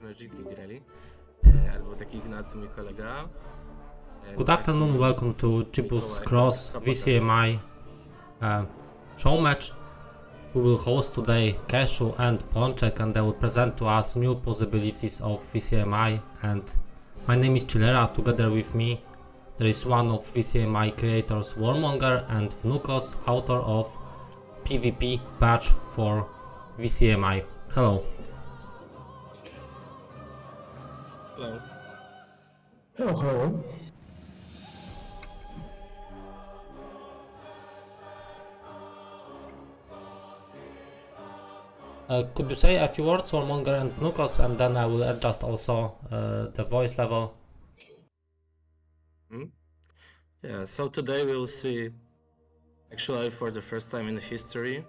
Merdziki grali, albo taki Ignacy, mój kolega. Good afternoon, welcome to Chibus Cross VCMI Showmatch. We will host today Keszu and Ponczek, and they will present to us new possibilities of VCMI. And my name is Chillera. Together with me there is one of VCMI creators, Warmonger, and Vnukos, author of PvP patch for VCMI. Hello. Hello. Hello, hello. Could you say a few words, Warmonger and Vnukos, and then I will adjust also the voice level. Yeah, so today we'll see, actually for the first time in history,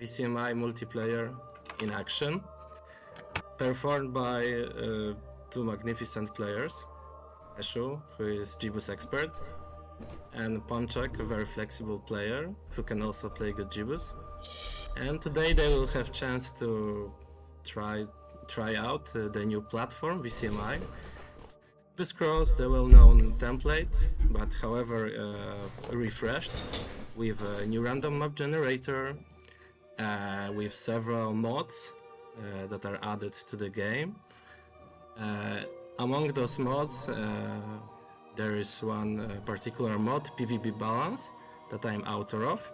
VCMI multiplayer in action, performed by two magnificent players, Keszu, who is Jibus expert, and Ponczek, a very flexible player who can also play good Jibus. And today they will have chance to try out the new platform VCMI. This cross the well-known template, but however refreshed with a new random map generator, with several mods that are added to the game. Among those mods, there is one particular mod, PvP Balance, that I am author of.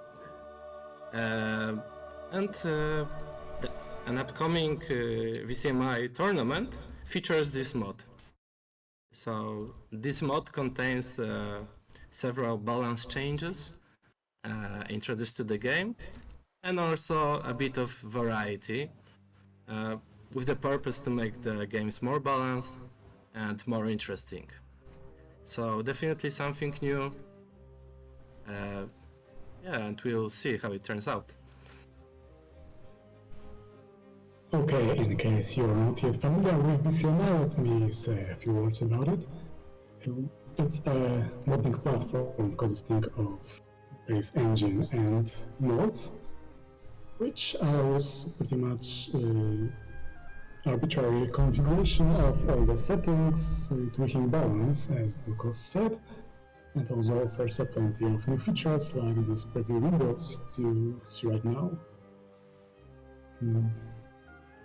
An upcoming VCMI tournament features this mod. So this mod contains several balance changes introduced to the game, and also a bit of variety, with the purpose to make the games more balanced and more interesting. So definitely something new. And we'll see how it turns out. Okay, in case you're not yet familiar with VCMI, let me say a few words about it. It's a modding platform consisting of base engine and mods, which allows pretty much arbitrary configuration of all the settings, tweaking balance, as Lucas said, and also offers a plenty of new features like these pretty windows you see right now.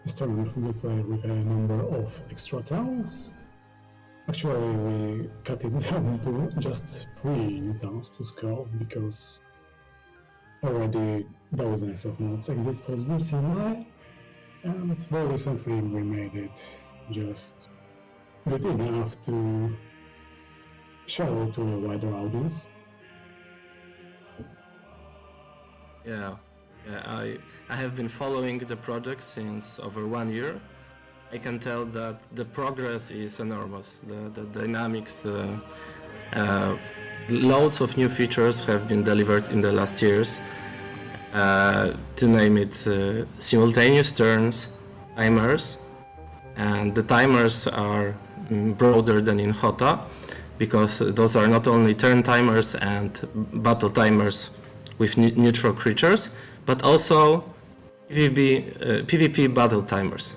This tournament will play with a number of extra towns. Actually, we cut it down to just 3 new towns to scroll because already dozens of mods exist for VCMI, and very recently we made it just good enough to show to a wider audience. Yeah, I have been following the project since over 1 year. I can tell that the progress is enormous. The dynamics, loads of new features have been delivered in the last years. To name it, simultaneous turns, timers, and the timers are broader than in HOTA, because those are not only turn timers and battle timers with neutral creatures, but also PvP battle timers.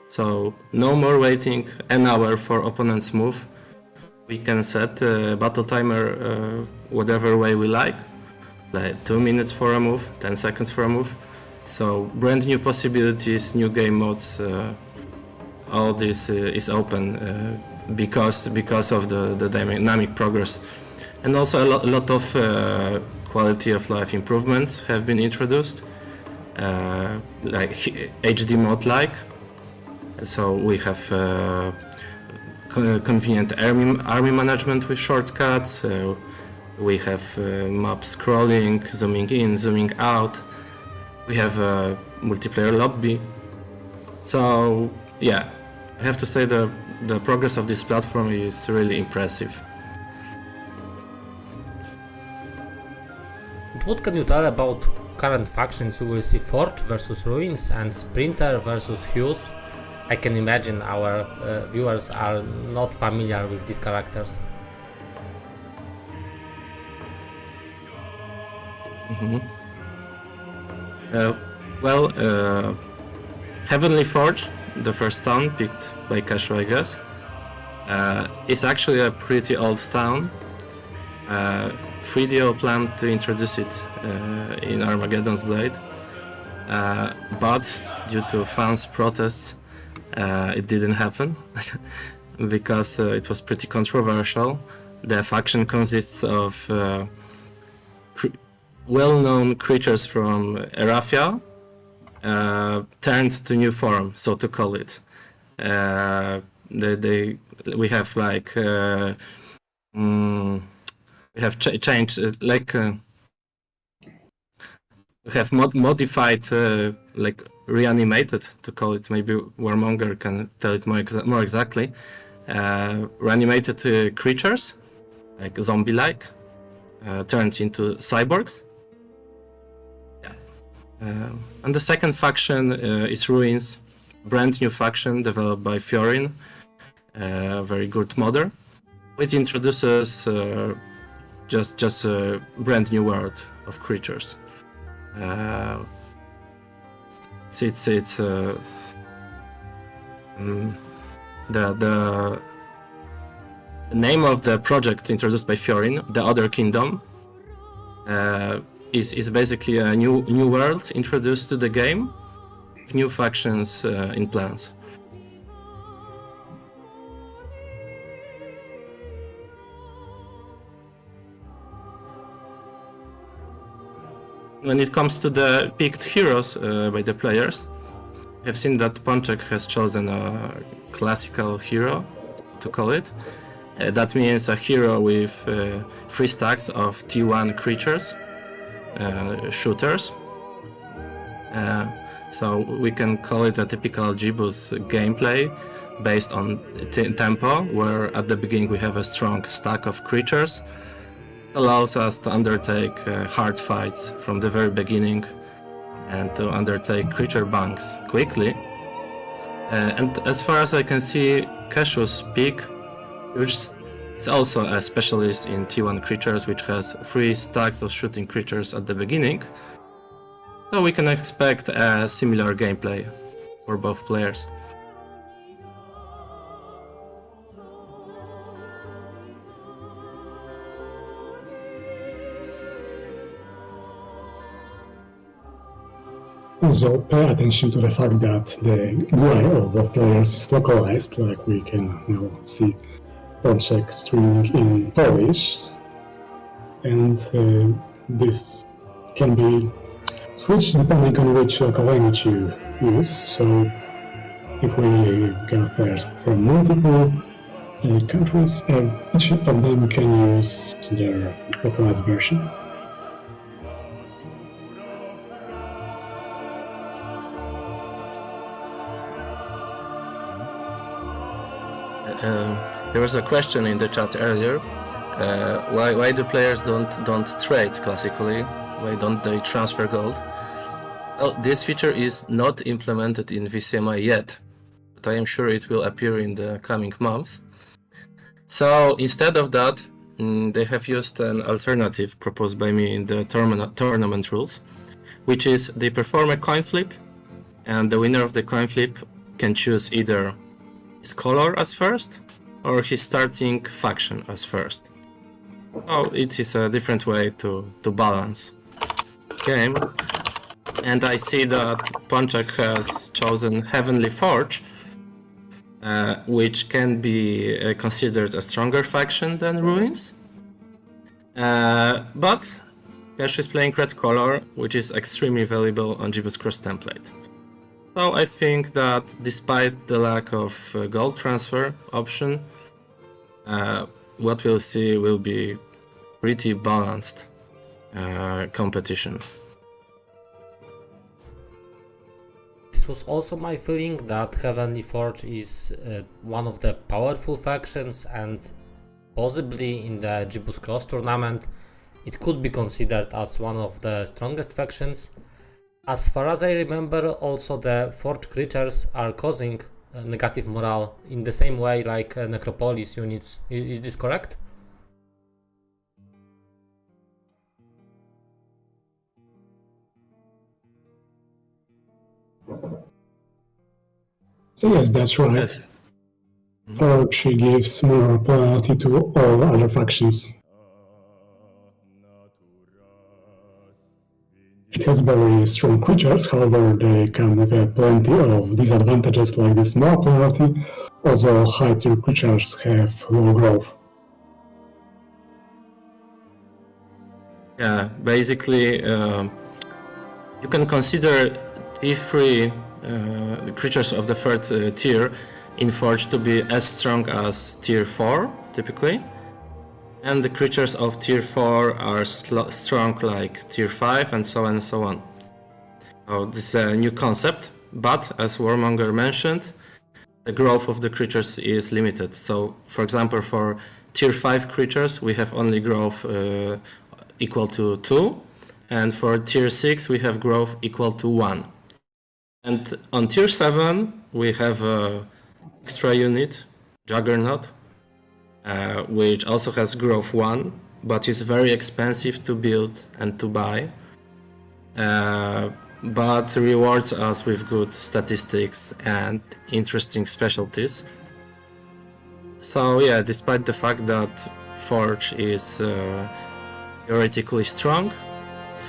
So no more waiting an hour for opponent's move. We can set a battle timer whatever way we like 2 minutes for a move, 10 seconds for a move. So brand new possibilities, new game modes, all this is open because of the dynamic progress. And also a lot of quality of life improvements have been introduced, like HD mode like. So we have convenient army management with shortcuts. We have map scrolling, zooming in, zooming out. We have a multiplayer lobby. So yeah, I have to say the progress of this platform is really impressive. What can you tell about current factions? We will see Forge versus Ruins and Sprinter versus Hughes. I can imagine our viewers are not familiar with these characters. Heavenly Forge the first town picked by Keszu, I guess, is actually a pretty old town. 3DO planned to introduce it in Armageddon's Blade, but due to fans' protests, it didn't happen because it was pretty controversial. The faction consists of well-known creatures from Erafia turned to new form, so to call it. We have like we have changed we have modified, like reanimated, to call it. Maybe Warmonger can tell it more exactly. Reanimated creatures, like zombie-like, turned into cyborgs. And the second faction is Ruins, brand new faction developed by Fiorin, a very good modder. It introduces just a brand new world of creatures. It's the name of the project introduced by Fiorin, The Other Kingdom, is basically a new world introduced to the game, new factions in plans. When it comes to the picked heroes by the players, I've seen that Ponczek has chosen a classical hero, to call it. That means a hero with 3 stacks of T1 creatures, shooters. So we can call it a typical Jibus gameplay based on tempo, where at the beginning we have a strong stack of creatures. Allows us to undertake hard fights from the very beginning and to undertake creature banks quickly. And as far as I can see, Keszu's pick, which is also a specialist in T1 creatures, which has 3 stacks of shooting creatures at the beginning. So we can expect a similar gameplay for both players. Also, pay attention to the fact that the UI of both players is localized, like we can now see Ponczek streaming in Polish, and this can be switched depending on which local language you use. So, if we got players from multiple countries, each of them can use their localized version. There was a question in the chat earlier. Why do players don't trade classically? Why don't they transfer gold? Well, this feature is not implemented in VCMI yet, but I am sure it will appear in the coming months. So instead of that, they have used an alternative proposed by me in the tournament rules, which is they perform a coin flip, and the winner of the coin flip can choose either his color as first or his starting faction as first. So it is a different way to balance game. And I see that Ponczek has chosen Heavenly Forge, which can be considered a stronger faction than Ruins. But Keszu is playing red color, which is extremely valuable on Jibus Cross template. So I think that despite the lack of gold transfer option, what we'll see will be pretty balanced competition. This was also my feeling that Heavenly Forge is one of the powerful factions, and possibly in the Jibus Cross tournament it could be considered as one of the strongest factions. As far as I remember, also the Forge creatures are causing negative morale in the same way like Necropolis units. Is this correct? Yes, that's right. Yes. Forge gives more plurality to all other factions. It has very strong creatures, however they come with plenty of disadvantages like the small plurality. Also, high tier creatures have low growth. Yeah, basically, you can consider T3 the creatures of the third tier in Forge to be as strong as tier 4, typically. And the creatures of tier 4 are strong like tier 5 and so on and so on. So this is a new concept, but as Warmonger mentioned, the growth of the creatures is limited. So for example, for tier 5 creatures we have only growth equal to 2, and for tier 6 we have growth equal to 1. And on tier 7 we have a extra unit, Juggernaut, which also has growth 1, but is very expensive to build and to buy, but rewards us with good statistics and interesting specialties. So yeah, despite the fact that Forge is theoretically strong,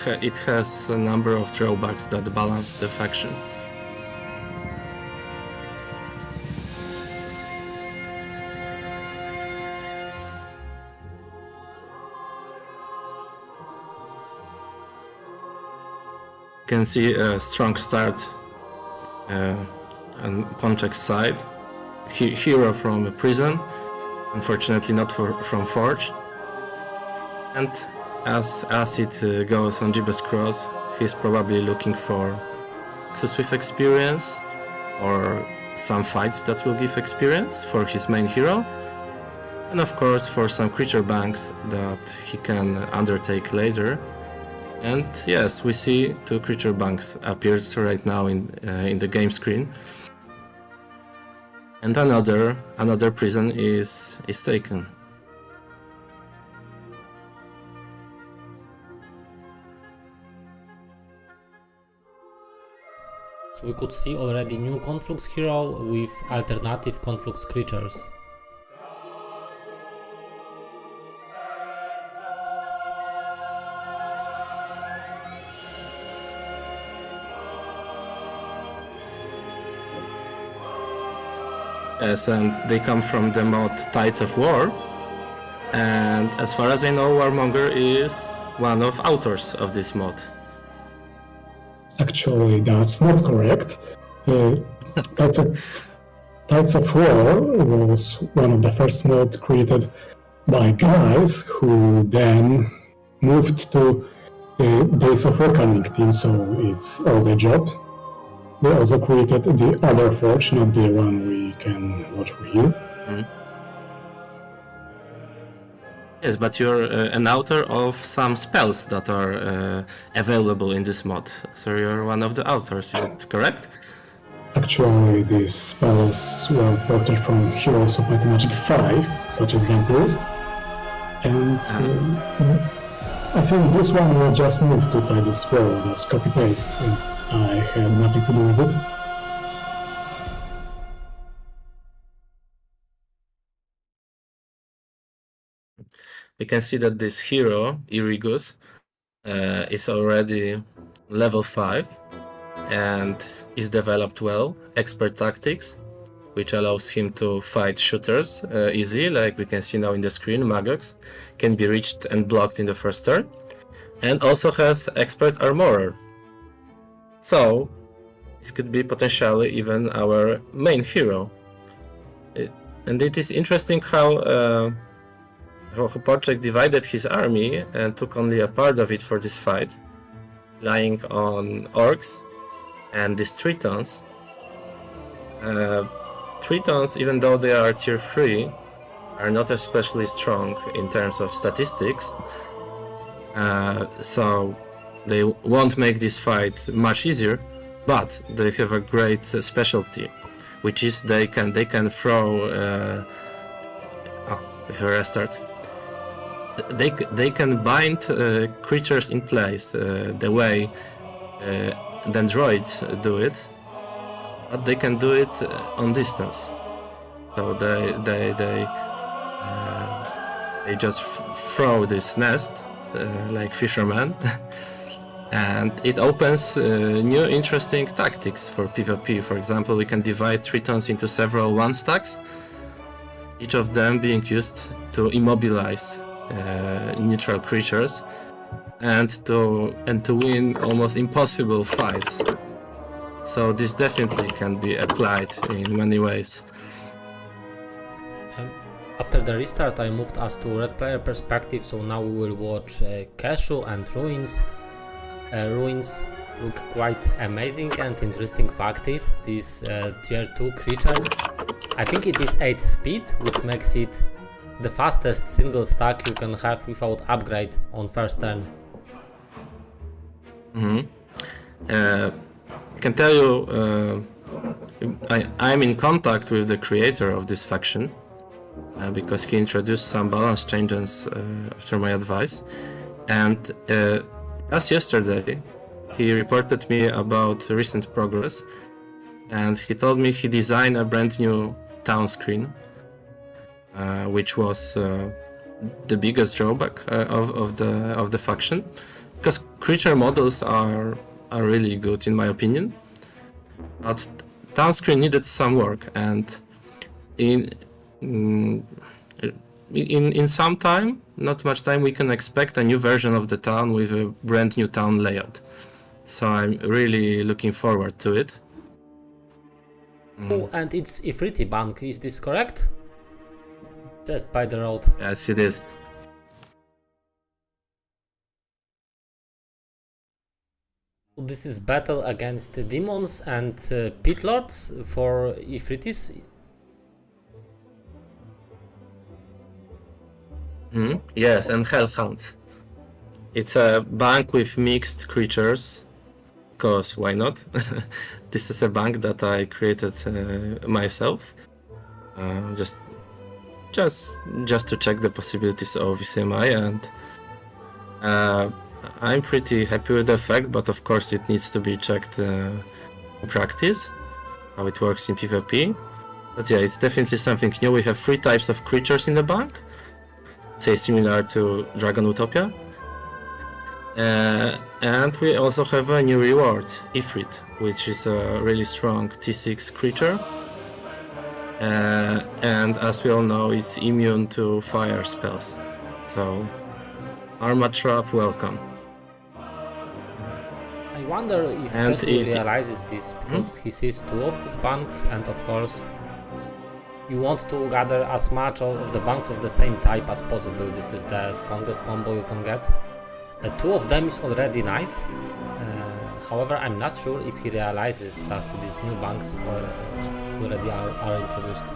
it has a number of drawbacks that balance the faction. You can see a strong start on Ponczek's side. Hero from prison, unfortunately not from Forge. And as it goes on Jibba's Cross, he's probably looking for access with experience or some fights that will give experience for his main hero. And of course for some creature banks that he can undertake later. And yes, we see 2 creature banks appear right now in the game screen. And another prison is taken. So we could see already new Conflux hero with alternative Conflux creatures. Yes, and they come from the mod Tides of War. And as far as I know, Warmonger is one of authors of this mod. Actually, that's not correct. Tides of War was one of the first mods created by guys who then moved to Days of Reckoning team, so it's all their job. They also created the other Forge, not the one we can watch here. Yes, but you're an author of some spells that are available in this mod. So you're one of the authors, is it correct? Actually, these spells were ported from Heroes of Might and Magic 5, such as Vampires. And I think this one will just move to Tides of War, just copy-paste. I had nothing to do with it. We can see that this hero, Irigus, is already level 5 and is developed well. Expert tactics, which allows him to fight shooters easily, like we can see now in the screen. Maggox can be reached and blocked in the first turn, and also has expert armorer. So this could be potentially even our main hero. And it is interesting how Ponczek divided his army and took only a part of it for this fight, relying on orcs and these Tritons. Tritons, even though they are tier 3, are not especially strong in terms of statistics, so they won't make this fight much easier, but they have a great specialty, which is they can throw restart. They can bind creatures in place the way Dendroids do it, but they can do it on distance. So they just throw this nest like fishermen, and it opens new interesting tactics for PvP. For example, we can divide tritons into several one stacks, each of them being used to immobilize neutral creatures and to win almost impossible fights. So this definitely can be applied in many ways. After the restart, I moved us to red player perspective, so now we will watch Keszu and Ruins. Ruins look quite amazing, and interesting fact is this tier 2 creature, I think it is 8 speed, which makes it the fastest single stack you can have without upgrade on first turn. I can tell you, I'm in contact with the creator of this faction, because he introduced some balance changes after my advice, and just yesterday he reported me about recent progress, and he told me he designed a brand new town screen, which was the biggest drawback of the faction, because creature models are really good in my opinion, but town screen needed some work, and in some time, not much time, we can expect a new version of the town with a brand new town layout. So I'm really looking forward to it. Oh, and it's Ifriti bank, is this correct? Just by the road. Yes, it is. This is battle against demons and pit lords for Ifritis. Yes, and hellhounds. It's a bank with mixed creatures, because why not? This is a bank that I created myself, just to check the possibilities of VCMI, and I'm pretty happy with the effect, but of course it needs to be checked in practice, how it works in PvP. But yeah, it's definitely something new. We have 3 types of creatures in the bank, say similar to Dragon Utopia. And we also have a new reward, Ifrit, which is a really strong T6 creature. And as we all know, it's immune to fire spells. So, Arma Trap, welcome. I wonder if Keszu realizes this, because he sees 2 of these banks, and of course you want to gather as much of the banks of the same type as possible. This is the strongest combo you can get. 2 of them is already nice. However, I'm not sure if he realizes that these new banks already are introduced.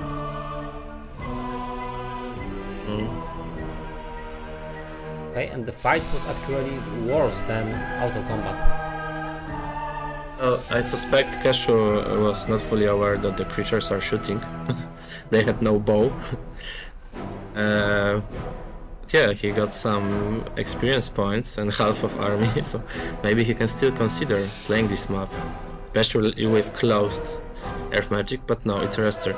Okay, and the fight was actually worse than auto combat. I suspect Keszu was not fully aware that the creatures are shooting. They had no bow. Yeah, he got some experience points and half of army, so maybe he can still consider playing this map, especially with closed earth magic, but no, it's arrested.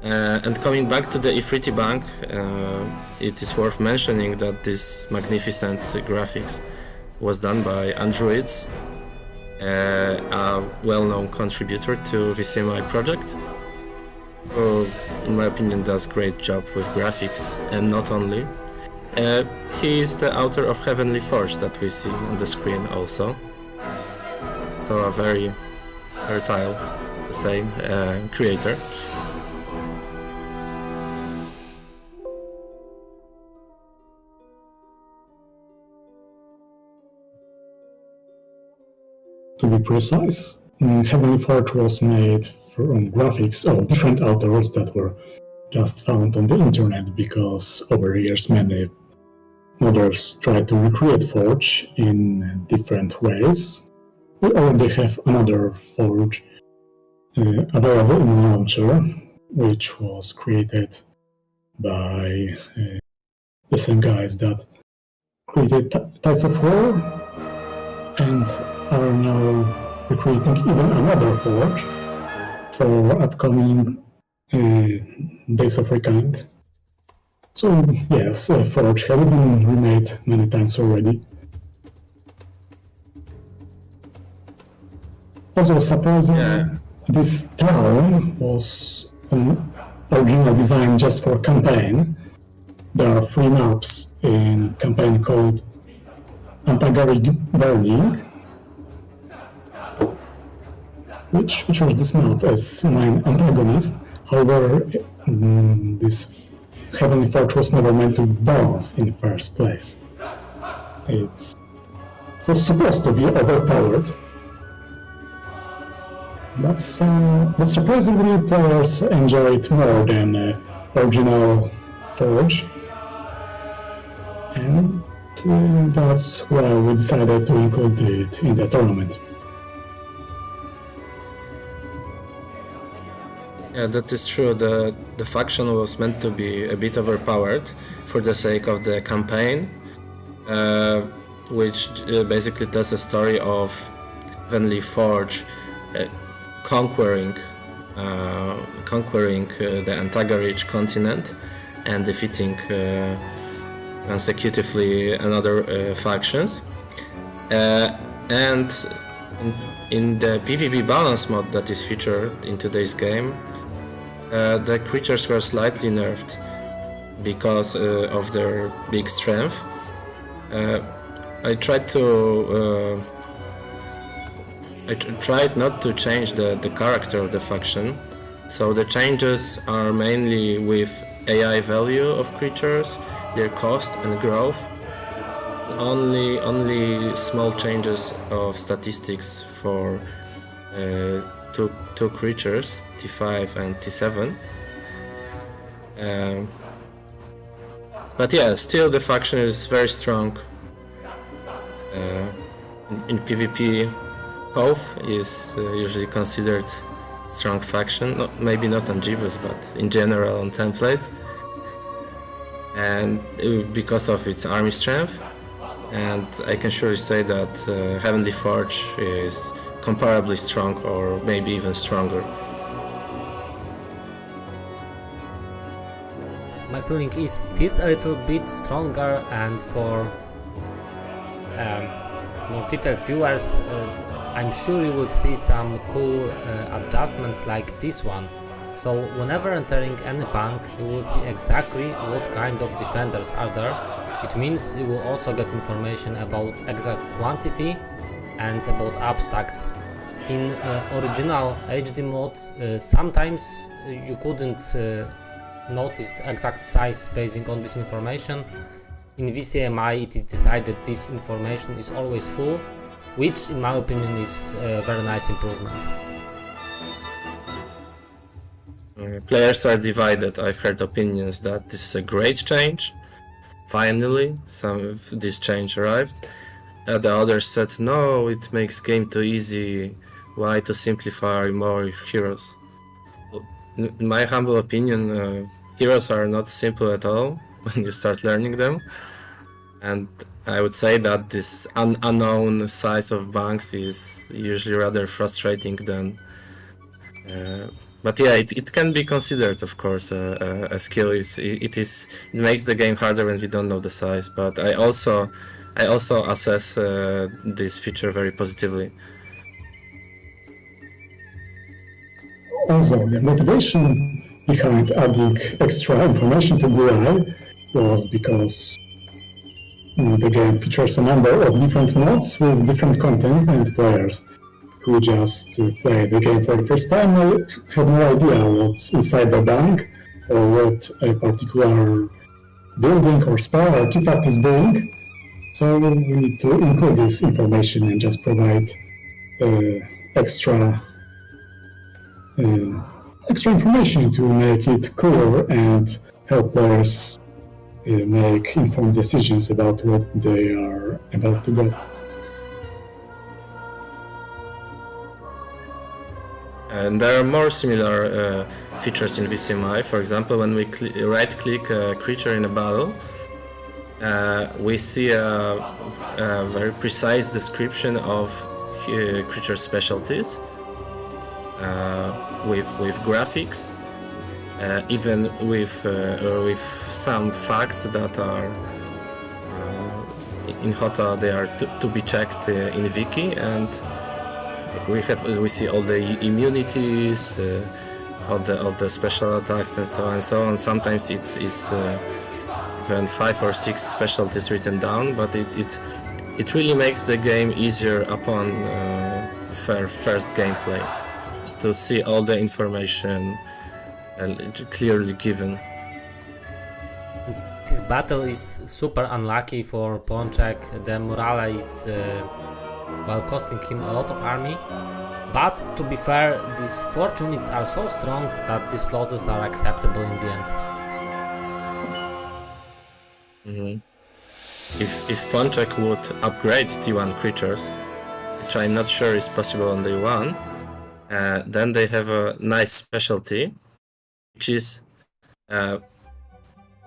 And coming back to the Ifriti bank, it is worth mentioning that this magnificent graphics was done by Androids, a well-known contributor to VCMI project, who in my opinion does great job with graphics, and not only. He is the author of Heavenly Forge that we see on the screen also. So a very fertile, say, creator. To be precise, Heavenly Forge was made from graphics of different authors that were just found on the internet, because over the years many modders tried to recreate Forge in different ways. We already have another Forge available in the launcher, which was created by the same guys that created Tides of War and are now creating even another forge for upcoming Days of Reckoning. So yes, Forge has been remade many times already. Also, supposing this town was an original design just for campaign, there are 3 maps in campaign called Antagaric Burning, which features this map as main antagonist. However, this Heavenly Forge was never meant to balance in the first place. It was supposed to be overpowered, but surprisingly players enjoy it more than original Forge, and that's why we decided to include it in the tournament. Yeah, that is true. The faction was meant to be a bit overpowered for the sake of the campaign, which basically tells a story of Heavenly Forge conquering the Antagaric continent and defeating consecutively another factions. And in the PvP balance mod that is featured in today's game, the creatures were slightly nerfed because of their big strength. I tried not to change the character of the faction, so the changes are mainly with AI value of creatures, their cost and growth. Only small changes of statistics for two creatures, T5 and T7. But yeah, still the faction is very strong. In PvP, Hoth is usually considered strong faction, maybe not on Jeebus, but in general on templates. And because of its army strength, and I can surely say that Heavenly Forge is comparably strong or maybe even stronger. My feeling is it is a little bit stronger, and for more detailed viewers, I'm sure you will see some cool adjustments like this one. So whenever entering any bank, you will see exactly what kind of defenders are there. It means you will also get information about exact quantity and about up stacks. In original HD mode, sometimes you couldn't notice the exact size based on this information. In VCMI it is decided this information is always full, which in my opinion is a very nice improvement. Players are divided. I've heard opinions that this is a great change. Finally, some of this change arrived. The others said, no, it makes game too easy. Why to simplify more heroes? In my humble opinion, heroes are not simple at all when you start learning them. And I would say that this unknown size of banks is usually rather frustrating than... but yeah, it can be considered, of course, a skill. It makes the game harder when we don't know the size. But I also assess this feature very positively. Also, the motivation behind adding extra information to GUI was because the game features a number of different mods with different content, and players who just play the game for the first time have no idea what's inside the bank or what a particular building or spell or artifact is doing. So we need to include this information and just provide extra information to make it clear and help players make informed decisions about what they are about to go. And there are more similar features in VCMI. For example, when we right-click a creature in a battle, we see a very precise description of creature specialties with graphics, even with some facts that are in HOTA. They are to be checked in Wiki, and we see all the immunities, all the special attacks, and so on and so on. Sometimes it's even 5 or 6 specialties written down, but it really makes the game easier upon first gameplay, to see all the information clearly given. This battle is super unlucky for Ponczek. The morale is costing him a lot of army. But to be fair, these 4 units are so strong that these losses are acceptable in the end. Mm-hmm. If Ponczek would upgrade T1 creatures, which I'm not sure is possible on day 1, then they have a nice specialty, which is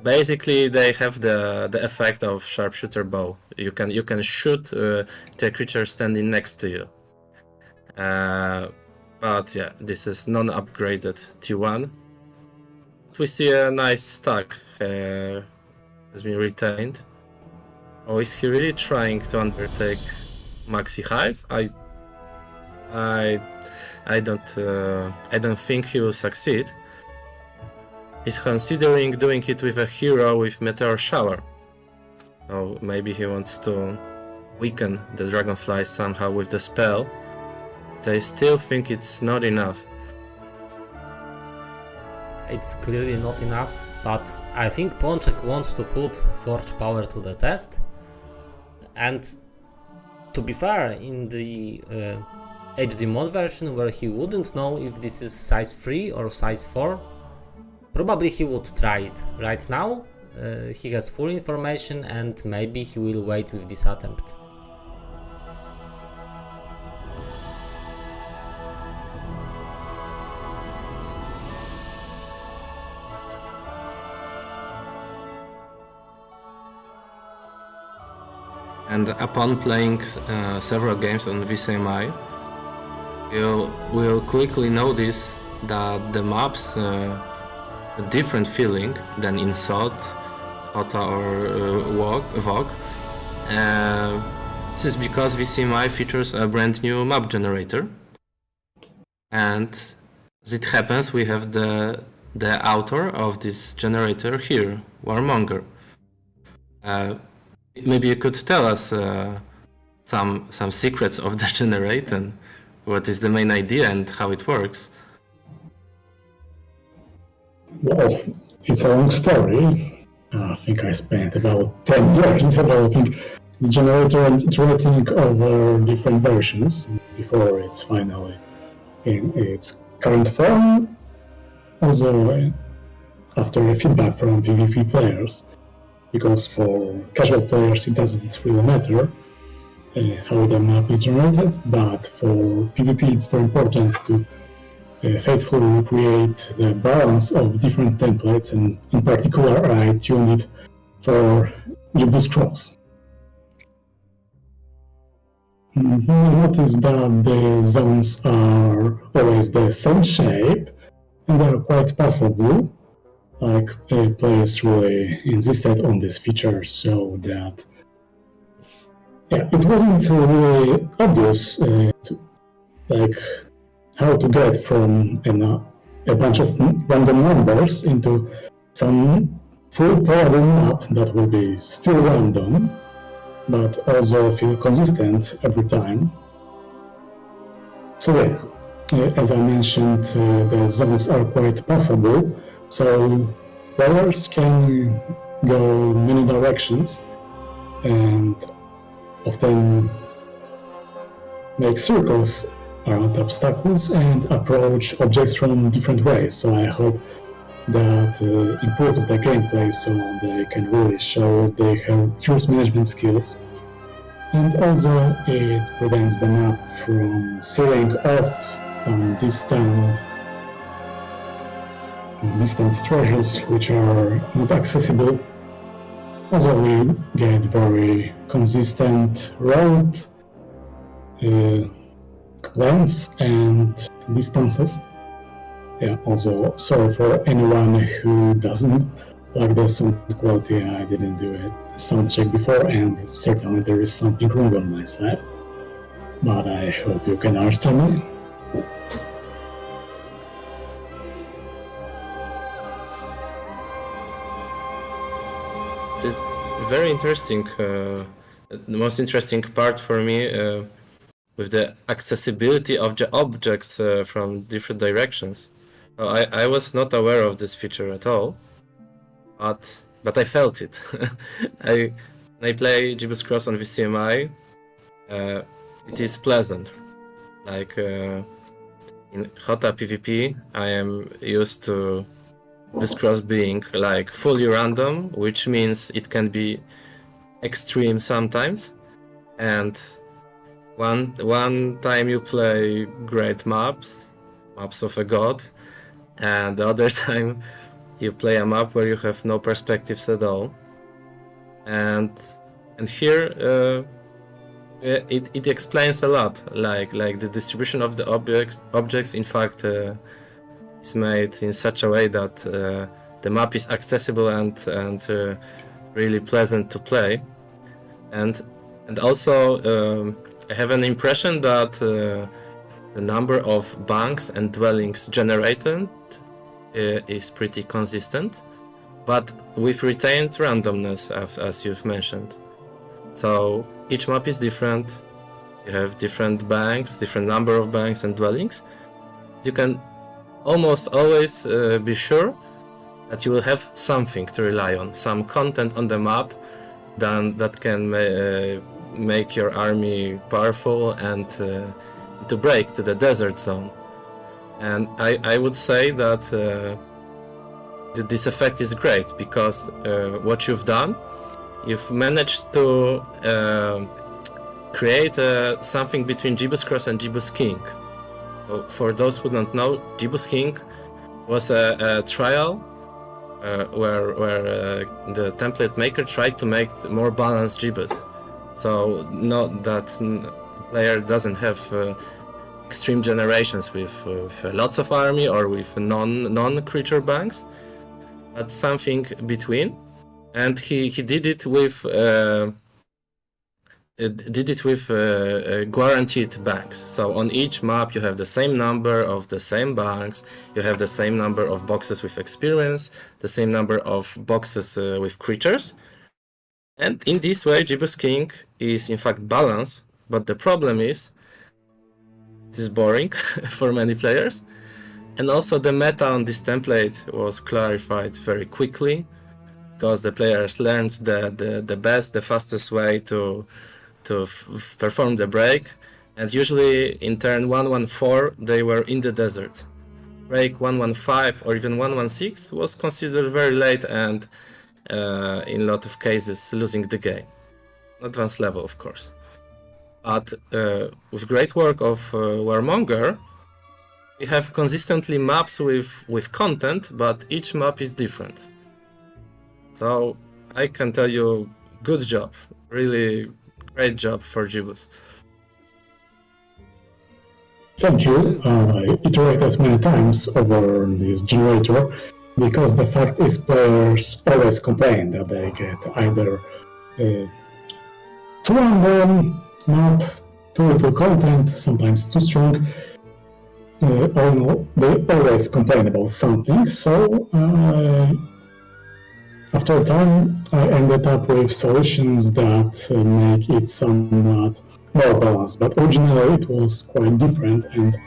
basically they have the effect of sharpshooter bow. You can shoot the creature standing next to you. But yeah, this is non-upgraded T1. We see a nice stack has been retained. Oh, is he really trying to undertake Maxi Hive? I don't think he will succeed. He's considering doing it with a hero with Meteor Shower. So maybe he wants to weaken the Dragonfly somehow with the spell. I still think it's not enough. It's clearly not enough, but I think Ponczek wants to put Forge Power to the test. And to be fair, in the HD mod version, where he wouldn't know if this is size 3 or size 4, probably he would try it. Right now, he has full information and maybe he will wait with this attempt. And upon playing several games on VCMI, you'll quickly notice that the maps a different feeling than in SOT, HOTA or VOG. This is because VCMI features a brand new map generator, and as it happens, we have the author of this generator here, Warmonger. Maybe you could tell us some secrets of the generator, what is the main idea and how it works. Well, it's a long story. I think I spent about 10 years developing the generator and iterating over different versions before it's finally in its current form. Also, after feedback from PvP players, because for casual players it doesn't really matter how the map is generated, but for PvP it's very important to faithfully recreate the balance of different templates, and in particular I tuned it for new boost rolls. You notice that the zones are always the same shape and they are quite passable. Like players really insisted on this feature, so that it wasn't really obvious like how to get from a bunch of random numbers into some full playable map that will be still random, but also feel consistent every time. So as I mentioned, the zones are quite passable. So players can go many directions and often make circles around obstacles and approach objects from different ways. So I hope that improves the gameplay so they can really show they have resource management skills. And also it prevents the map from sealing off some distant treasures which are not accessible. Also we get very consistent road lengths and distances. Yeah, also sorry for anyone who doesn't like the sound quality. I didn't do a sound check before, and certainly there is something wrong on my side. But I hope you can understand me. It is very interesting. The most interesting part for me with the accessibility of the objects from different directions. I was not aware of this feature at all, but I felt it. When I play Gibus Cross on VCMI, it is pleasant. Like in Hota PvP, I am used to this cross being like fully random, which means it can be extreme sometimes. And one time you play great maps of a god, and the other time you play a map where you have no perspectives at all. And here it explains a lot, like the distribution of the objects in fact is made in such a way that the map is accessible and really pleasant to play. And also I have an impression that the number of banks and dwellings generated is pretty consistent, but with retained randomness, as you've mentioned. So each map is different. You have different banks, different number of banks and dwellings. You can almost always be sure that you will have something to rely on, some content on the map that can make your army powerful and to break to the desert zone. And I would say that this effect is great because what you've done, you've managed to create something between Gibus Cross and Gibus King. So for those who don't know, Gibus King was a trial where the template maker tried to make more balanced Gibus. So not that player doesn't have extreme generations with lots of army or with non-creature banks, but something between. And he did it with guaranteed banks. So on each map you have the same number of the same banks, you have the same number of boxes with experience, the same number of boxes with creatures. And in this way Gibus King is in fact balanced, but the problem is it is boring for many players. And also the meta on this template was clarified very quickly, because the players learned the best, the fastest way to perform the break, and usually in turn 114 they were in the desert. Break 115 or even 116 was considered very late and in a lot of cases losing the game. Advanced level, of course. But with great work of Warmonger, we have consistently maps with content, but each map is different. So I can tell you, good job, really great job for Gibus. Thank you. I iterated many times over this generator because the fact is players always complain that they get either too random map, too little content, sometimes too strong. They always complain about something, so after a time I ended up with solutions that make it somewhat more balanced, but originally it was quite different, and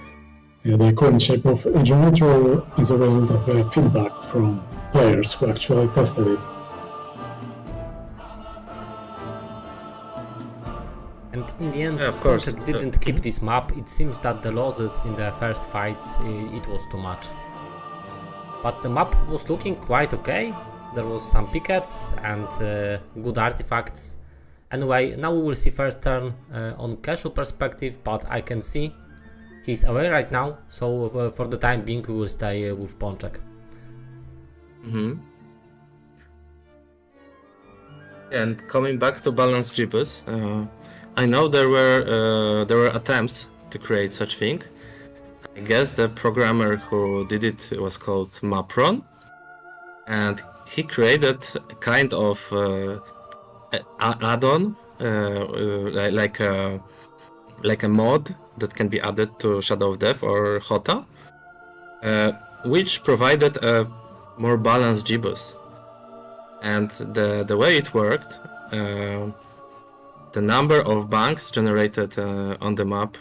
the current shape of a generator is a result of feedback from players who actually tested it. And in the end, of course, Ponczek didn't keep this map. It seems that the losses in the first fights, it was too much. But the map was looking quite okay. There was some pickets and good artifacts. Anyway, now we will see first turn on Keszu perspective, but I can see he's away right now, so for the time being we will stay with Ponczek. And coming back to balanced Gibus, I know there were attempts to create such thing. I guess the programmer who did it was called Mapron, and he created a kind of add-on, like a mod that can be added to Shadow of Death or Hota, which provided a more balanced G-boost. And the way it worked, the number of banks generated on the map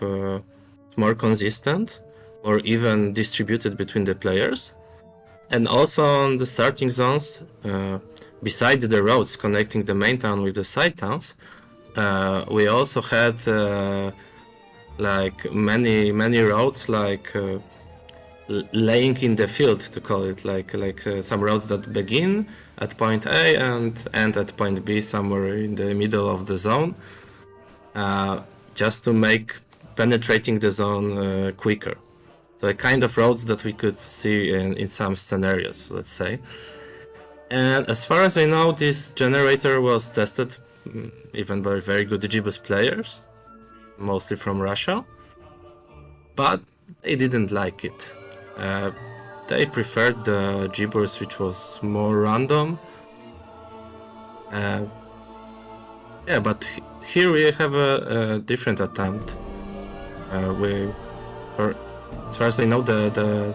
more consistent or even distributed between the players. And also on the starting zones, beside the roads connecting the main town with the side towns, we also had like many roads, like laying in the field, to call it, like some roads that begin at point A and end at point B, somewhere in the middle of the zone, just to make penetrating the zone quicker. So a kind of roads that we could see in some scenarios, let's say. And as far as I know, this generator was tested even by very good G-boost players, mostly from Russia, but they didn't like it. They preferred the G-boost, which was more random. Yeah, but here we have a different attempt. As far as I know, there's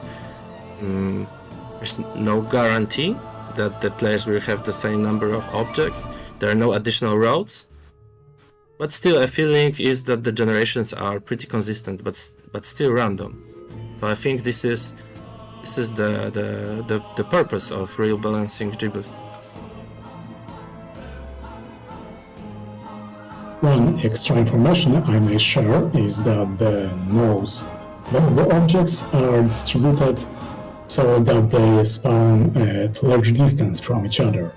no guarantee that the players will have the same number of objects. There are no additional roads, but still a feeling is that the generations are pretty consistent, but still random. So I think this is the purpose of real balancing G-boost. One extra information I may share is that the most valuable objects are distributed so that they spawn at large distance from each other.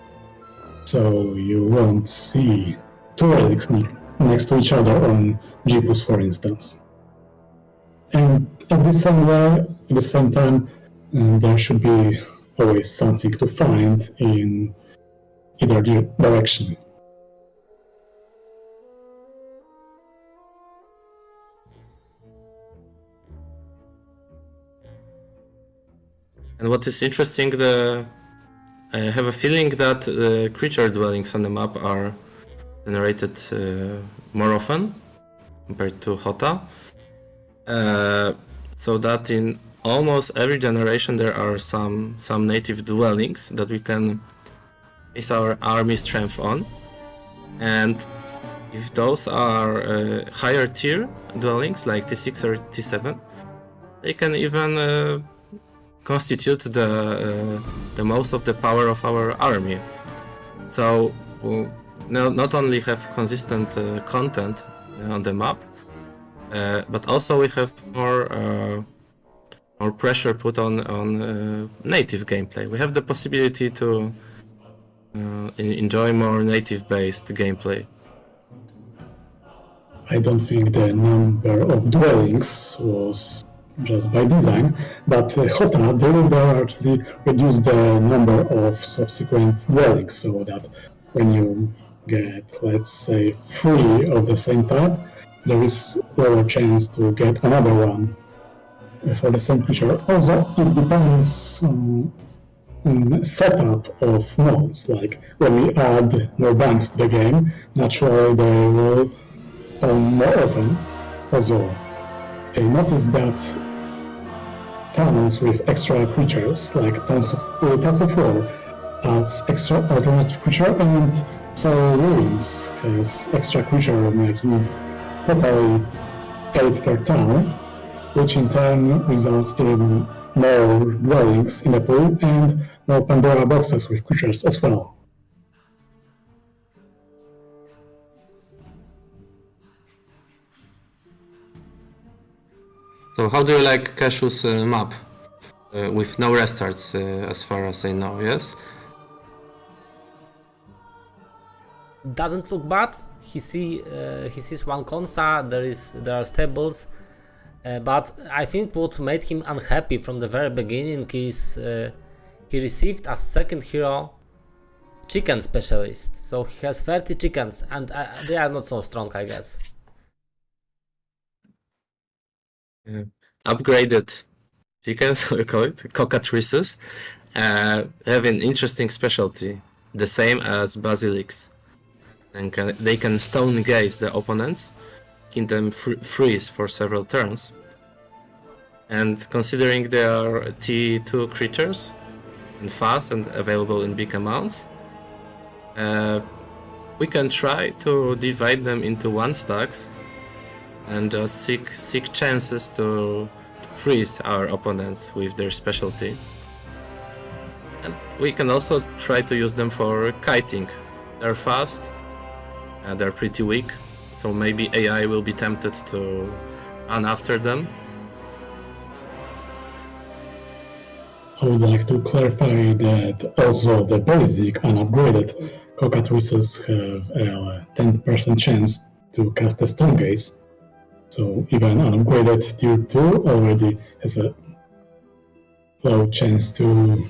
So you won't see two relics next to each other on G-boost, for instance. And at the same time, there should be always something to find in either direction. And what is interesting, I have a feeling that the creature dwellings on the map are generated more often compared to Hota. So that in almost every generation there are some native dwellings that we can base our army strength on. And if those are higher tier dwellings like T6 or T7, they can even constitute the most of the power of our army. So not only have consistent content on the map, but also we have more pressure put on native gameplay. We have the possibility to enjoy more native-based gameplay. I don't think the number of dwellings was just by design, but Hota deliberately reduced the number of subsequent dwellings so that when you get, let's say, 3 of the same type, there is lower chance to get another one for the same creature. Also, it depends on setup of modes. Like when we add more banks to the game, naturally they will spawn more often. Also, notice that towns with extra creatures, like tons of war, adds extra alternative creature, and so ruins has extra creature, making totally 8 per town, which in turn results in more dwellings in the pool and more Pandora boxes with creatures as well. So how do you like Keszu's map? With no restarts, as far as I know, yes? Doesn't look bad. He sees one Konsa, there are stables, but I think what made him unhappy from the very beginning is he received as second hero chicken specialist. So he has 30 chickens and they are not so strong, I guess. upgraded chickens, we call it, cockatrices, have an interesting specialty, the same as basilics. And they can stone gaze the opponents, making them freeze for several turns. And considering they are T2 creatures and fast and available in big amounts, we can try to divide them into 1-stacks and seek chances to freeze our opponents with their specialty. And we can also try to use them for kiting. They're fast, they're pretty weak, so maybe AI will be tempted to run after them. I would like to clarify that also the basic unupgraded cockatrices have a 10% chance to cast a stone gaze. So even unupgraded tier 2 already has a low chance to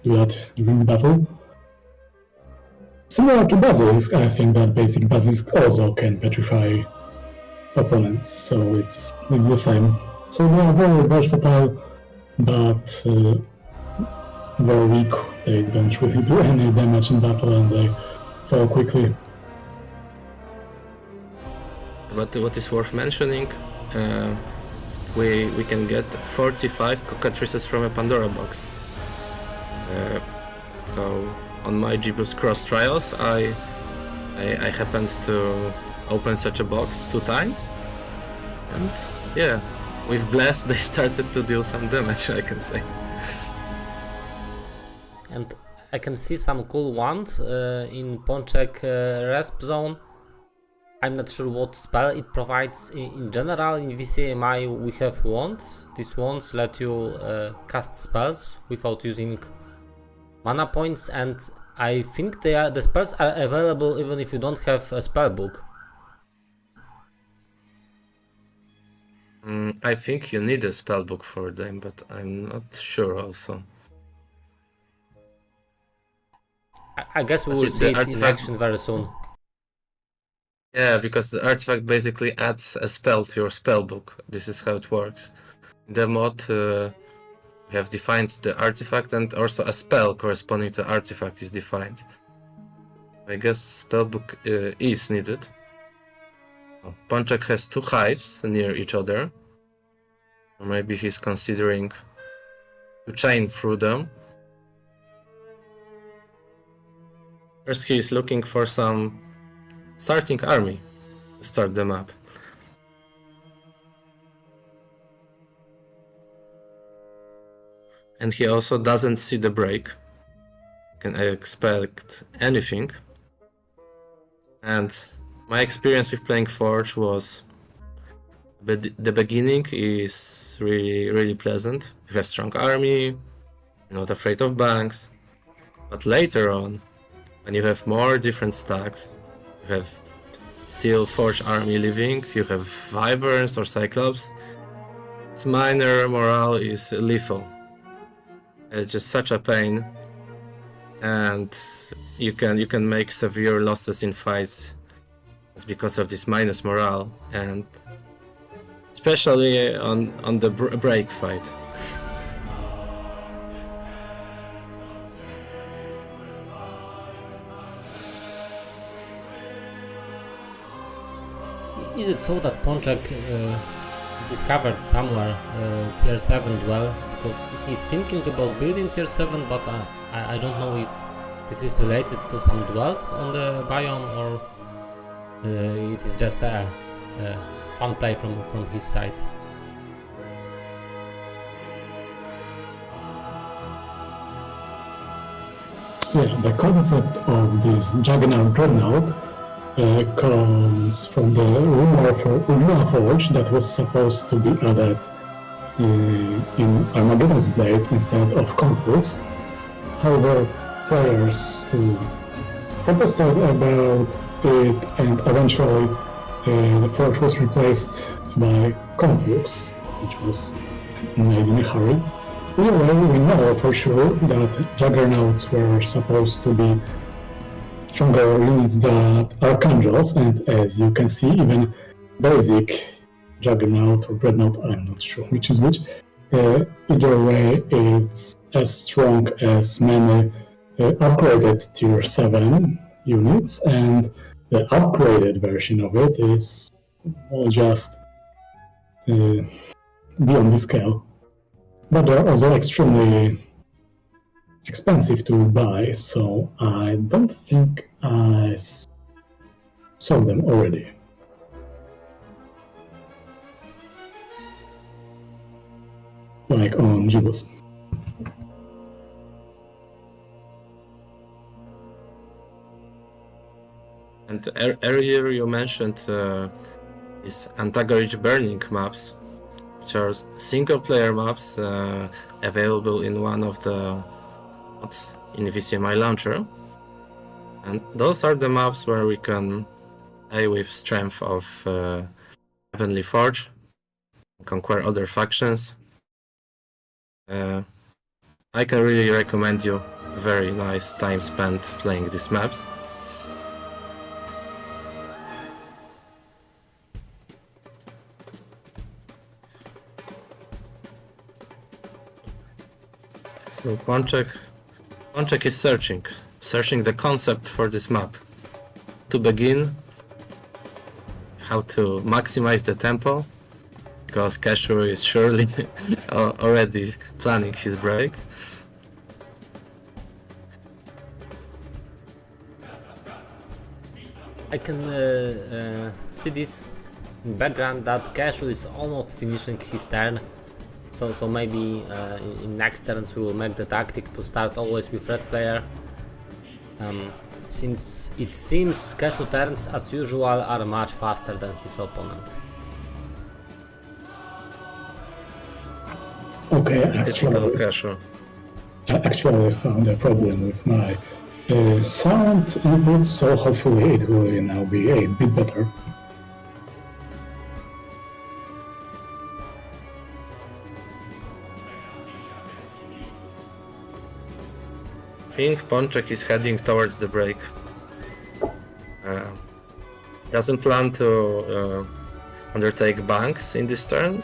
do that during battle. Similar to Basilisk, I think that basic Basilisk also can petrify opponents, so it's the same. So they are very versatile, but very weak. They don't really do any damage in battle and they fall quickly. But what is worth mentioning, we can get 45 cockatrices from a Pandora box. So on my GBoost Cross trials, I happened to open such a box 2 times, and yeah, with Bless they started to deal some damage, I can say. And I can see some cool ones in Ponczek Resp Zone. I'm not sure what spell it provides in general. In VCMI we have wands. These wands let you cast spells without using mana points, and I think the spells are available even if you don't have a spell book. I think you need a spell book for them, but I'm not sure also. I guess we will see it in action very soon. Yeah, because the artifact basically adds a spell to your spell book. This is how it works. In the mod, we have defined the artifact, and also a spell corresponding to artifact is defined. I guess spellbook is needed. Ponczek has 2 hives near each other. Or maybe he's considering to chain through them. First he is looking for some starting army to start them up. And he also doesn't see the break. Can I expect anything? And my experience with playing Forge was the beginning is really pleasant. You have strong army, you're not afraid of banks, but later on, when you have more different stacks, you have still Forge army living, you have Wyverns or Cyclops, its minor morale is lethal. It's just such a pain, and you can make severe losses in fights because of this minus morale, and especially on the break fight. Is it so that Ponczek discovered somewhere tier 7 duel, because he's thinking about building tier 7, but I don't know if this is related to some duels on the biome, or it is just a fun play from his side. Yeah, the concept of this Juggernaut Dreadnought comes from the Runa Forge that was supposed to be added in Armageddon's Blade instead of Conflux. However, players protested about it, and eventually the Forge was replaced by Conflux, which was made in a hurry. Either way, we know for sure that Juggernauts were supposed to be stronger units than Archangels, and as you can see, even basic Juggernaut or Dreadnought, I'm not sure which is which. Either way, it's as strong as many upgraded tier 7 units, and the upgraded version of it is just beyond the scale. But they're also extremely expensive to buy, so I don't think I saw them already. Like on Jibos. And earlier you mentioned these antagonist burning maps, which are single-player maps available in one of the mods in VCMI launcher. And those are the maps where we can play with strength of Heavenly Forge, conquer other factions. I can really recommend you a very nice time spent playing these maps. So Ponczek is searching the concept for this map. To begin, how to maximize the tempo, because Keszu is surely already planning his break. I can see this in background that Keszu is almost finishing his turn. So maybe in next turns we will make the tactic to start always with red player. Since it seems Keszu turns as usual are much faster than his opponent. Okay, Typical Keszu. I actually found a problem with my sound input, so hopefully it will now be a bit better. I think Ponczek is heading towards the break. Doesn't plan to undertake banks in this turn,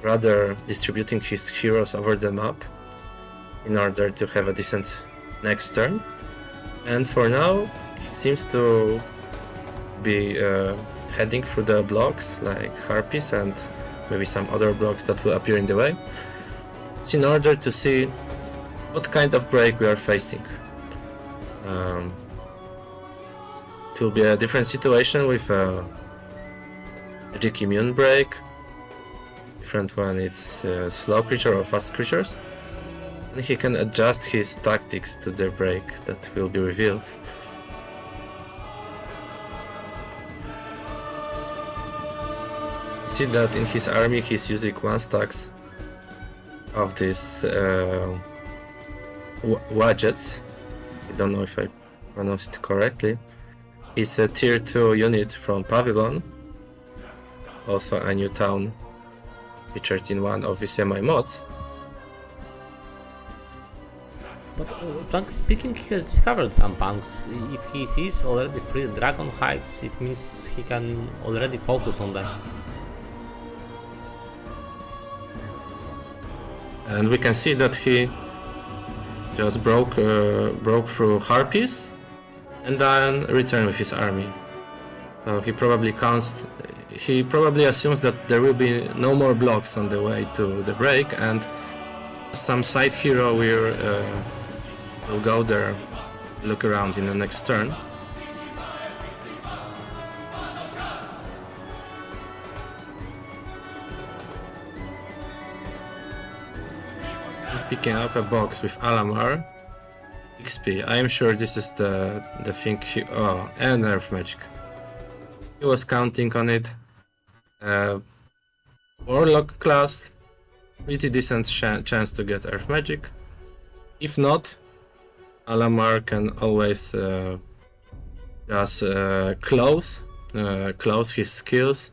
rather distributing his heroes over the map in order to have a decent next turn. And for now, he seems to be heading through the blocks like Harpies and maybe some other blocks that will appear in the way. It's in order to see what kind of break we are facing. It will be a different situation with a magic immune break, different when it's slow creature or fast creatures, and he can adjust his tactics to the break that will be revealed. See that in his army he's using 1 stacks of these Wadgets. I don't know if I pronounce it correctly. It's a tier 2 unit from Pavilion, also a new town featured in one of VCMI mods. But frankly speaking, he has discovered some punks. If he sees already 3 dragon hives, it means he can already focus on them. And we can see that he just broke through Harpies and then returned with his army. So he probably assumes that there will be no more blocks on the way to the break, and some side hero will go there, look around in the next turn. Picking up a box with Alamar XP. I am sure this is the thing and Earth Magic. He was counting on it. Warlock class, pretty decent chance to get Earth Magic. If not, Alamar can always just close his skills,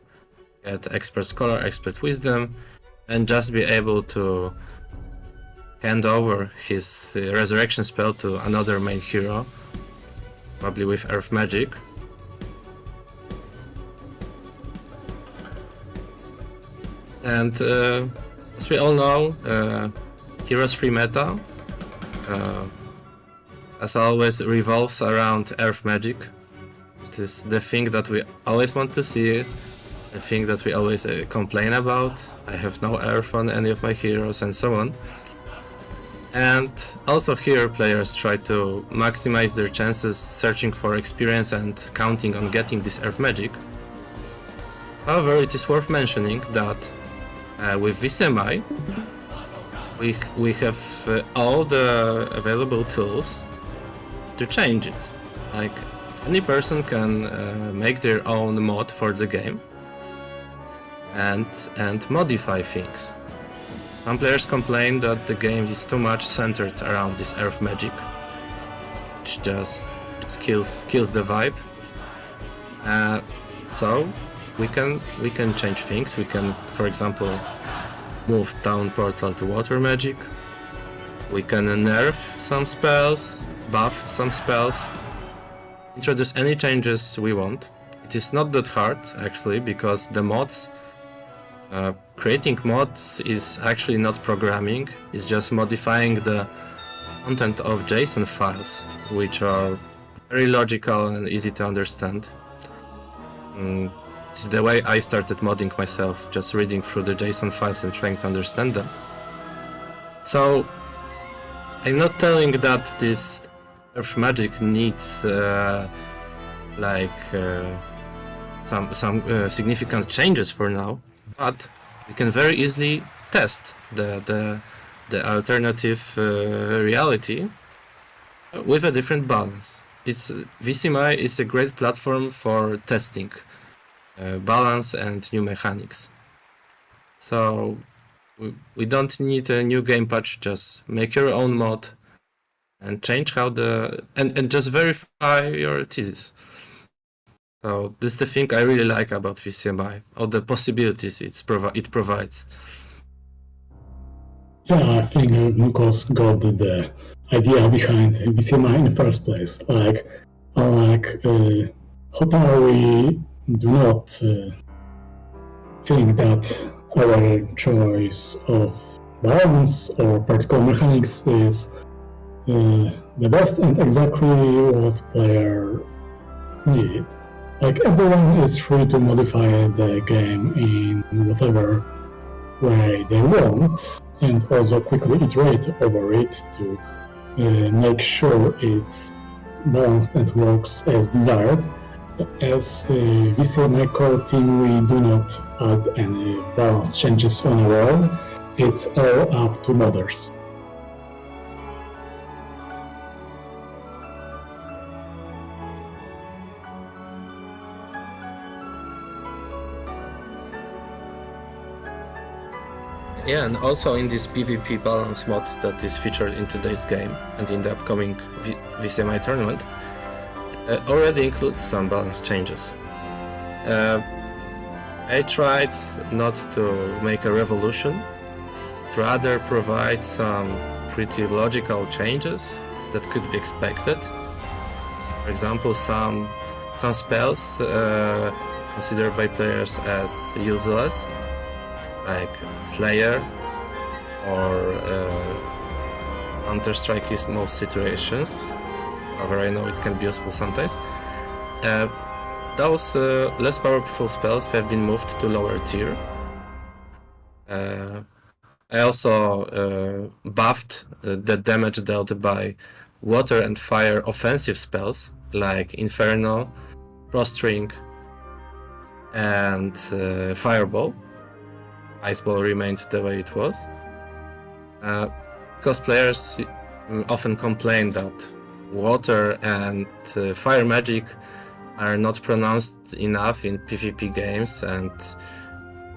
get Expert Scholar, Expert Wisdom, and just be able to hand over his resurrection spell to another main hero, probably with Earth Magic. And as we all know, Heroes 3 meta, as always, revolves around Earth magic. It is the thing that we always want to see, the thing that we always complain about. I have no Earth on any of my heroes and so on. And also here players try to maximize their chances searching for experience and counting on getting this Earth magic. However, it is worth mentioning that with VCMI we have all the available tools to change it. Like, any person can make their own mod for the game and modify things. Some players complain that the game is too much centered around this Earth magic, which just kills the vibe. So we can change things. We can, for example, move down portal to water magic. We can nerf some spells, buff some spells, introduce any changes we want. It is not that hard actually, because the mods, creating mods is actually not programming, it's just modifying the content of JSON files, which are very logical and easy to understand. It's the way I started modding myself, just reading through the JSON files and trying to understand them. So I'm not telling that this Earth magic needs some significant changes for now, but we can very easily test the alternative reality with a different balance. VCMI is a great platform for testing balance and new mechanics. So we don't need a new game patch, just make your own mod and change how and just verify your thesis. So this is the thing I really like about VCMI, all the possibilities it provides. Yeah, I think Lucas got the idea behind VCMI in the first place. Like Hotel, we do not think that our choice of balance or particular mechanics is the best and exactly what player need. Like, everyone is free to modify the game in whatever way they want, and also quickly iterate over it to make sure it's balanced and works as desired. As VCMI core team, we do not add any balance changes on our own. It's all up to modders. Yeah, and also in this PvP balance mod that is featured in today's game and in the upcoming VCMI tournament, already includes some balance changes. I tried not to make a revolution, to rather provide some pretty logical changes that could be expected. For example, some spells considered by players as useless, like Slayer or Counter-Strike in most situations. However, I know it can be useful sometimes. Those less powerful spells have been moved to lower tier. I also buffed the damage dealt by water and fire offensive spells like Inferno, Frostring, and Fireball. Iceball remained the way it was. Because players often complain that water and fire magic are not pronounced enough in PvP games and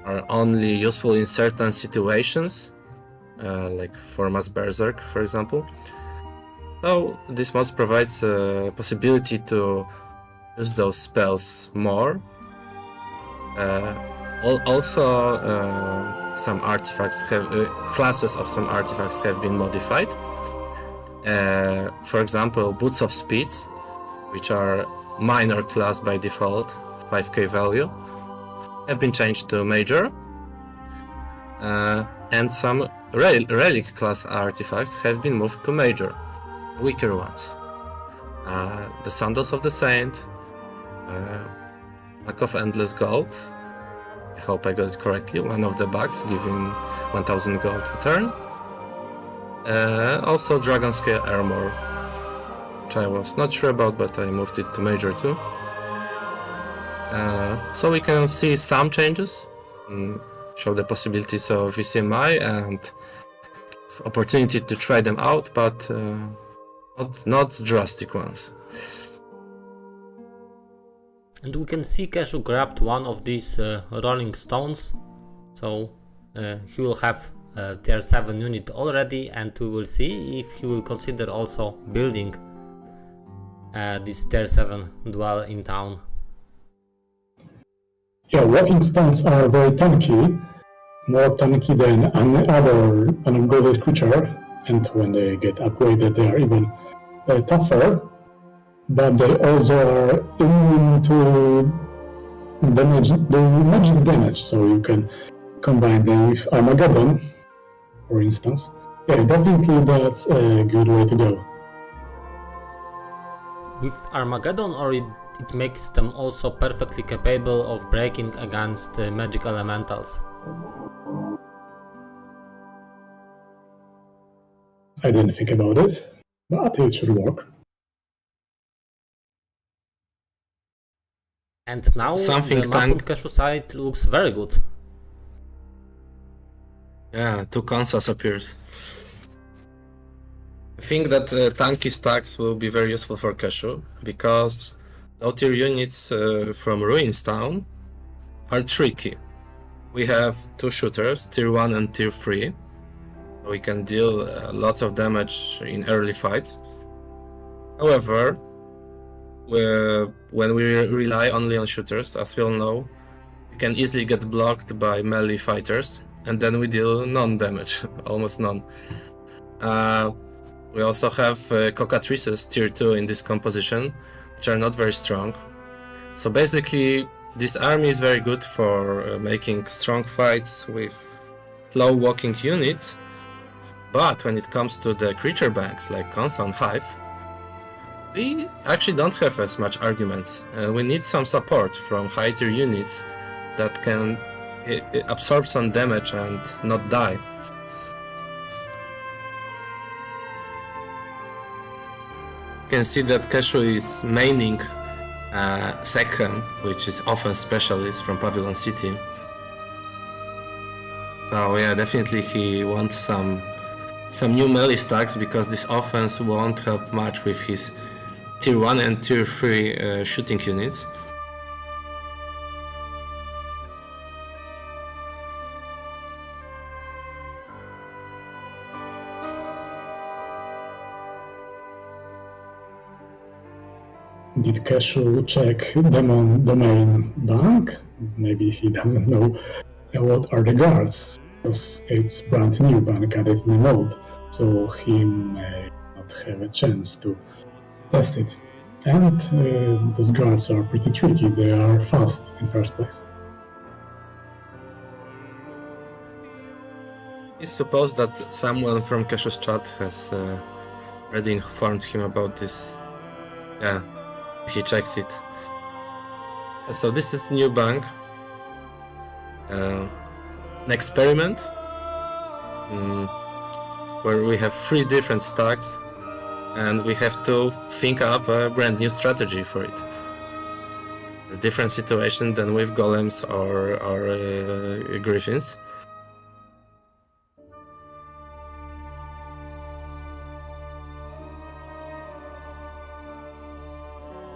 are only useful in certain situations, like for Mass Berserk, for example. So this mod provides a possibility to use those spells more. Also, some artifacts classes of some artifacts have been modified. For example, Boots of Speeds, which are minor class by default, 5k value, have been changed to major. and some relic class artifacts have been moved to major, weaker ones. The Sandals of the Saint, Pack of Endless Gold, I hope I got it correctly, one of the bugs giving 1000 gold a turn. Also Dragon Scale Armor, which I was not sure about, but I moved it to major too. So we can see some changes, show the possibilities of VCMI and opportunity to try them out, but not drastic ones. And we can see Keszu grabbed one of these rolling stones, so he will have a tier 7 unit already, and we will see if he will consider also building this tier 7 duel in town. Yeah, walking stones are very tanky, more tanky than any other ungodly creature, and when they get upgraded they are even tougher, but they also are immune to damage, the magic damage, so you can combine them with Armageddon, for instance. Yeah, definitely that's a good way to go. With Armageddon, or it makes them also perfectly capable of breaking against magic elementals? I didn't think about it, but it should work. And now Something the map on Keszu side looks very good. Yeah, 2 Kansas appears. I think that tanky stacks will be very useful for Keszu, because low tier units from Ruins Town are tricky. We have 2 shooters, tier 1 and tier 3. We can deal lots of damage in early fights. However, when we rely only on shooters, as we all know, we can easily get blocked by melee fighters, and then we deal non-damage, almost none. We also have Cockatrices tier 2 in this composition, which are not very strong. So basically, this army is very good for making strong fights with low walking units, but when it comes to the creature banks like Constant Hive, we actually don't have as much arguments. We need some support from high tier units that can absorb some damage and not die. You can see that Keszu is maining Sekhem, which is offense specialist from Pavilion City. So yeah, definitely he wants some new melee stacks, because this offense won't help much with his tier 1 and tier 3 shooting units. Did Keszu check Demon Domain Bank? Maybe he doesn't know what are the guards, because it's brand new bank added in the mode, so he may not have a chance to test it. And those guards are pretty tricky, they are fast in first place. It's supposed that someone from Keszu's chat has already informed him about this. Yeah, he checks it. So this is new bank. An experiment where we have 3 different stacks, and we have to think up a brand new strategy for it. It's a different situation than with golems or griffins.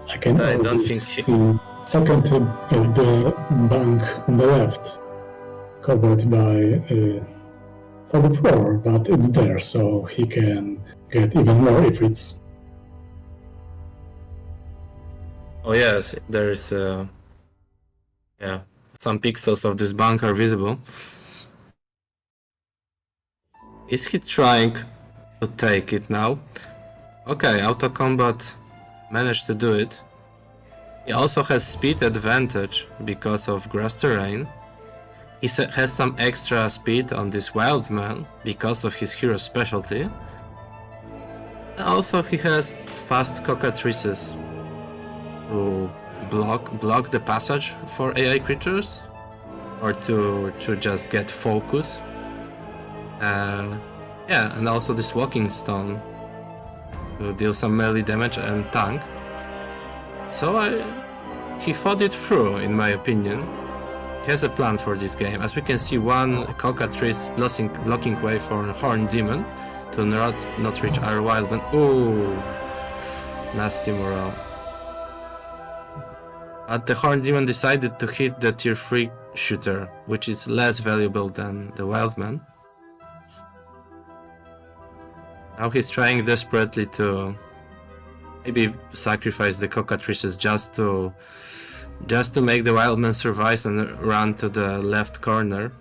I can I don't always think see second the bank on the left covered by for the floor, but it's there, so he can get even more if it's. Oh yes, there is yeah, some pixels of this bank are visible. Is he trying to take it now? Okay, auto combat managed to do it. He also has speed advantage because of grass terrain. has some extra speed on this wild man because of his hero specialty. Also, he has fast cockatrices to block the passage for AI creatures, or to just get focus. Yeah, and also this walking stone to deal some melee damage and tank. So he thought it through, in my opinion. He has a plan for this game. As we can see, one cockatrice blocking way for Horn Demon to not reach our Wildman. Ooh, nasty morale. But the Horn Demon decided to hit the tier 3 shooter, which is less valuable than the Wildman. Now he's trying desperately to maybe sacrifice the cockatrices just to make the Wildman survive and run to the left corner.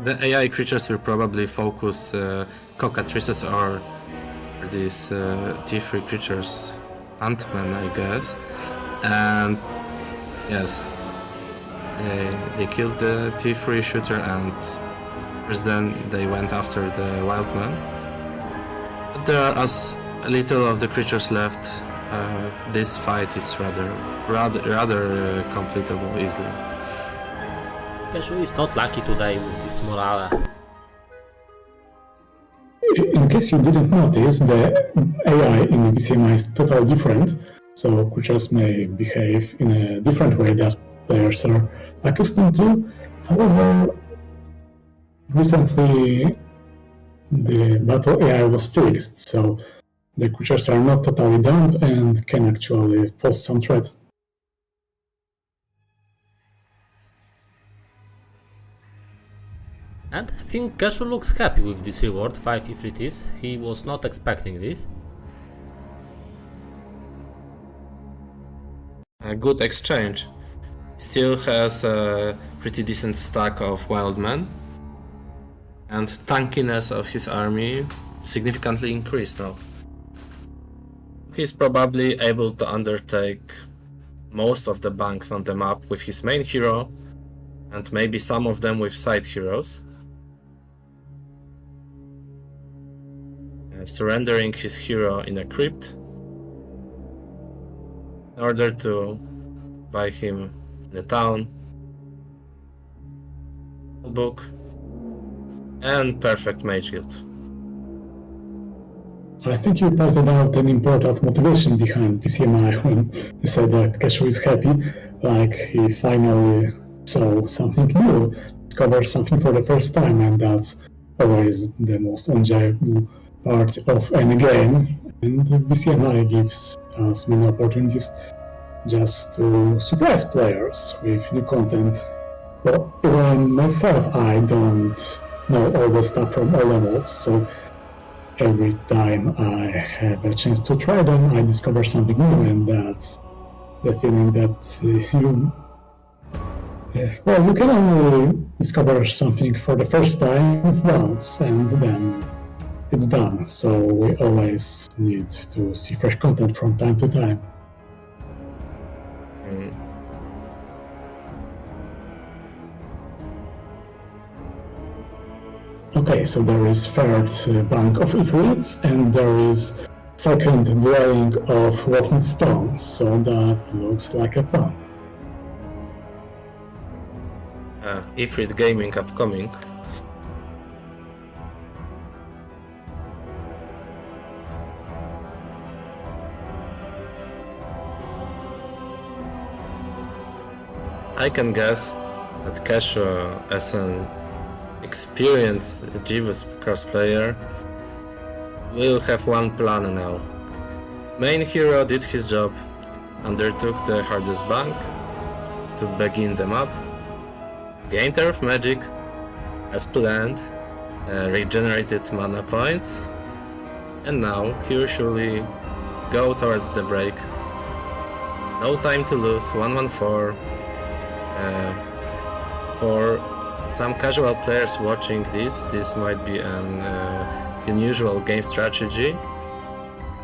The AI creatures will probably focus cockatrices or these T3 creatures, Ant-Man, I guess. And yes, they killed the T3 shooter, and first then they went after the Wildman. But there are as little of the creatures left. This fight is rather completable easily. Keszu is not lucky today with this morale. In case you didn't notice, the AI in VCMI is totally different, so creatures may behave in a different way that players are accustomed to. However, recently the battle AI was fixed, so the creatures are not totally dumb and can actually pose some threat. And I think Keszu looks happy with this reward, 5 Ifritis. He was not expecting this. A good exchange. Still has a pretty decent stack of Wildmen, and tankiness of his army significantly increased now. He's probably able to undertake most of the banks on the map with his main hero, and maybe some of them with side heroes. Surrendering his hero in a crypt in order to buy him in the town, book, and perfect mage guild. I think you pointed out an important motivation behind VCMI when you said that Keszu is happy, like he finally saw something new, discovered something for the first time, and that's always the most enjoyable part of any game, and VCMI gives us many opportunities just to surprise players with new content. But even myself, I don't know all the stuff from all levels, so every time I have a chance to try them, I discover something new, and that's the feeling that you can only discover something for the first time once, and then it's done, so we always need to see fresh content from time to time. Okay, so there is third bank of Ifrits, and there is second dwelling of walking stone, so that looks like a plan. Ifrit Gaming upcoming. I can guess that Keszu, as an experienced Jeeves crossplayer, will have one plan now. Main hero did his job, undertook the hardest bank to begin the map, gained Earth Magic as planned, regenerated mana points, and now he will surely go towards the break No time to lose, 1-1-4. For some casual players watching this might be an unusual game strategy,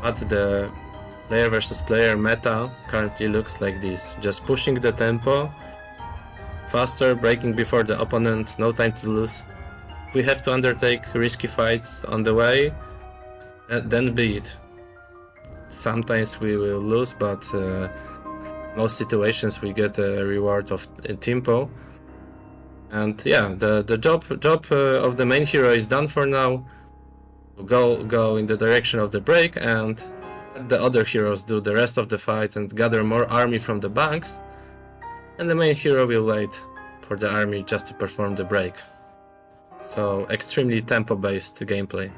but the player versus player meta currently looks like this. Just pushing the tempo, faster, breaking before the opponent, no time to lose. If we have to undertake risky fights on the way, then be it. Sometimes we will lose, but most situations we get a reward of tempo. And yeah, the job of the main hero is done for now. Go in the direction of the break, and the other heroes do the rest of the fight and gather more army from the banks. And the main hero will wait for the army just to perform the break. So extremely tempo-based gameplay.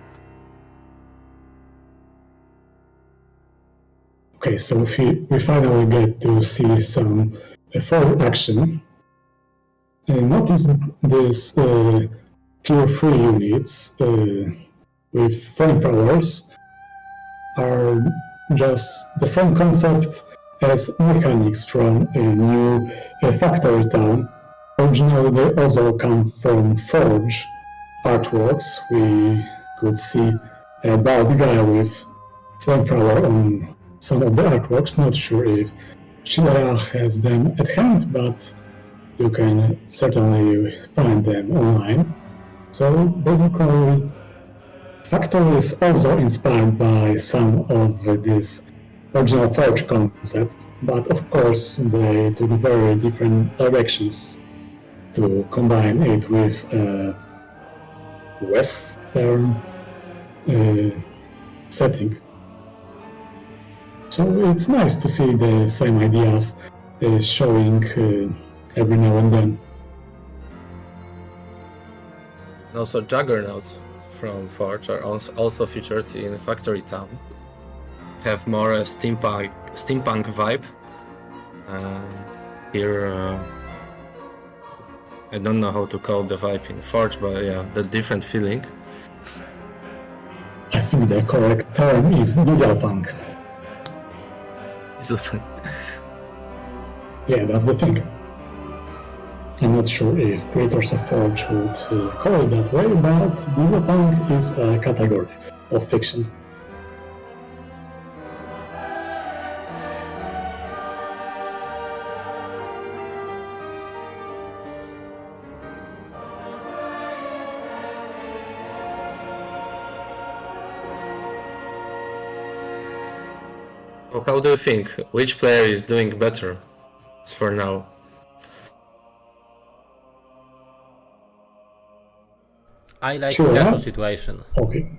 Okay, so we finally get to see some forward action. Notice this tier 3 units with flamethrowers are just the same concept as mechanics from a new factory town. Originally, they also come from Forge artworks. We could see a bald guy with flamethrower on some of the artworks. Not sure if Chilera has them at hand, but you can certainly find them online. So basically, Factory is also inspired by some of these original Forge concepts, but of course they took very different directions to combine it with Western setting. So it's nice to see the same ideas showing every now and then. Also, Juggernauts from Forge are also featured in Factory Town. Have more a steampunk vibe. Here, I don't know how to call the vibe in Forge, but yeah, the different feeling. I think the correct term is dieselpunk. Yeah, that's the thing. I'm not sure if creators of Forge would call it that way, but dieselpunk is a category of fiction. So how do you think? Which player is doing better for now? I like Sure. Keszu situation. Okay.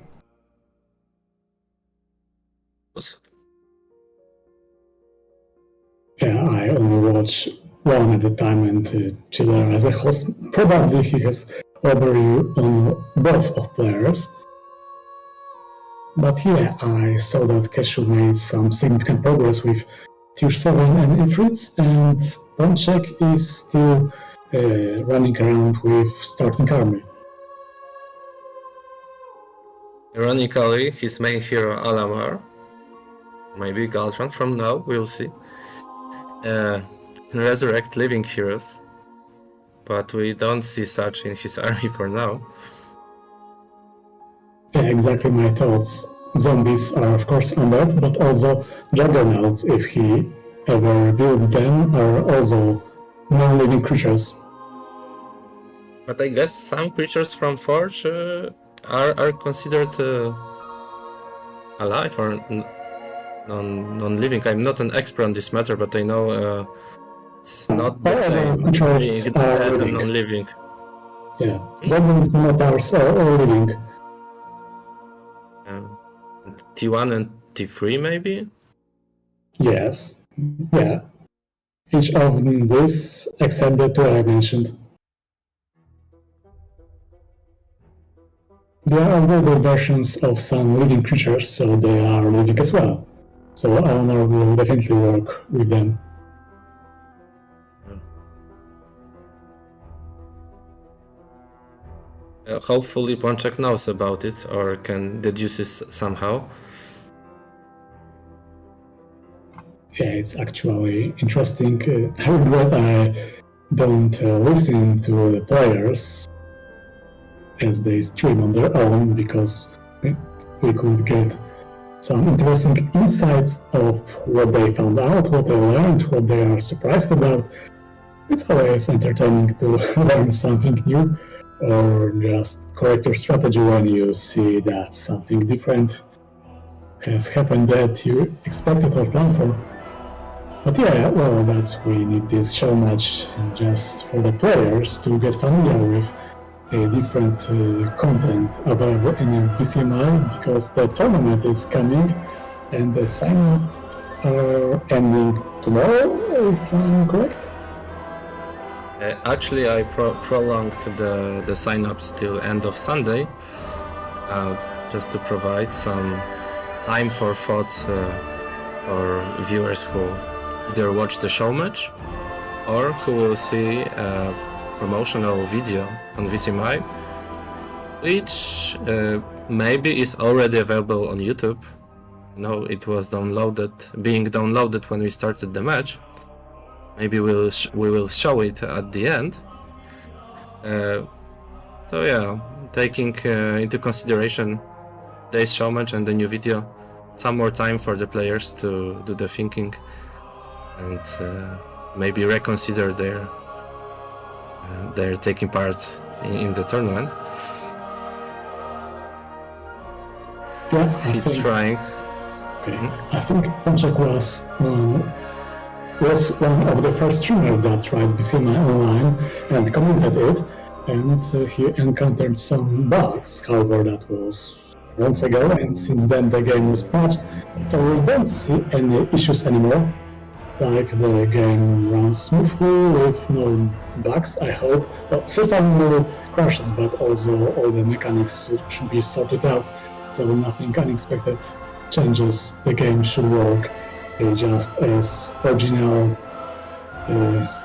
Yeah, I only watch one at a time, and Chiller as a host, probably he has overview on both of players. But yeah, I saw that Keszu made some significant progress with Tier 7 and Ifrits, and Ponczek is still running around with starting army. Ironically, his main hero Alamar, maybe Galtran from now, we'll see, resurrect living heroes, but we don't see such in his army for now. Yeah, exactly my thoughts. Zombies are of course undead, but also juggernauts, if he ever builds them, are also non-living creatures. But I guess some creatures from Forge are considered alive or non-living. I'm not an expert on this matter, but I know it's not the same. Creatures Being are dead and living. non-living. Yeah, goblins, minotaurs are all living. T1 and T3 maybe? Yes, yeah. Each of these, except the two I mentioned. There are global versions of some living creatures, so they are living as well. So Alamar will definitely work with them. Hopefully Ponczek knows about it or can deduce it somehow. yeah, it's actually interesting. I regret I don't listen to the players as they stream on their own, because we could get some interesting insights of what they found out, what they learned, what they are surprised about. It's always entertaining to learn something new, or just correct your strategy when you see that something different has happened that you expected or planned for. But yeah, well, we need this show match just for the players to get familiar with different content available in VCMI, because the tournament is coming and the sign-up are ending tomorrow, if I'm correct. Actually, I prolonged the sign-ups till end of Sunday, just to provide some time for thoughts or viewers who either watch the show match or who will see a promotional video on VCMI, which maybe is already available on YouTube. It was being downloaded when we started the match. Maybe we will show it at the end. So yeah, taking into consideration today's show match and the new video, some more time for the players to do the thinking and maybe reconsider their taking part in the tournament. Yes, Keep trying. Okay. I think Ponczek was one of the first streamers that tried VCMI online and commented it, and he encountered some bugs. However, that was months ago, and since then the game was patched, so we don't see any issues anymore. Like, the game runs smoothly with no bugs, I hope. Well, so far no crashes, but also all the mechanics should be sorted out, so nothing unexpected changes. The game should work just as original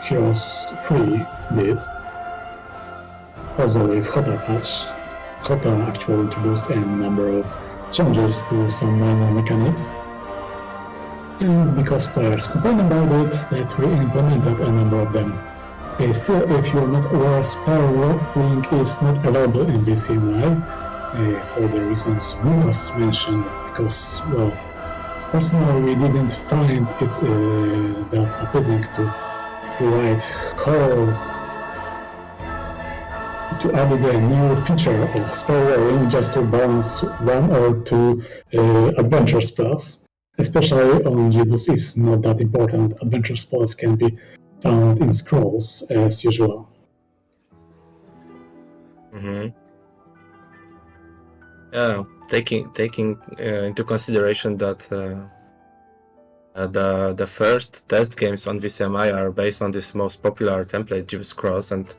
Heroes 3 did. Also with Hota patch, Hota actually introduced a number of changes to some minor mechanics. And because players complain about it, that we implemented a number of them. Still, if you're not aware, spell rolling is not available in VCMI for the reasons Lucas mentioned, because, well, personally we didn't find it that appealing to write to add a new feature of spell rolling just to balance one or two adventure spells. Especially on Gibus is not that important. Adventure spells can be found in scrolls as usual. Yeah, taking into consideration that the first test games on VCMI are based on this most popular template, Gibus Scrolls, and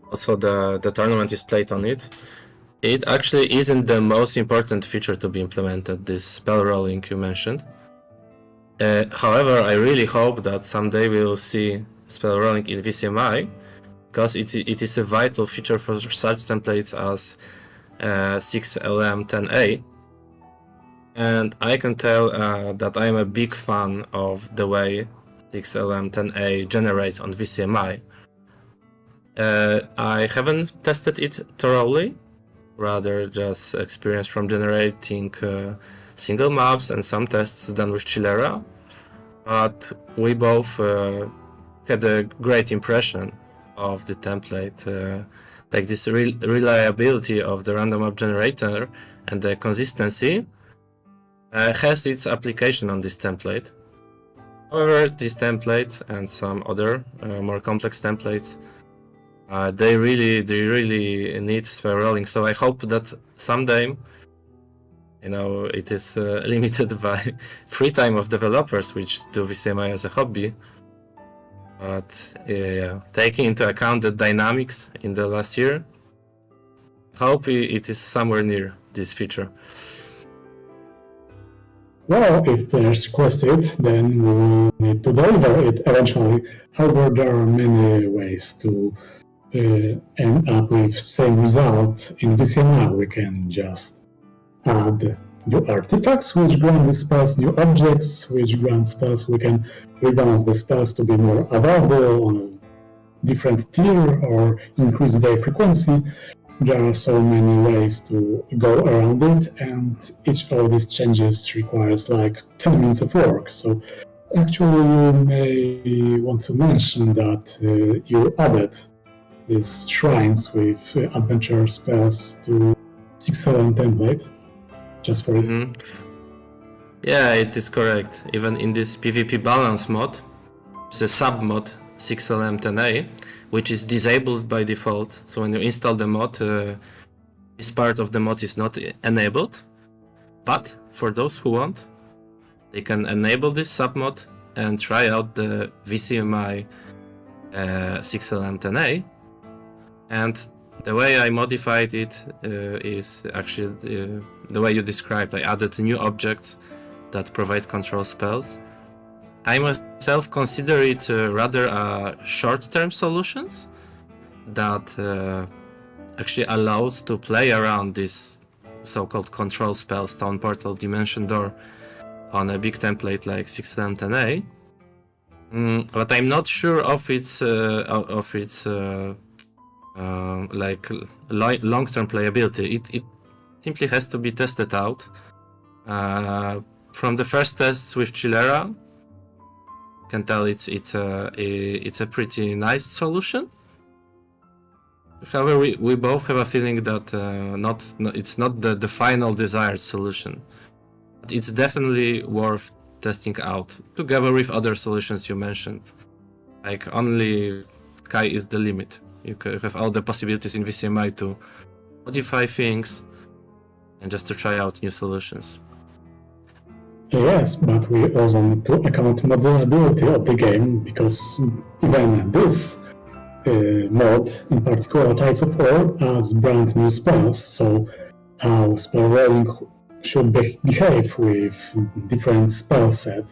also the tournament is played on it. It actually isn't the most important feature to be implemented, this spell rolling you mentioned. However, I really hope that someday we will see spell rolling in VCMI, because it is a vital feature for such templates as 6LM10A. And I can tell that I am a big fan of the way 6LM10A generates on VCMI. I haven't tested it thoroughly, rather just experience from generating single maps and some tests done with Chillera, but we both had a great impression of the template, like this reliability of the random map generator and the consistency has its application on this template. However, this template and some other more complex templates, they really need spell rolling. So I hope that someday, it is limited by free time of developers which do VCMI as a hobby. But taking into account the dynamics in the last year, hope it is somewhere near this feature. Well, if players request it, then we will need to deliver it eventually. However, there are many ways to end up with same result in VCMI. We can just add new artifacts which grant the spells, new objects which grant spells. We can rebalance the spells to be more available on a different tier or increase their frequency. There are so many ways to go around it, and each of these changes requires like 10 minutes of work. So actually you may want to mention that you added these shrines with adventure spells to 6-7 template just for it. Yeah, it is correct. Even in this PvP balance mod, there's a sub-mod 6LM10A, which is disabled by default. So when you install the mod, this part of the mod is not enabled. But for those who want, they can enable this sub-mod and try out the VCMI 6LM10A. And the way I modified it is actually the way you described. I added new objects that provide control spells. I myself consider it rather short-term solutions that actually allows to play around this so-called control spells, Town Portal, Dimension Door, on a big template like 6LM10A. But I'm not sure of its like long-term playability. It simply has to be tested out. From the first tests with Chillera, can tell it's a pretty nice solution. However, we both have a feeling that it's not the final desired solution. But it's definitely worth testing out together with other solutions you mentioned. Like only sky is the limit. You have all the possibilities in VCMI to modify things and just to try out new solutions. Yes, but we also need to account modelability of the game, because even this mod, in particular Tides of War, adds brand new spells, so how spell rolling should behave with different spell set.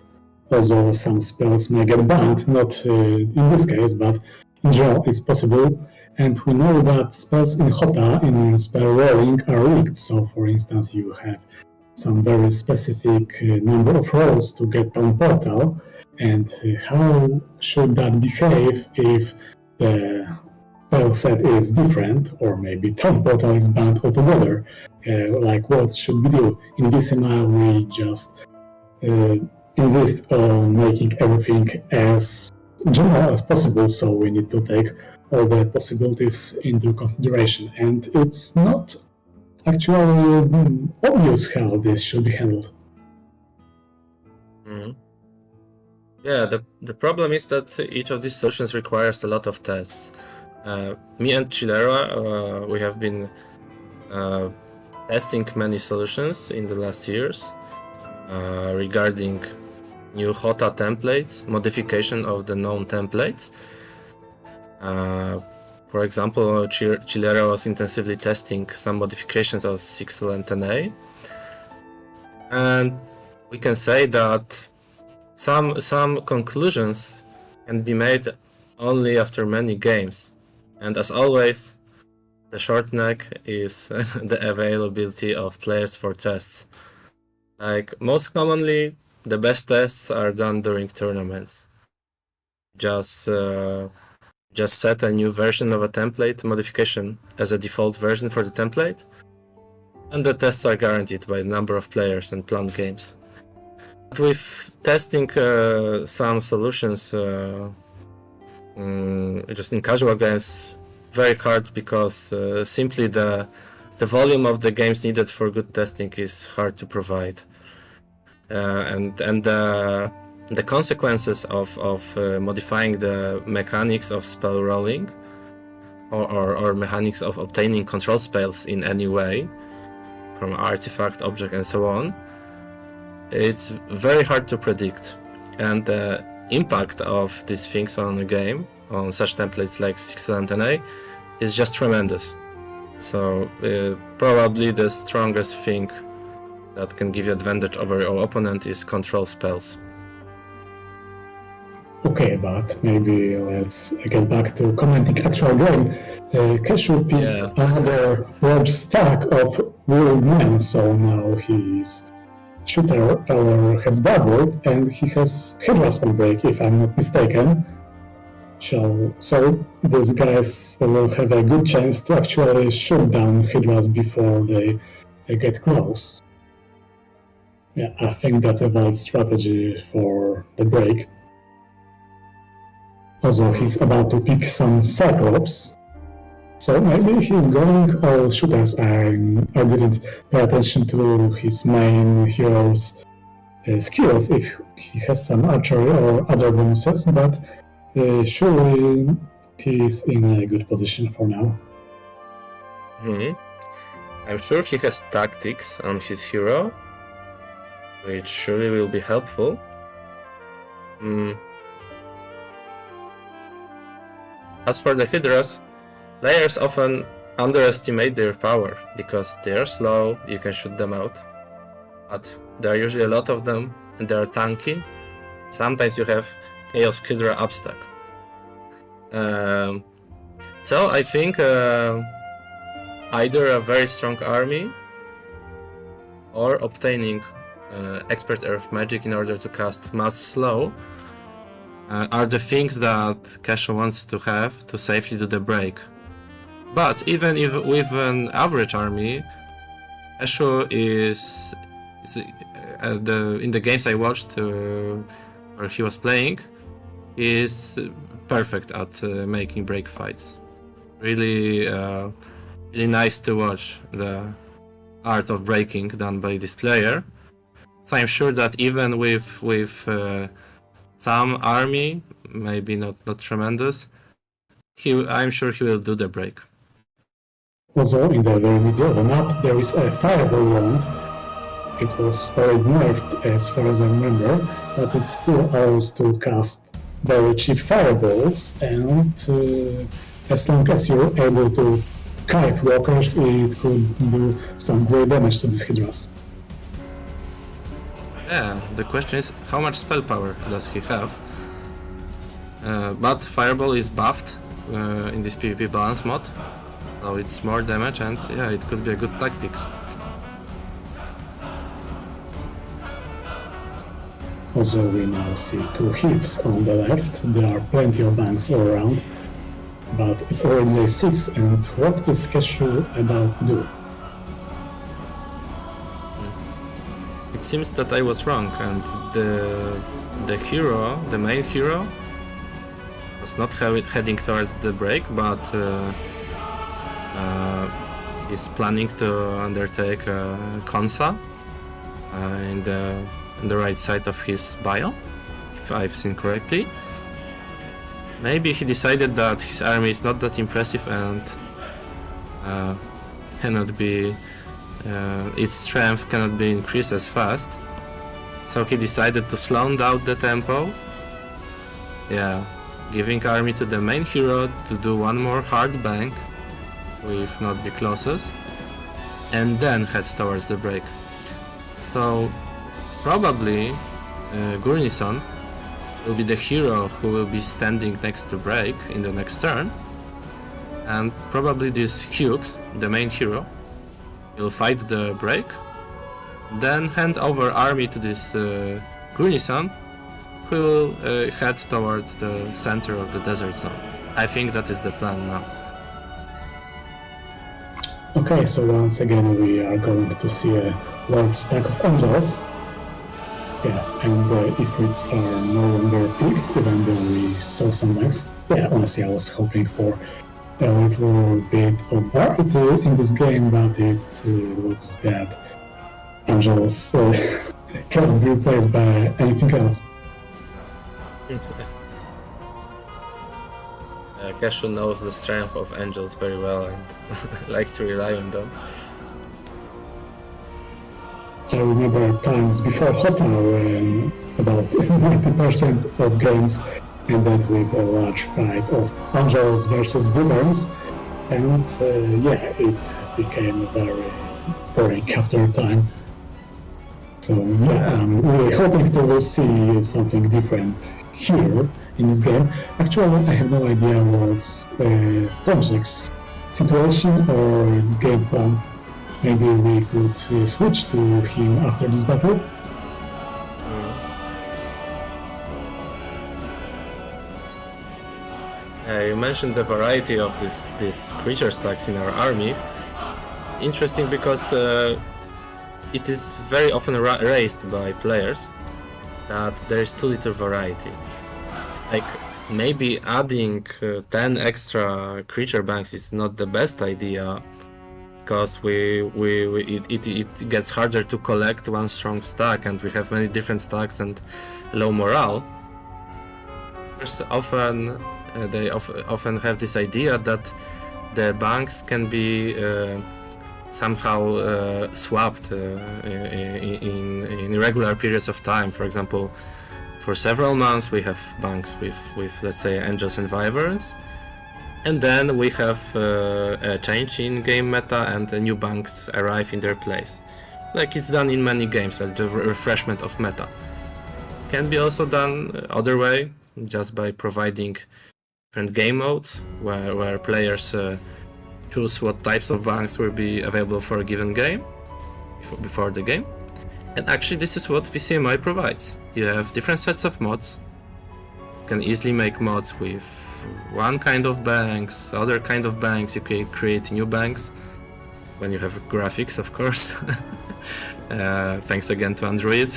Also, some spells may get banned, not in this case, but in general it's possible. And we know that spells in HOTA, in spell rolling, are rigged. So, for instance, you have some very specific number of rolls to get Town Portal, and how should that behave if the spell set is different, or maybe Town Portal is banned altogether? Like, what should we do? In VCMI, we just insist on making everything as general as possible, so we need to take all the possibilities into consideration, and it's not actually obvious how this should be handled. Yeah, the problem is that each of these solutions requires a lot of tests. Me and Chillera, we have been testing many solutions in the last years regarding new HOTA templates, modification of the known templates. For example, Chillera was intensively testing some modifications of 6LM10A, and we can say that some conclusions can be made only after many games. And as always, the short neck is the availability of players for tests. Like, most commonly, the best tests are done during tournaments. Just set a new version of a template modification as a default version for the template, and the tests are guaranteed by the number of players and planned games. But with testing some solutions just in casual games, very hard, because simply the volume of the games needed for good testing is hard to provide, and the consequences of modifying the mechanics of spell rolling or mechanics of obtaining control spells in any way, from artifact, object, and so on, it's very hard to predict. And the impact of these things on a game, on such templates like 6LM10A, is just tremendous. So probably the strongest thing that can give you advantage over your opponent is control spells. Okay, but maybe let's get back to commenting actual game. Keszu picked another large stack of wheeled man, so now his shooter power has doubled and he has Hydra's on break, if I'm not mistaken. So these guys will have a good chance to actually shoot down Hydras before they get close. Yeah, I think that's a valid strategy for the break. Also, he's about to pick some Cyclops, so maybe he's going all shooters. I didn't pay attention to his main hero's skills, if he has some archery or other bonuses, but surely he's in a good position for now. I'm sure he has tactics on his hero, which surely will be helpful. As for the Hydras, players often underestimate their power because they are slow, you can shoot them out. But there are usually a lot of them and they are tanky. Sometimes you have Chaos Hydra upstack. So I think either a very strong army or obtaining Expert Earth Magic in order to cast Mass Slow are the things that Keszu wants to have to safely do the break. But even if with an average army, Keszu is in the games I watched where he was playing, is perfect at making break fights. Really nice to watch the art of breaking done by this player. So I'm sure that even with some army, maybe not tremendous, I'm sure he will do the break. Also, in the very middle of the map, there is a fireball wand. It was already nerfed as far as I remember, but it still allows to cast very cheap fireballs, and as long as you're able to kite walkers, it could do some great damage to these Hydras. Yeah, the question is how much spell power does he have? But Fireball is buffed in this PvP balance mod, so it's more damage and yeah, it could be a good tactics. Also, we now see two heaps on the left. There are plenty of banks all around, but it's already day 6, and what is Keszu about to do? It seems that I was wrong, and the hero, the main hero, was not heading towards the break, but is planning to undertake Konsa in the right side of his bio, if I've seen correctly. Maybe he decided that his army is not that impressive and cannot be its strength cannot be increased as fast, so he decided to slow down the tempo. Yeah, giving army to the main hero to do one more hard bank with not the closest, and then head towards the break. So probably Gurnison will be the hero who will be standing next to break in the next turn, and probably this Hughes, the main hero, will fight the break, then hand over army to this Gurnison, who will head towards the center of the desert zone. I think that is the plan now. Okay, so once again we are going to see a large stack of angels. Yeah, and the Ifrits are no longer picked, even though we saw some next. Yeah, honestly, I was hoping for a little bit of variety in this game, but it looks that angels cannot be replaced by anything else. Keszu knows the strength of angels very well and likes to rely on them. I remember times before Hota when about 90% of games ended with a large fight of angels versus villains, and yeah, it became very boring after a time. So yeah, I'm really hoping to see something different here in this game. Actually, I have no idea what's Ponczek's situation or game plan. maybe we could switch to him after this battle. You mentioned the variety of these creature stacks in our army. Interesting because it is very often raised by players that there is too little variety. Like maybe adding 10 extra creature banks is not the best idea because it gets harder to collect one strong stack, and we have many different stacks and low morale. Often they often have this idea that the banks can be somehow swapped in irregular periods of time. For example, for several months we have banks with let's say Angels and Wyverns, and then we have a change in game meta and new banks arrive in their place. Like it's done in many games, like the refreshment of meta. Can be also done other way, just by providing different game modes where players choose what types of banks will be available for a given game before the game. And actually this is what VCMI provides. You have different sets of mods. You can easily make mods with one kind of banks, other kind of banks. You can create new banks when you have graphics, of course. Thanks again to Android,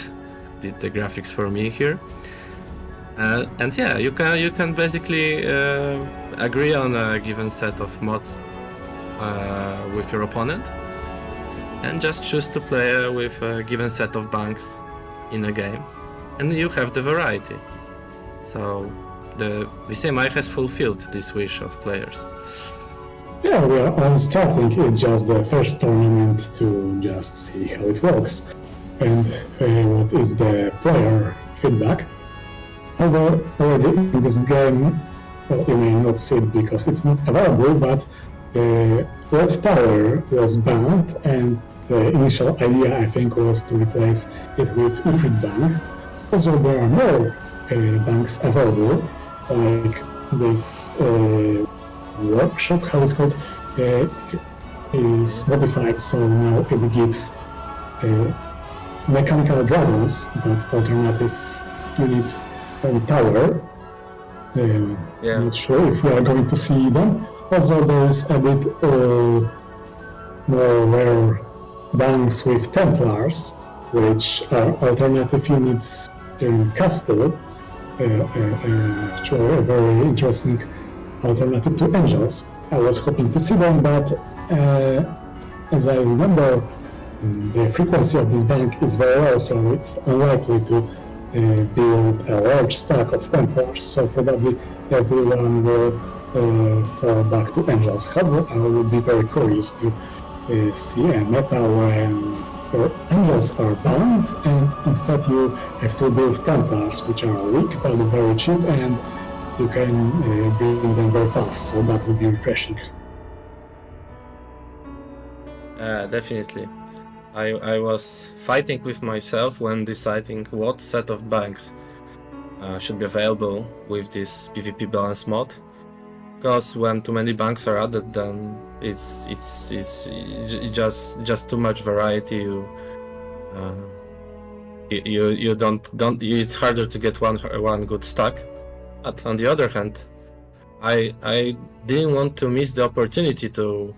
did the graphics for me here. And yeah, you can basically agree on a given set of mods with your opponent, and just choose to play with a given set of banks in a game, and you have the variety. So the VCMI has fulfilled this wish of players. Yeah, we are all starting. It's just the first tournament to just see how it works and what is the player feedback. Although already in this game, well, you may not see it because it's not available, but Red Tower was banned, and the initial idea, I think, was to replace it with Ifrit Bank. Also, there are more banks available, like this workshop, how it's called, is modified, so now it gives mechanical dragons, that's alternative unit on tower. I'm not sure if we are going to see them. Also, there's a bit more rare banks with Templars, which are alternative units in Castle. Actually, a very interesting alternative to Angels. I was hoping to see them, but as I remember, the frequency of this bank is very low, so it's unlikely to build a large stack of Templars, so probably everyone will fall back to Angels. However, I would be very curious to see a meta where Angels are banned and instead you have to build Templars, which are weak but very cheap, and you can build them very fast, so that would be refreshing. Definitely. I was fighting with myself when deciding what set of banks should be available with this PvP balance mod, because when too many banks are added, then it's just too much variety. You don't it's harder to get one good stack. But on the other hand, I didn't want to miss the opportunity to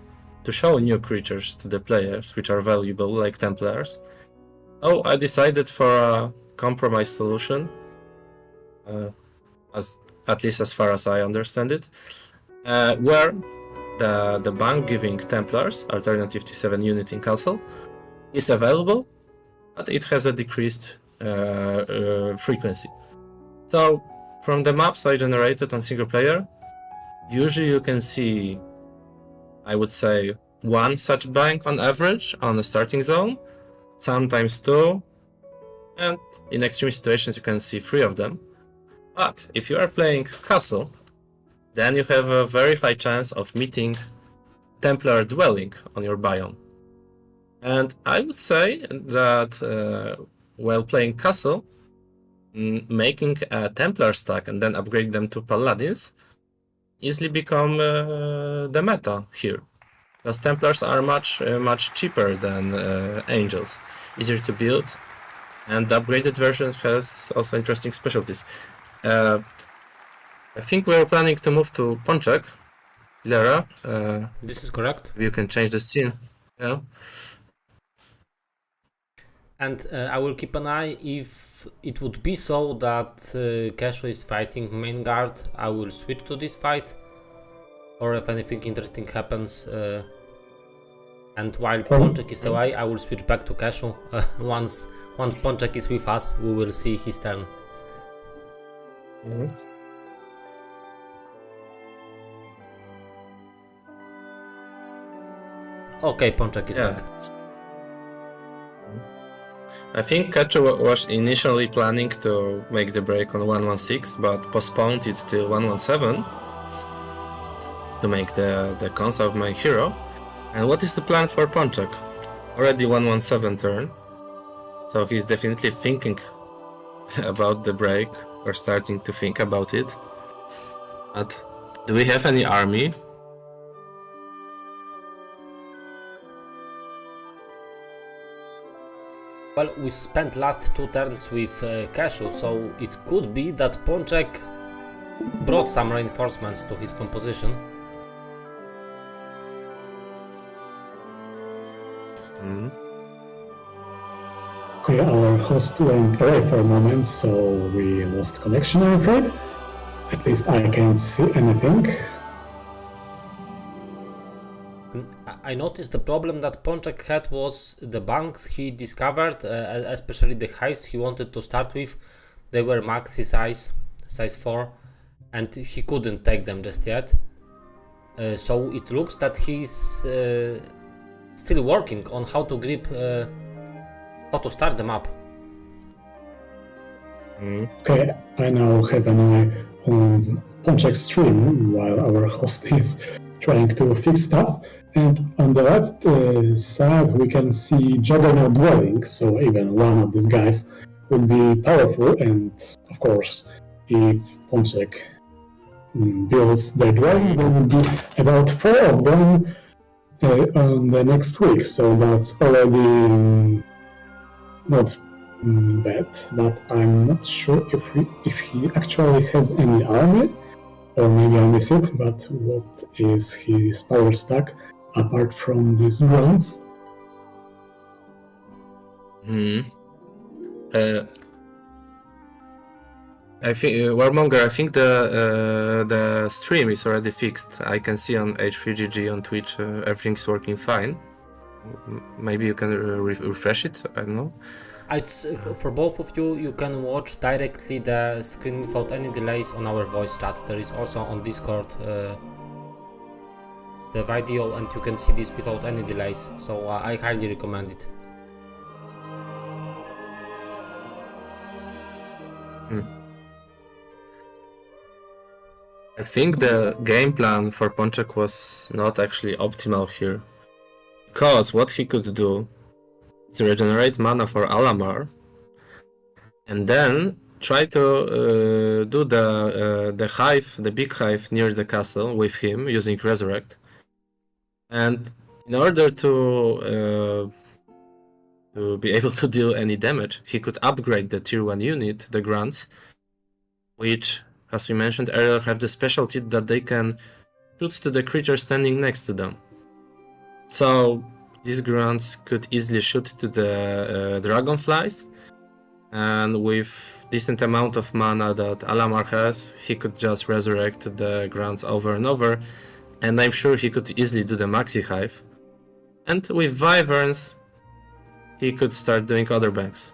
show new creatures to the players which are valuable, like Templars. So I decided for a compromise solution, at least as far as I understand it, where the bank giving Templars, alternative T7 unit in Castle, is available, but it has a decreased frequency. So from the maps I generated on single player, usually you can see, I would say, one such bank on average on the starting zone, sometimes two, and in extreme situations you can see 3 of them. But if you are playing Castle, then you have a very high chance of meeting Templar dwelling on your biome. And I would say that while playing Castle, making a Templar stack and then upgrade them to Paladins easily become the meta here. Because Templars are much cheaper than Angels, easier to build, and the upgraded versions has also interesting specialties. I think we're planning to move to Ponczek, Lera. This is correct. You can change the scene. Yeah. And I will keep an eye if it would be so that Keszu is fighting main guard, I will switch to this fight. Or if anything interesting happens, and while Ponczek is away, I will switch back to Keszu. Once Ponczek is with us, we will see his turn. Okay, Ponczek is back. I think Keszu was initially planning to make the break on 116, but postponed it till 117 to make the console of my hero. And what is the plan for Ponczek? Already 117 turn, so he's definitely thinking about the break, or starting to think about it. But do we have any army? Well, we spent last 2 turns with Keszu, so it could be that Ponczek brought some reinforcements to his composition. Okay, our host went away for a moment, so we lost connection, I'm afraid. At least I can't see anything. I noticed the problem that Ponczek had was the banks he discovered, especially the hives he wanted to start with. They were maxi size 4, and he couldn't take them just yet. So it looks that he's still working on how to grip, how to start them up. Okay, I now have an eye on Ponczek's stream while our host is trying to fix stuff. And on the left side, we can see Juggernaut Dwelling, so even one of these guys would be powerful. And of course, if Ponczek builds their dwelling, there will be about 4 of them on the next week. So that's already not bad, but I'm not sure if he actually has any army, or maybe I miss it, but what is his power stack apart from these grants? I think Warmonger. I think the stream is already fixed. I can see on H3GG on Twitch everything's working fine. Maybe you can refresh it. I don't know. It's for both of you. You can watch directly the screen without any delays on our voice chat. There is also on Discord the video, and you can see this without any delays. So I highly recommend it. I think the game plan for Ponczek was not actually optimal here, because what he could do is regenerate mana for Alamar, and then try to do the hive, the big hive near the castle with him using Resurrect. And in order to be able to deal any damage, he could upgrade the tier 1 unit, the grunts, which, as we mentioned earlier, have the specialty that they can shoot to the creature standing next to them. So these grunts could easily shoot to the dragonflies, and with decent amount of mana that Alamar has, he could just resurrect the grunts over and over, and I'm sure he could easily do the maxi hive. And with wyverns, he could start doing other banks.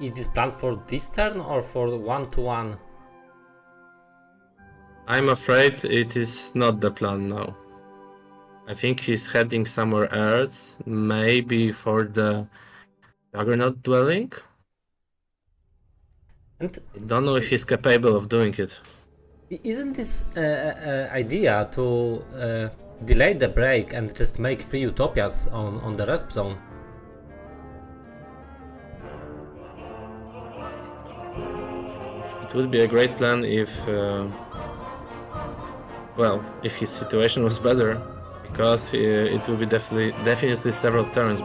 Is this planned for this turn or for 1-1? I'm afraid it is not the plan now. I think he's heading somewhere else, maybe for the Juggernaut Dwelling. And I don't know if he's capable of doing it. isn't this idea to delay the break and just make 3 Utopias on the resp zone? It would be a great plan if well, if his situation was better, because it will be definitely several turns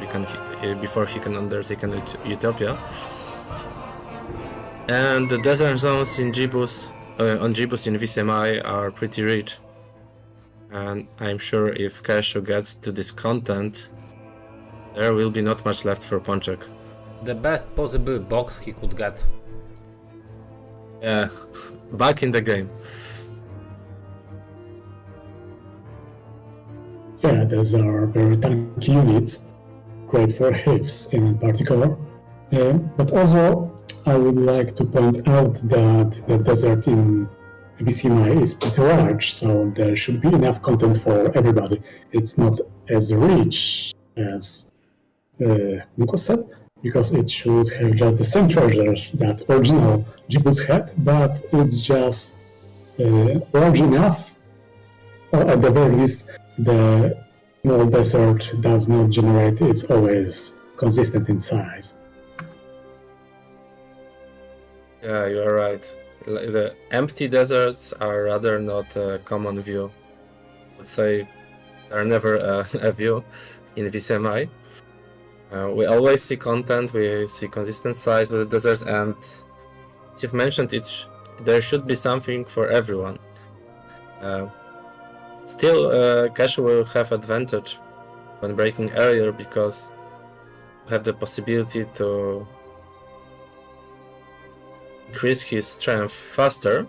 before he can undertake an Utopia. And the desert zones in Gibus, on Gibus in VCMI are pretty rich. And I'm sure if Keszu gets to this content, there will be not much left for Ponczek. The best possible box he could get. Yeah, back in the game. Yeah, those are very tanky units, great for heaves in particular. But also, I would like to point out that the desert in VCMI is pretty large, so there should be enough content for everybody. It's not as rich as Lucas said, because it should have just the same treasures that original Gibus had, but it's just large enough, or at the very least, the small desert does not generate, it's always consistent in size. Yeah, you are right. The empty deserts are rather not a common view. I would say they're never a view in VCMI. We always see content, we see consistent size of the desert, and as you've mentioned, there should be something for everyone. Still, Keszu will have advantage when breaking earlier because you have the possibility to increase his strength faster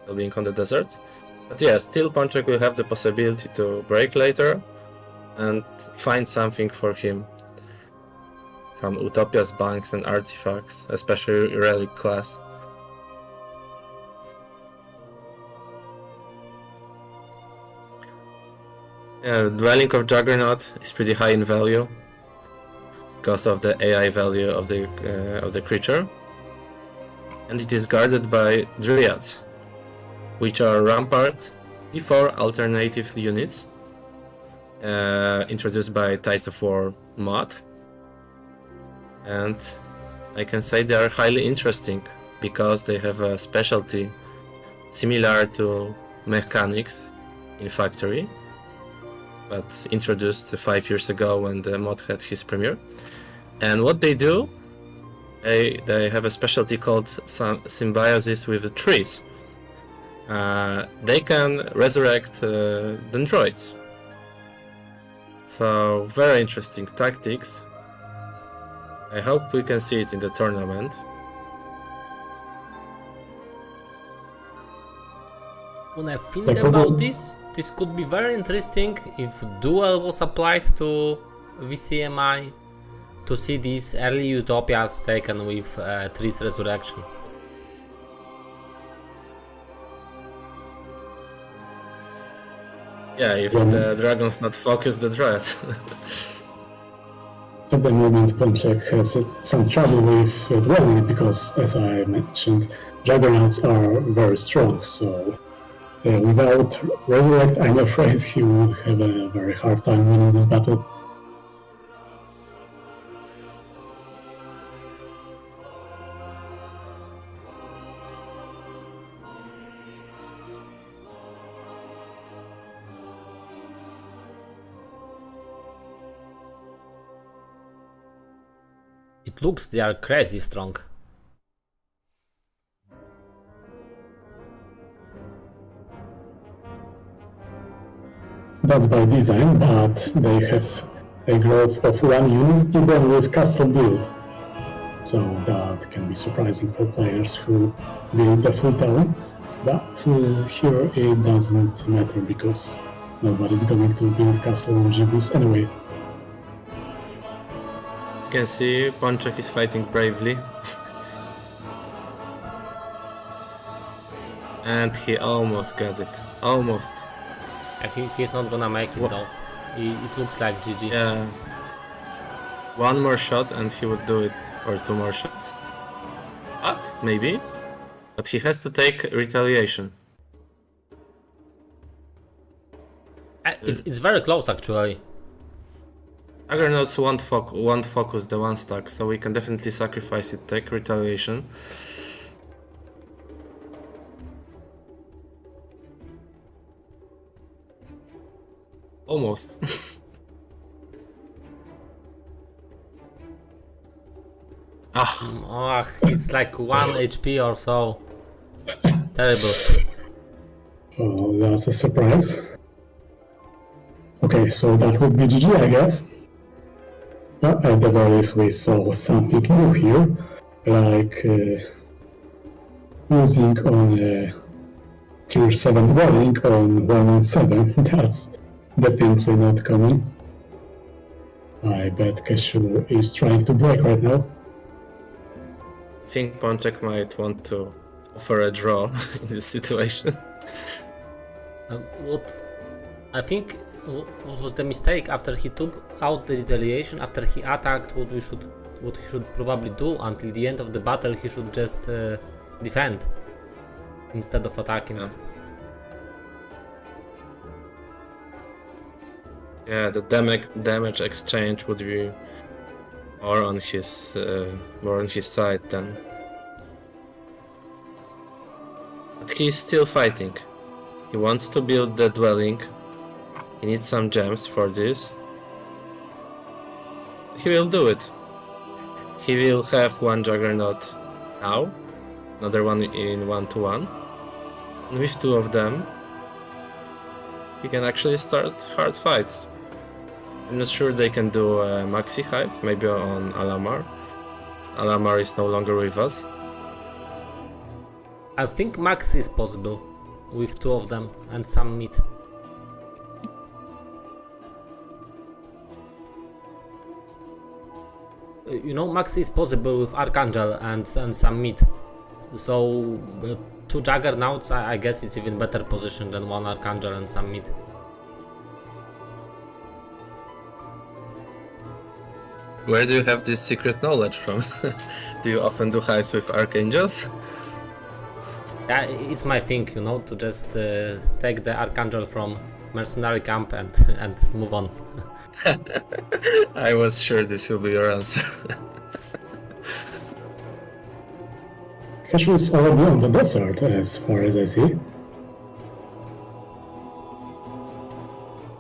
while being on the desert. But yeah, still Ponczek will have the possibility to break later and find something for him. Some Utopia's banks and artifacts, especially relic class. Yeah, Dwelling of Juggernaut is pretty high in value because of the AI value of the creature, and it is guarded by Dryads, which are Rampart E4 alternative units introduced by Tides of War mod, and I can say they are highly interesting because they have a specialty similar to mechanics in Factory, but introduced 5 years ago when the mod had his premiere. And what they do, they have a specialty called symbiosis with the trees. They can resurrect dendroids. So very interesting tactics. I hope we can see it in the tournament. When I think about this could be very interesting if Duel was applied to VCMI to see these early Utopias taken with Trees Resurrection. Yeah, if the dragons not focus the Dryads. At the moment, Ponczek has some trouble with dwelling because, as I mentioned, Juggernauts are very strong, so without Resurrect, I'm afraid he would have a very hard time winning this battle. It looks they are crazy strong. That's by design, but they have a growth of 1 unit even with castle build. So that can be surprising for players who build the full tower. But here it doesn't matter because nobody's going to build castle on Gibus anyway. You can see Ponczek is fighting bravely. And he almost got it. Almost. He's not gonna make it though. It looks like GG. Yeah. 1 more shot and he would do it, or 2 more shots. But maybe. But he has to take retaliation. It's very close actually. Juggernauts won't focus the 1 stack, so we can definitely sacrifice it, take retaliation. Almost. It's like 1 HP or so. Terrible. Well, that's a surprise. Okay, so that would be GG, I guess. But at the very least, we saw something new here, like using on tier 7 rolling on 117. That's definitely not common. I bet Keszu is trying to break right now. I think Ponczek might want to offer a draw in this situation. What I think what was the mistake after he took out the retaliation, after he attacked, what he should probably do until the end of the battle, he should just defend instead of attacking. Yeah, the damage exchange would be more on his side then. But he's still fighting. He wants to build the dwelling. He needs some gems for this. He will do it. He will have one juggernaut now, another one in 1-1. And with two of them, he can actually start hard fights. I'm not sure they can do a maxi hive, maybe on Alamar. Alamar is no longer with us. I think max is possible with two of them and some meat. You know, max is possible with Archangel and some meat. So two Juggernauts, I guess it's even better position than one Archangel and some meat. Where do you have this secret knowledge from? Do you often do hives with archangels? Yeah, it's my thing, you know, to just take the Archangel from mercenary camp and move on. I was sure this will be your answer. Keszu is already on the desert, as far as I see.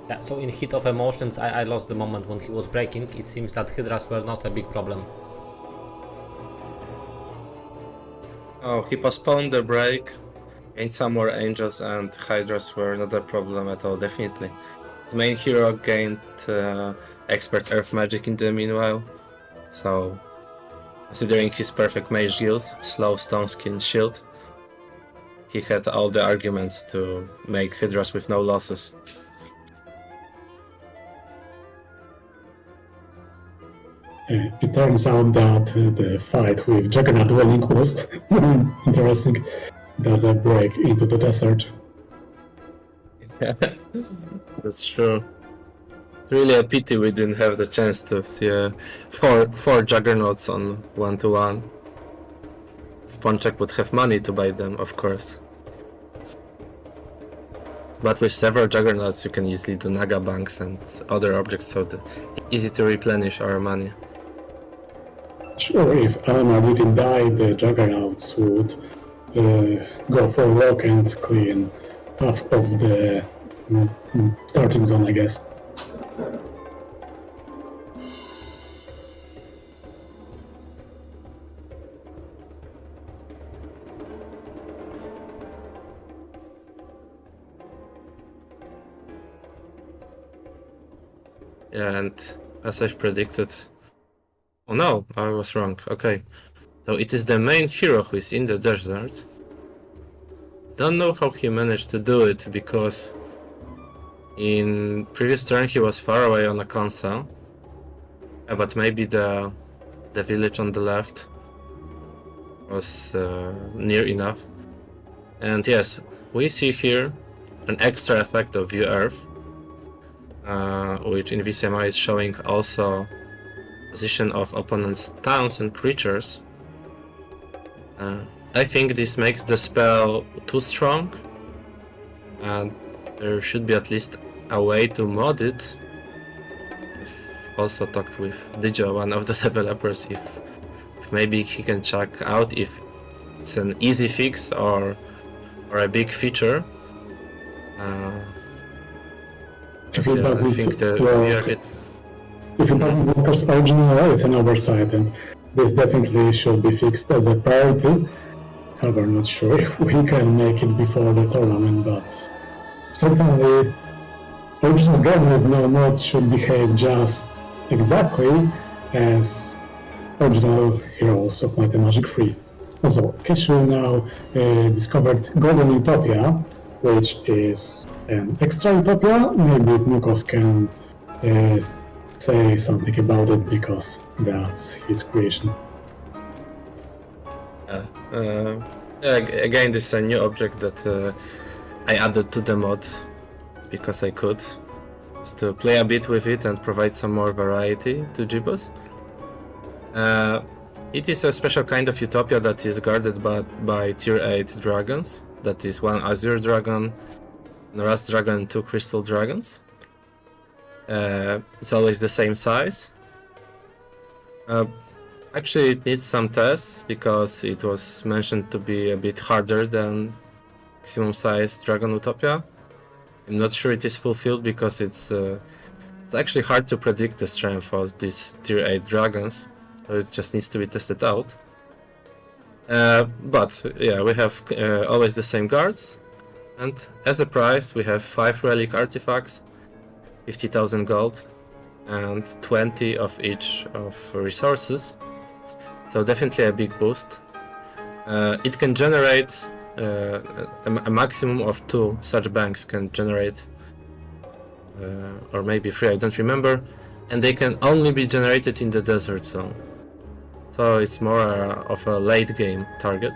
Yeah, so in heat of emotions, I lost the moment when he was breaking. It seems that Hydras were not a big problem. Oh, he postponed the break, gained some more angels, and Hydras were not a problem at all, definitely. The main hero gained expert earth magic in the meanwhile, so considering his perfect mage guild, slow stone skin shield, he had all the arguments to make Hydras with no losses. It turns out that the fight with Juggernaut Dwelling was more interesting than the break into the desert. Yeah, that's true. Really a pity we didn't have the chance to see four Juggernauts on 1-1. Ponczek would have money to buy them, of course. But with several Juggernauts you can easily do Naga banks and other objects, so easy to replenish our money. Sure, if Alma didn't die, the Juggernauts would go for a walk and clean half of the starting zone, I guess. Yeah, and as I've predicted... Oh no, I was wrong. Okay. So it is the main hero who is in the desert. Don't know how he managed to do it, because in previous turn he was far away on a console. But maybe the village on the left was near enough. And yes, we see here an extra effect of View Earth, which in VCMI is showing also position of opponents' towns and creatures. I think this makes the spell too strong, and there should be at least a way to mod it. I've also talked with Dijo, one of the developers, if maybe he can check out if it's an easy fix or a big feature. If it I doesn't think the work, VR if it doesn't work as original, it's an oversight, and this definitely should be fixed as a priority. However, not sure if we can make it before the tournament, but certainly original game with no mods should behave just exactly as original Heroes of Might and Magic 3. Also, Keszu now discovered Golden Utopia, which is an extra utopia. Maybe Nukos can say something about it because that's his creation. Again, this is a new object that I added to the mod because I could, just to play a bit with it and provide some more variety to Gibbos. It is a special kind of utopia that is guarded by tier 8 dragons. That is one Azure dragon, a Rust dragon, and 2 crystal dragons. It's always the same size. Actually, it needs some tests because it was mentioned to be a bit harder than maximum size Dragon Utopia. I'm not sure it is fulfilled because it's actually hard to predict the strength of these tier 8 dragons, so it just needs to be tested out. But yeah, we have always the same guards, and as a prize we have 5 relic artifacts, 50,000 gold, and 20 of each of resources. So definitely a big boost. It can generate a maximum of 2 such banks can generate, or maybe 3, I don't remember, and they can only be generated in the desert zone. So it's more of a late game target.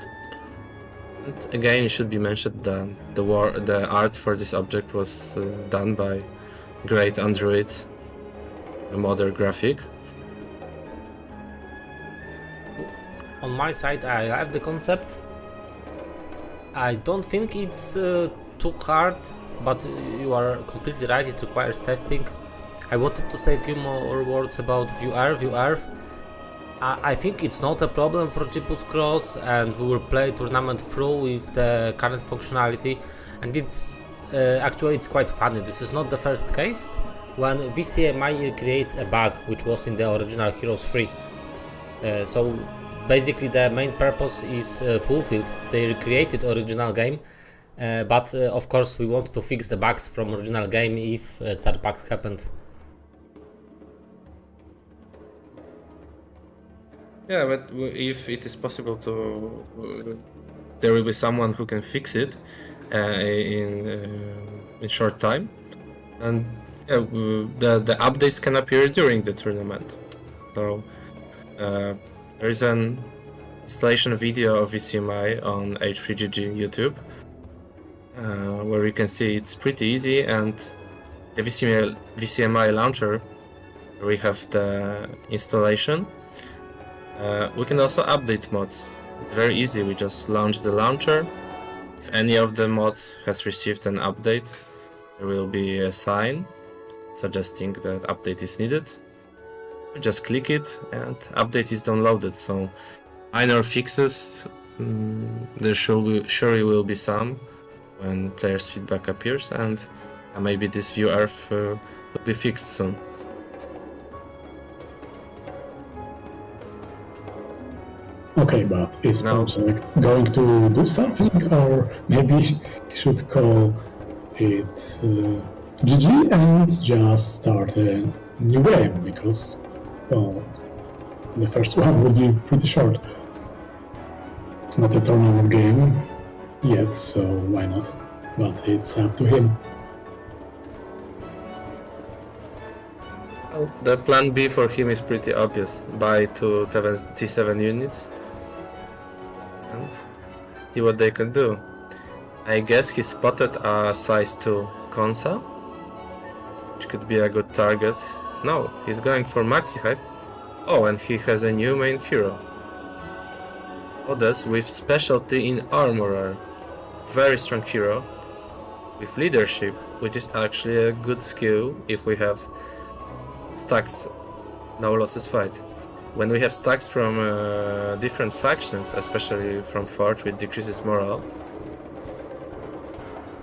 And again, it should be mentioned that the art for this object was done by great androids, a modern graphic. On my side, I like the concept. I don't think it's too hard, but you are completely right, it requires testing. I wanted to say a few more words about View Earth. I think it's not a problem for Gibbous Cross, and we will play tournament through with the current functionality, and it's actually it's quite funny. This is not the first case when VCMI creates a bug which was in the original Heroes 3. So basically the main purpose is fulfilled. They recreated original game, but of course we want to fix the bugs from original game if such bugs happened. Yeah, but if it is possible to, there will be someone who can fix it in short time, and yeah, the updates can appear during the tournament. So there is an installation video of VCMI on H3GG YouTube, where you can see it's pretty easy, and the VCMI launcher, where we have the installation. We can also update mods. It's very easy, we just launch the launcher. If any of the mods has received an update, there will be a sign suggesting that update is needed. We just click it and update is downloaded. So minor fixes, there surely will be some when players' feedback appears, and maybe this View Earth will be fixed soon. Okay, but is Ponczek going to do something, or maybe he should call it GG and just start a new game, because, well, the first one would be pretty short. It's not a tournament game yet, so why not? But it's up to him. The plan B for him is pretty obvious. Buy 2 T7 units and see what they can do. I guess he spotted a size 2 Konsa, which could be a good target. No, he's going for Maxi Hive. Oh, and he has a new main hero. Others with specialty in armorer. Very strong hero. With leadership, which is actually a good skill if we have stacks, no losses fight. When we have stacks from different factions, especially from Forge, which decreases morale.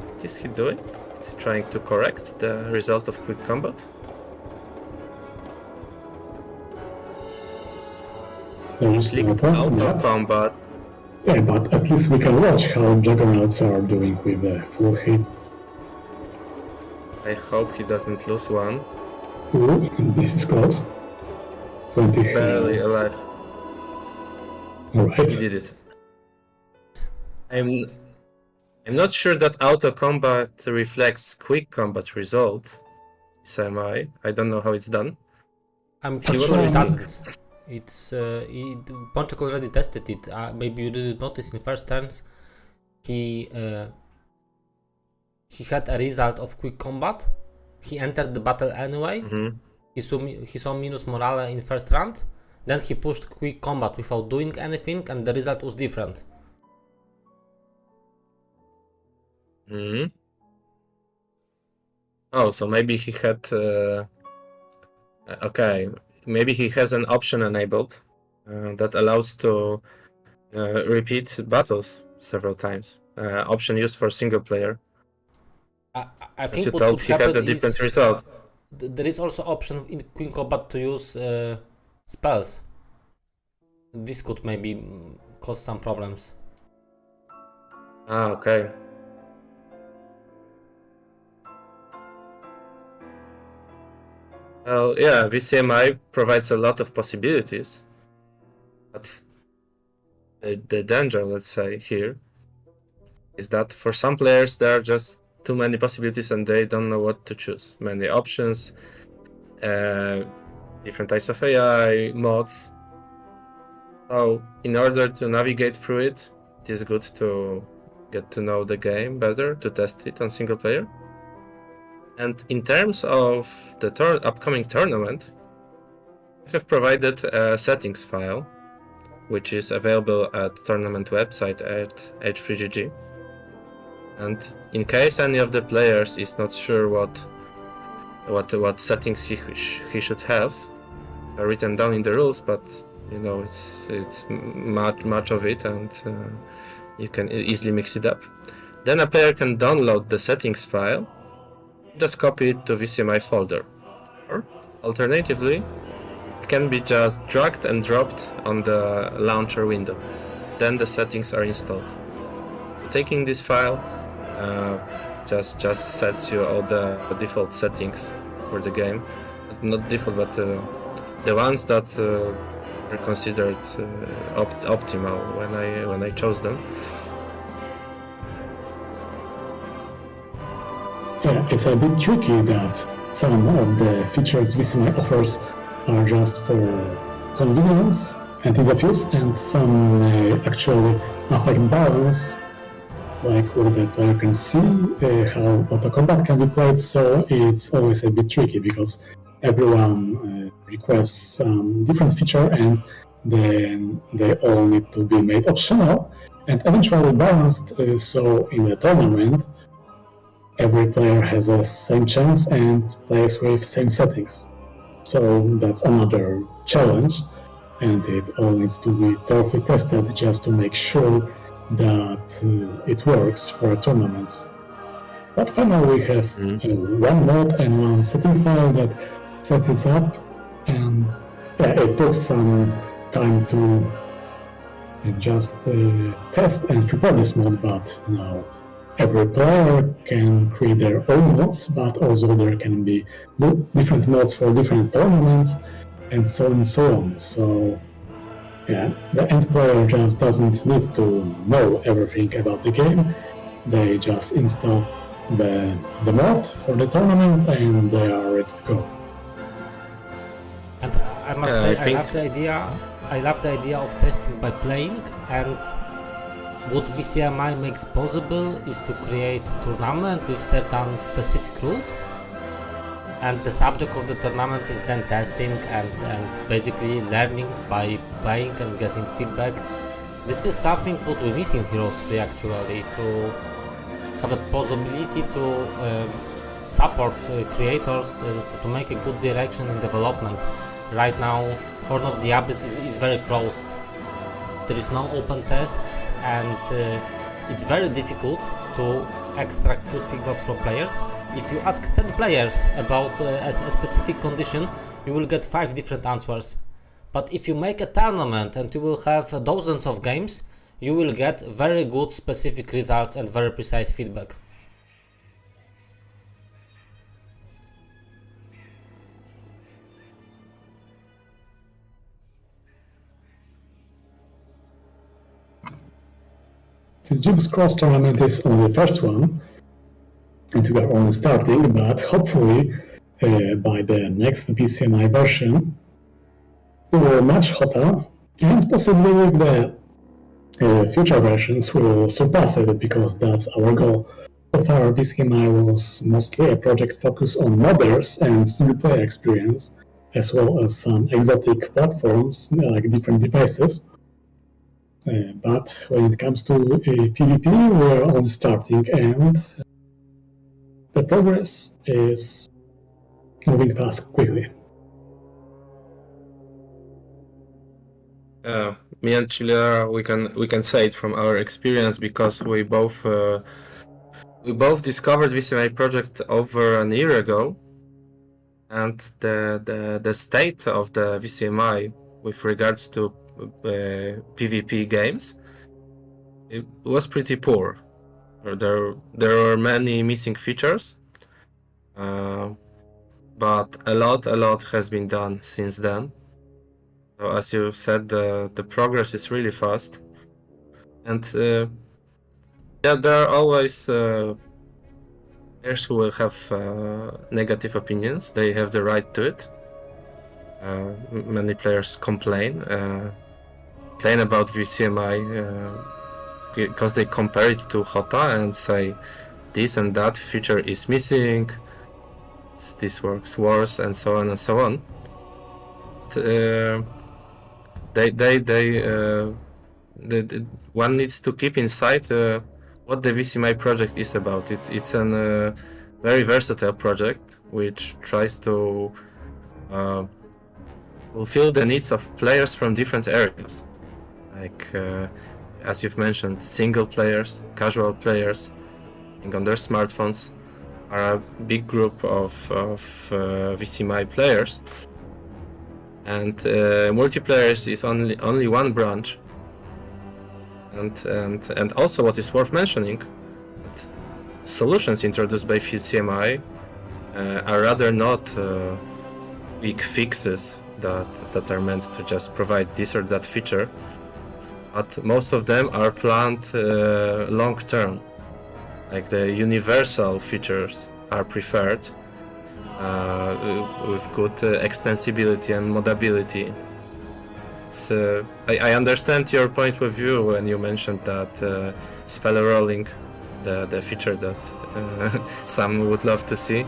What is he doing? He's trying to correct the result of quick combat. There He is no clicked problem auto with that. combat. Yeah, but at least we can watch how Juggernauts are doing with a full hit. I hope he doesn't lose one. Ooh, this is close. 20 Barely hit. alive. Alright. He did it. I'm not sure that auto combat reflects quick combat result. VCMI. I don't know how it's done. He was Actually, risking. Ponczek already tested it. Maybe you didn't notice in first turns. He had a result of quick combat. He entered the battle anyway. He saw minus morale in first round. Then he pushed quick combat without doing anything, and the result was different. Oh, so maybe he had. Okay, maybe he has an option enabled that allows to repeat battles several times. Option used for single player. I As think you what told, could he had happen a different is result. there is also option in quick combat to use spells. This could maybe cause some problems. Okay. Well, yeah, VCMI provides a lot of possibilities, but the danger, let's say, here is that for some players there are just too many possibilities and they don't know what to choose. Many options, different types of AI, mods. So in order to navigate through it, it is good to get to know the game better, to test it on single player. And in terms of the upcoming tournament, I have provided a settings file, which is available at tournament website at H3GG. And in case any of the players is not sure what settings he should have, are written down in the rules, but you know it's much of it, and you can easily mix it up. Then a player can download the settings file, just copy it to VCMI folder, or alternatively, it can be just dragged and dropped on the launcher window. Then the settings are installed. Taking this file just sets you all the default settings for the game. Not default, but the ones that are considered optimal when I chose them. Yeah, it's a bit tricky that some of the features VCMI offers are just for convenience and ease of use, and some actually affect balance, like where the player can see how auto combat can be played. So it's always a bit tricky because everyone requests some different feature, and then they all need to be made optional and eventually balanced. So in the tournament, every player has a same chance and plays with same settings. So that's another challenge, and it all needs to be thoroughly tested just to make sure that it works for tournaments. But finally we have one mod and one setting file that sets it up, and yeah, it took some time to just test and prepare this mod, but now every player can create their own mods, but also there can be different mods for different tournaments, and so on and so on. So yeah, the end player just doesn't need to know everything about the game. They just install the mod for the tournament and they are ready to go. And I must say, I love the idea of testing by playing, and what VCMI makes possible is to create tournament with certain specific rules, and the subject of the tournament is then testing and basically learning by playing and getting feedback. This is something what we miss in Heroes 3 actually, to have a possibility to support creators to make a good direction in development. Right now, Horn of the Abyss is very closed. There is no open tests, and it's very difficult to extract good feedback from players. If you ask 10 players about a specific condition, you will get 5 different answers. But if you make a tournament and you will have dozens of games, you will get very good specific results and very precise feedback. This Jib's Cross tournament is only the first one, and we are only starting, but hopefully by the next VCMI version we will match hotter, and possibly with the future versions we will surpass it, because that's our goal. So far VCMI was mostly a project focused on modders and single player experience, as well as some exotic platforms like different devices. But when it comes to PvP, we're only starting, and the progress is moving fast, quickly. Me and Chilera, we can say it from our experience, because we both discovered VCMI project over a year ago, and the state of the VCMI with regards to PvP games, it was pretty poor. There were many missing features, but a lot has been done since then. So as you said, the progress is really fast, and yeah, there are always players who will have negative opinions. They have the right to it. Many players complain about VCMI because they compare it to Hota and say this and that feature is missing, this works worse, and so on and so on. One needs to keep inside what the VCMI project is about. It's a very versatile project which tries to fulfill the needs of players from different areas, like as you've mentioned, single players, casual players, on their smartphones are a big group of VCMI players, and multiplayer is only one branch. And also, what is worth mentioning, that solutions introduced by VCMI are rather not weak fixes that are meant to just provide this or that feature, but most of them are planned long term. Like the universal features are preferred with good extensibility and modability. I understand your point of view when you mentioned that spell rolling, the feature that some would love to see,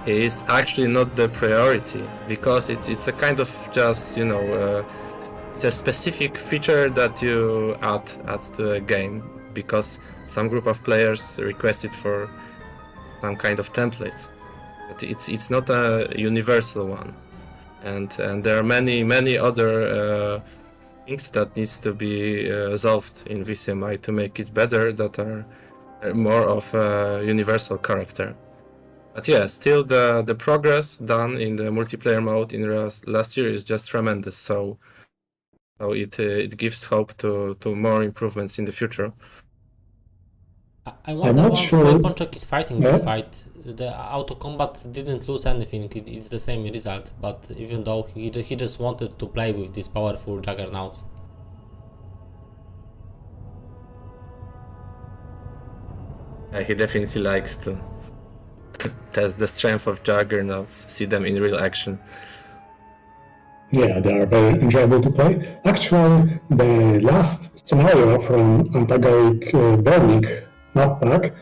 is actually not the priority, because it's a kind of just, you know, it's a specific feature that you add to a game because some group of players requested for some kind of template. But it's not a universal one, and there are many other things that needs to be solved in VCMI to make it better, that are more of a universal character. But yeah, still the progress done in the multiplayer mode in last year is just tremendous. So it gives hope to more improvements in the future. I wonder why sure. Ponczek is fighting this fight. The auto combat didn't lose anything, it's the same result, but even though he just wanted to play with these powerful juggernauts. He definitely likes to test the strength of juggernauts, see them in real action. Yeah, they are very enjoyable to play. Actually, the last scenario from Antagonic Burning map pack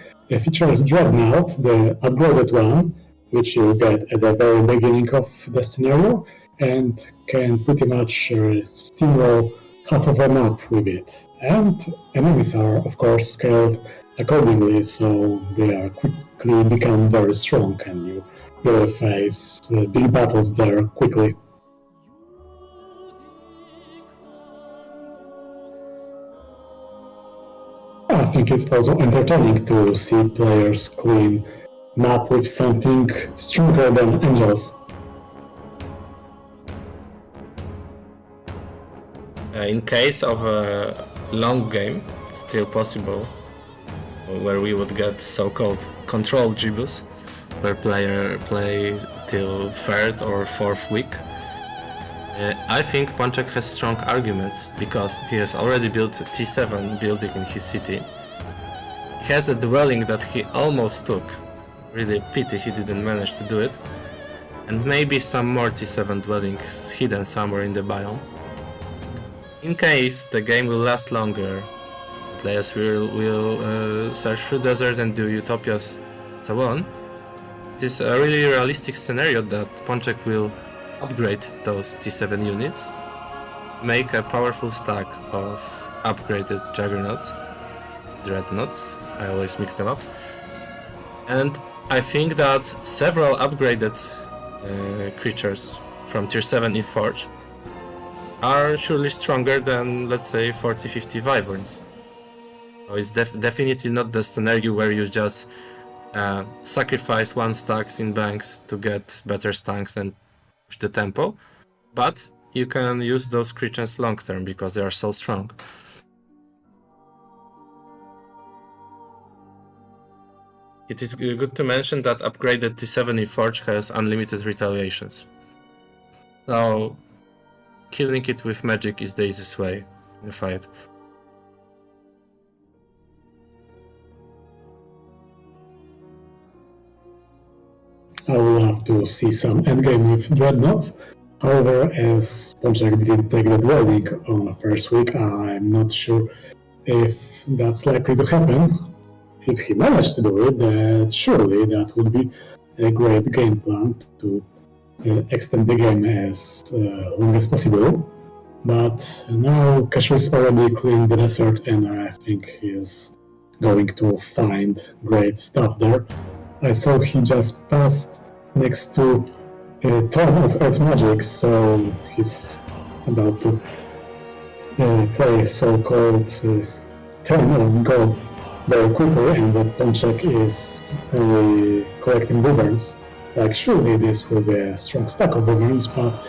features Dreadnought, the upgraded one, which you get at the very beginning of the scenario, and can pretty much steamroll half of a map with it. And enemies are, of course, scaled accordingly, so they are quickly become very strong, and you will face big battles there quickly. I think it's also entertaining to see players clean map with something stronger than angels. In case of a long game, still possible, where we would get so-called control gibus, where player play till third or fourth week. I think Ponczek has strong arguments because he has already built a T7 building in his city. He has a dwelling that he almost took. Really a pity he didn't manage to do it. And maybe some more T7 dwellings hidden somewhere in the biome. In case the game will last longer, players will search through deserts and do utopias, so on. It is a really realistic scenario that Ponczek will upgrade those T7 units, make a powerful stack of upgraded juggernauts, dreadnoughts, I always mix them up, and I think that several upgraded creatures from tier 7 in Forge are surely stronger than, let's say, 40-50 Wyverns. So it's definitely not the scenario where you just sacrifice one stacks in banks to get better stacks and push the tempo, but you can use those creatures long term because they are so strong. It is good to mention that upgraded T7 in Forge has unlimited retaliations. So killing it with magic is the easiest way in the fight. I will have to see some endgame with Dreadnoughts. However, as Ponczek didn't take the dwelling on the first week, I'm not sure if that's likely to happen. If he managed to do it, then surely that would be a great game plan to extend the game as long as possible. But now Keszu is already clearing the desert, and I think he is going to find great stuff there. I saw he just passed next to a ton of Earth Magic, so he's about to play so-called turn on gold very quickly, and the Ponczek is only collecting Wyverns. Like, surely this will be a strong stack of Wyverns, but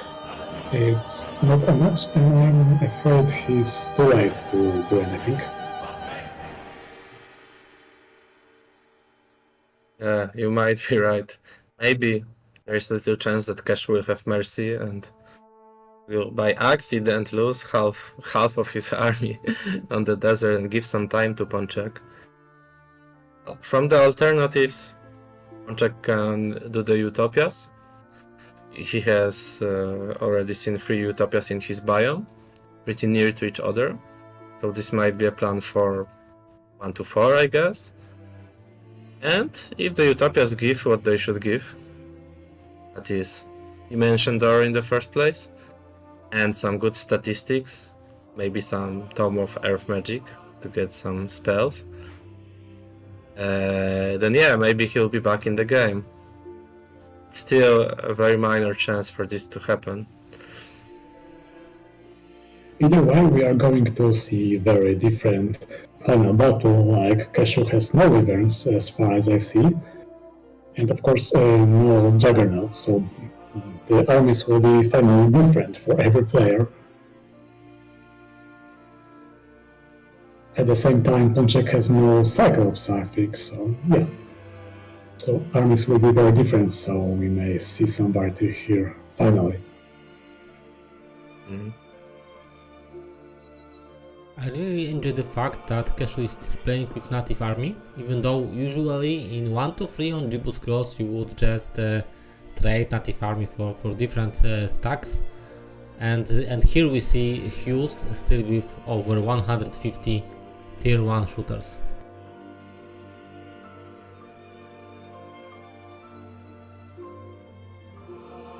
it's not a match, and I'm afraid he's too late to do anything. Yeah, you might be right. Maybe there's a little chance that Keszu will have mercy and will by accident lose half of his army on the desert and give some time to Ponczek. From the alternatives, Ponczek can do the utopias. He has already seen 3 utopias in his biome, pretty near to each other. So this might be a plan for 1 to 4, I guess. And if the utopias give what they should give, that is Dimension Door in the first place, and some good statistics, maybe some Tome of Earth Magic to get some spells, then yeah, maybe he'll be back in the game. Still a very minor chance for this to happen. Either way, we are going to see very different final battle, like Keszu has no Wyverns as far as I see, and of course no Juggernauts, so the armies will be finally different for every player. At the same time, Ponczek has no Cyclops, I think, so yeah. So armies will be very different, so we may see some variety here, finally. Mm. I really enjoy the fact that Keszu is still playing with native army, even though usually in 1 to 3 on Jibus Cross you would just trade native army for different stacks, and here we see Hughes still with over 150 tier 1 shooters.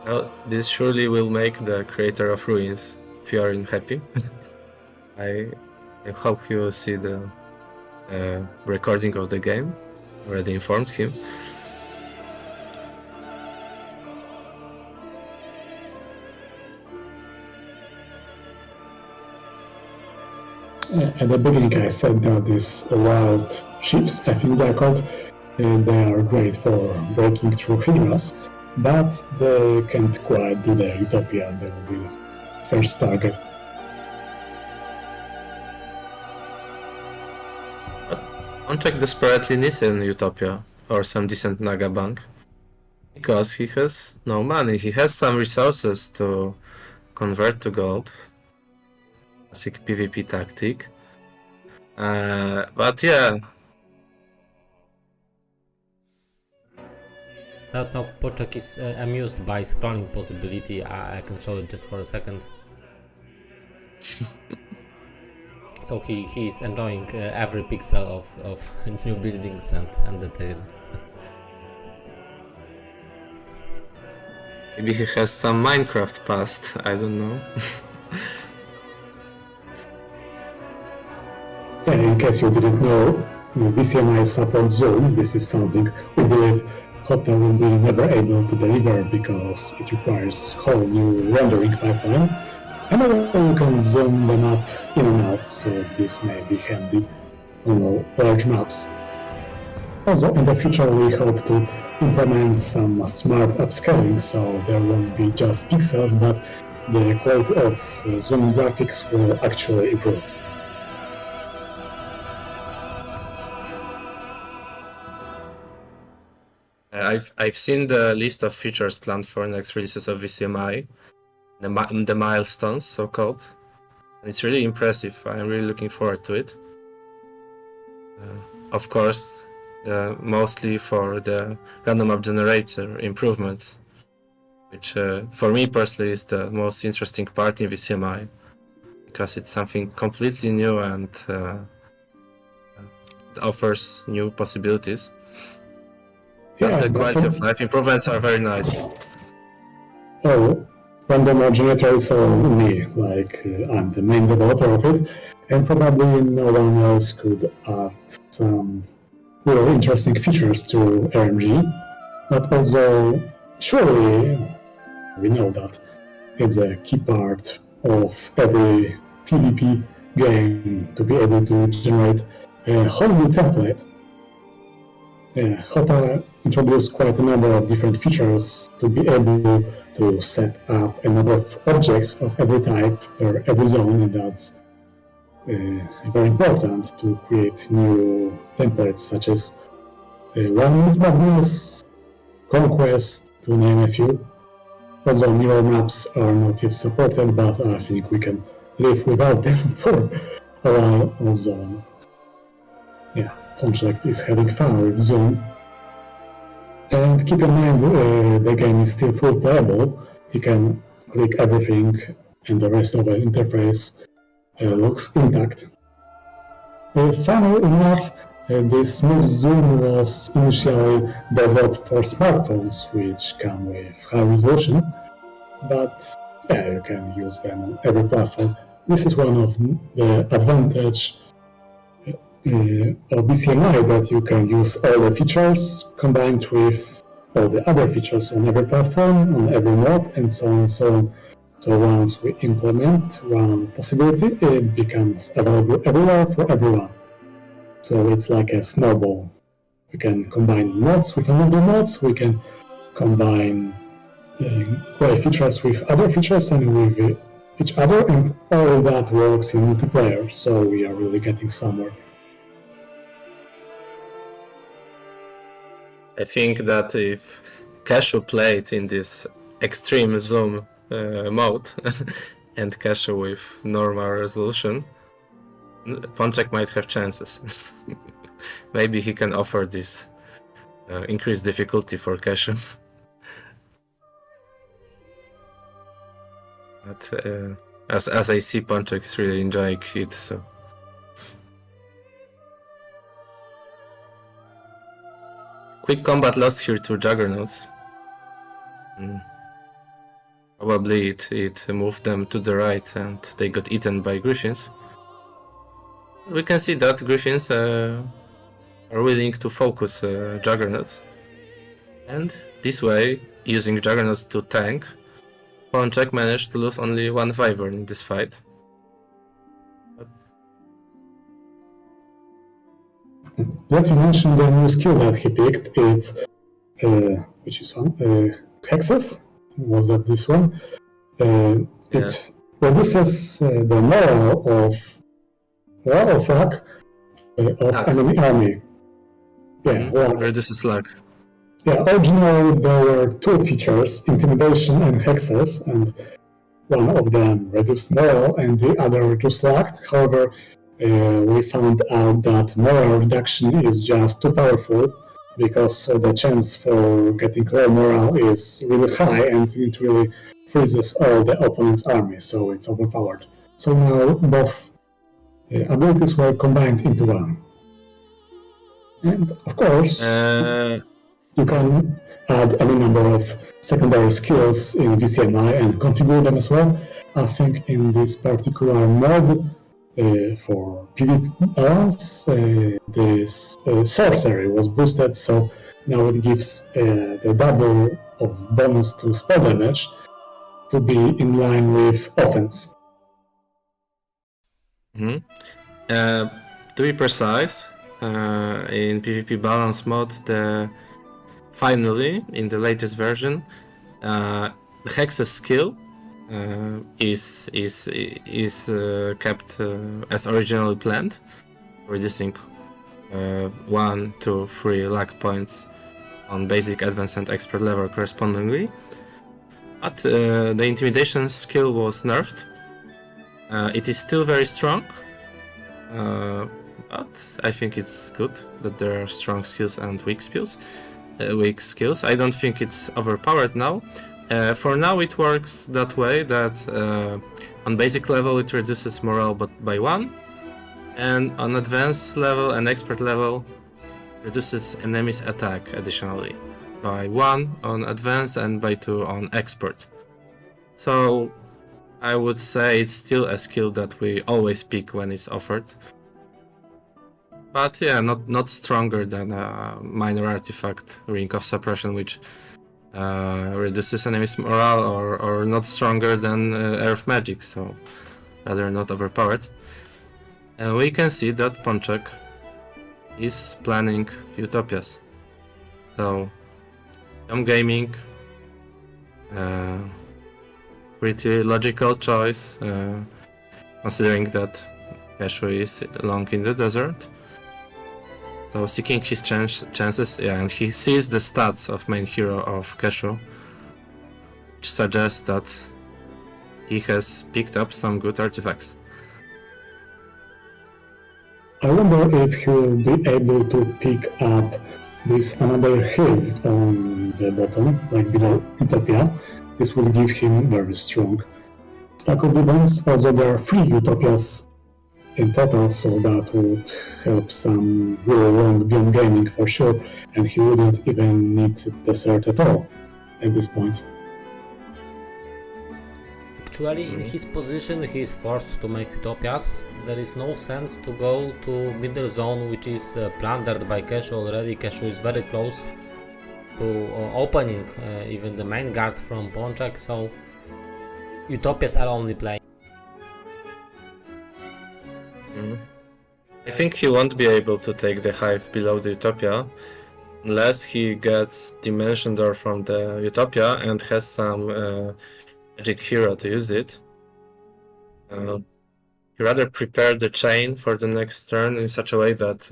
Well, this surely will make the creator of Ruins, Fiorin, happy. I hope he will see the recording of the game. Already informed him. At the beginning I said that these wild chiefs, I think they're called, they are great for breaking through hydras, but they can't quite do the Utopia. They will be the first target. Ponczek desperately needs an Utopia or some decent Naga bank because he has no money. He has some resources to convert to gold. Classic PvP tactic. But yeah. Right now, Ponczek is amused by scrolling possibility. I can show it just for a second. So he is enjoying every pixel of new buildings and the terrain. Maybe he has some Minecraft past, I don't know. In case you didn't know, VCMI supports Zoom. This is something we believe Hotel will be never able to deliver because it requires whole new rendering pipeline. However, you can zoom them up in and out, so this may be handy on large maps. Also, in the future we hope to implement some smart upscaling, so there won't be just pixels, but the quality of zoom graphics will actually improve. I've seen the list of features planned for next releases of VCMI, the milestones, so-called. It's really impressive. I'm really looking forward to it. Of course, mostly for the random map generator improvements, which for me personally is the most interesting part in VCMI, because it's something completely new and offers new possibilities. But the quality of life improvements are very nice. Oh, random map generator is on me, like I'm the main developer of it, and probably no one else could add some really interesting features to RMG, but also surely we know that it's a key part of every PvP game to be able to generate a whole new template. Hota introduced quite a number of different features to be able to set up a number of objects of every type or every zone, and that's very important to create new templates such as 1 Minute Madness, Conquest, to name a few. Also, mirror maps are not yet supported, but I think we can live without them for a while. Also, yeah, Ponczek is having fun with Zoom. And keep in mind, the game is still full playable. You can click everything, and the rest of the interface looks intact. Funnily enough, this smooth zoom was initially developed for smartphones, which come with high resolution, but yeah, you can use them on every platform. This is one of the advantages of VCMI, that you can use all the features combined with all the other features on every platform, on every mod, and so on and so on. So once we implement one possibility, it becomes available everywhere for everyone. So it's like a snowball. We can combine mods with another mods, we can combine great features with other features and with each other, and all that works in multiplayer, so we are really getting somewhere. I think that if Keszu played in this extreme zoom mode and Keszu with normal resolution, Ponczek might have chances. Maybe he can offer this increased difficulty for Keszu. But as I see, Ponczek is really enjoying it, so. Quick combat lost here to Juggernauts. Probably it moved them to the right and they got eaten by Griffins. We can see that Griffins are willing to focus Juggernauts. And this way, using Juggernauts to tank, Ponczek managed to lose only one Wyvern in this fight. let me mention the new skill that he picked. It's which is one? Hexes? Was that this one? It reduces the morale of luck of enemy army. Yeah, luck. Reduces luck. Yeah, originally there were two features, intimidation and hexes, and one of them reduced morale and the other reduced luck. However, we found out that morale reduction is just too powerful because the chance for getting low morale is really high and it really freezes all the opponent's army, so it's overpowered. So now both abilities were combined into one. And of course, you can add any number of secondary skills in VCMI and configure them as well. I think in this particular mod for PvP balance, this sorcery was boosted, so now it gives the double of bonus to spell damage to be in line with offense. To be precise, in PvP balance mode, finally, in the latest version, the Hex's skill is kept as originally planned, reducing 1, 2, 3 luck points on basic, advanced, and expert level correspondingly. But the intimidation skill was nerfed. It is still very strong, but I think it's good that there are strong skills and weak skills. I don't think it's overpowered now. For now it works that way that on basic level it reduces morale but by 1, and on advanced level and expert level reduces enemy's attack additionally by 1 on advanced and by 2 on expert. So I would say it's still a skill that we always pick when it's offered. But yeah, not stronger than a minor artifact, Ring of Suppression, which reduces enemy's morale, or not stronger than Earth Magic, so rather not overpowered. And we can see that Ponczek is planning Utopias. So, some gaming, pretty logical choice, considering that Keszu is long in the desert. So seeking his chances, and he sees the stats of main hero of Keszu, which suggests that he has picked up some good artifacts. I wonder if he will be able to pick up this another hill on the bottom, like below Utopia. This will give him very strong stack of events. Also, there are 3 Utopias in total, so that would help some really long beyond gaming for sure, and he wouldn't even need desert at all at this point. Actually, in his position, he is forced to make Utopias. There is no sense to go to middle zone, which is plundered by Keszu already. Keszu is very close to opening even the main guard from Ponczek, so Utopias are only playing. I think he won't be able to take the hive below the Utopia unless he gets Dimension Door from the Utopia and has some magic hero to use it. He rather prepare the chain for the next turn in such a way that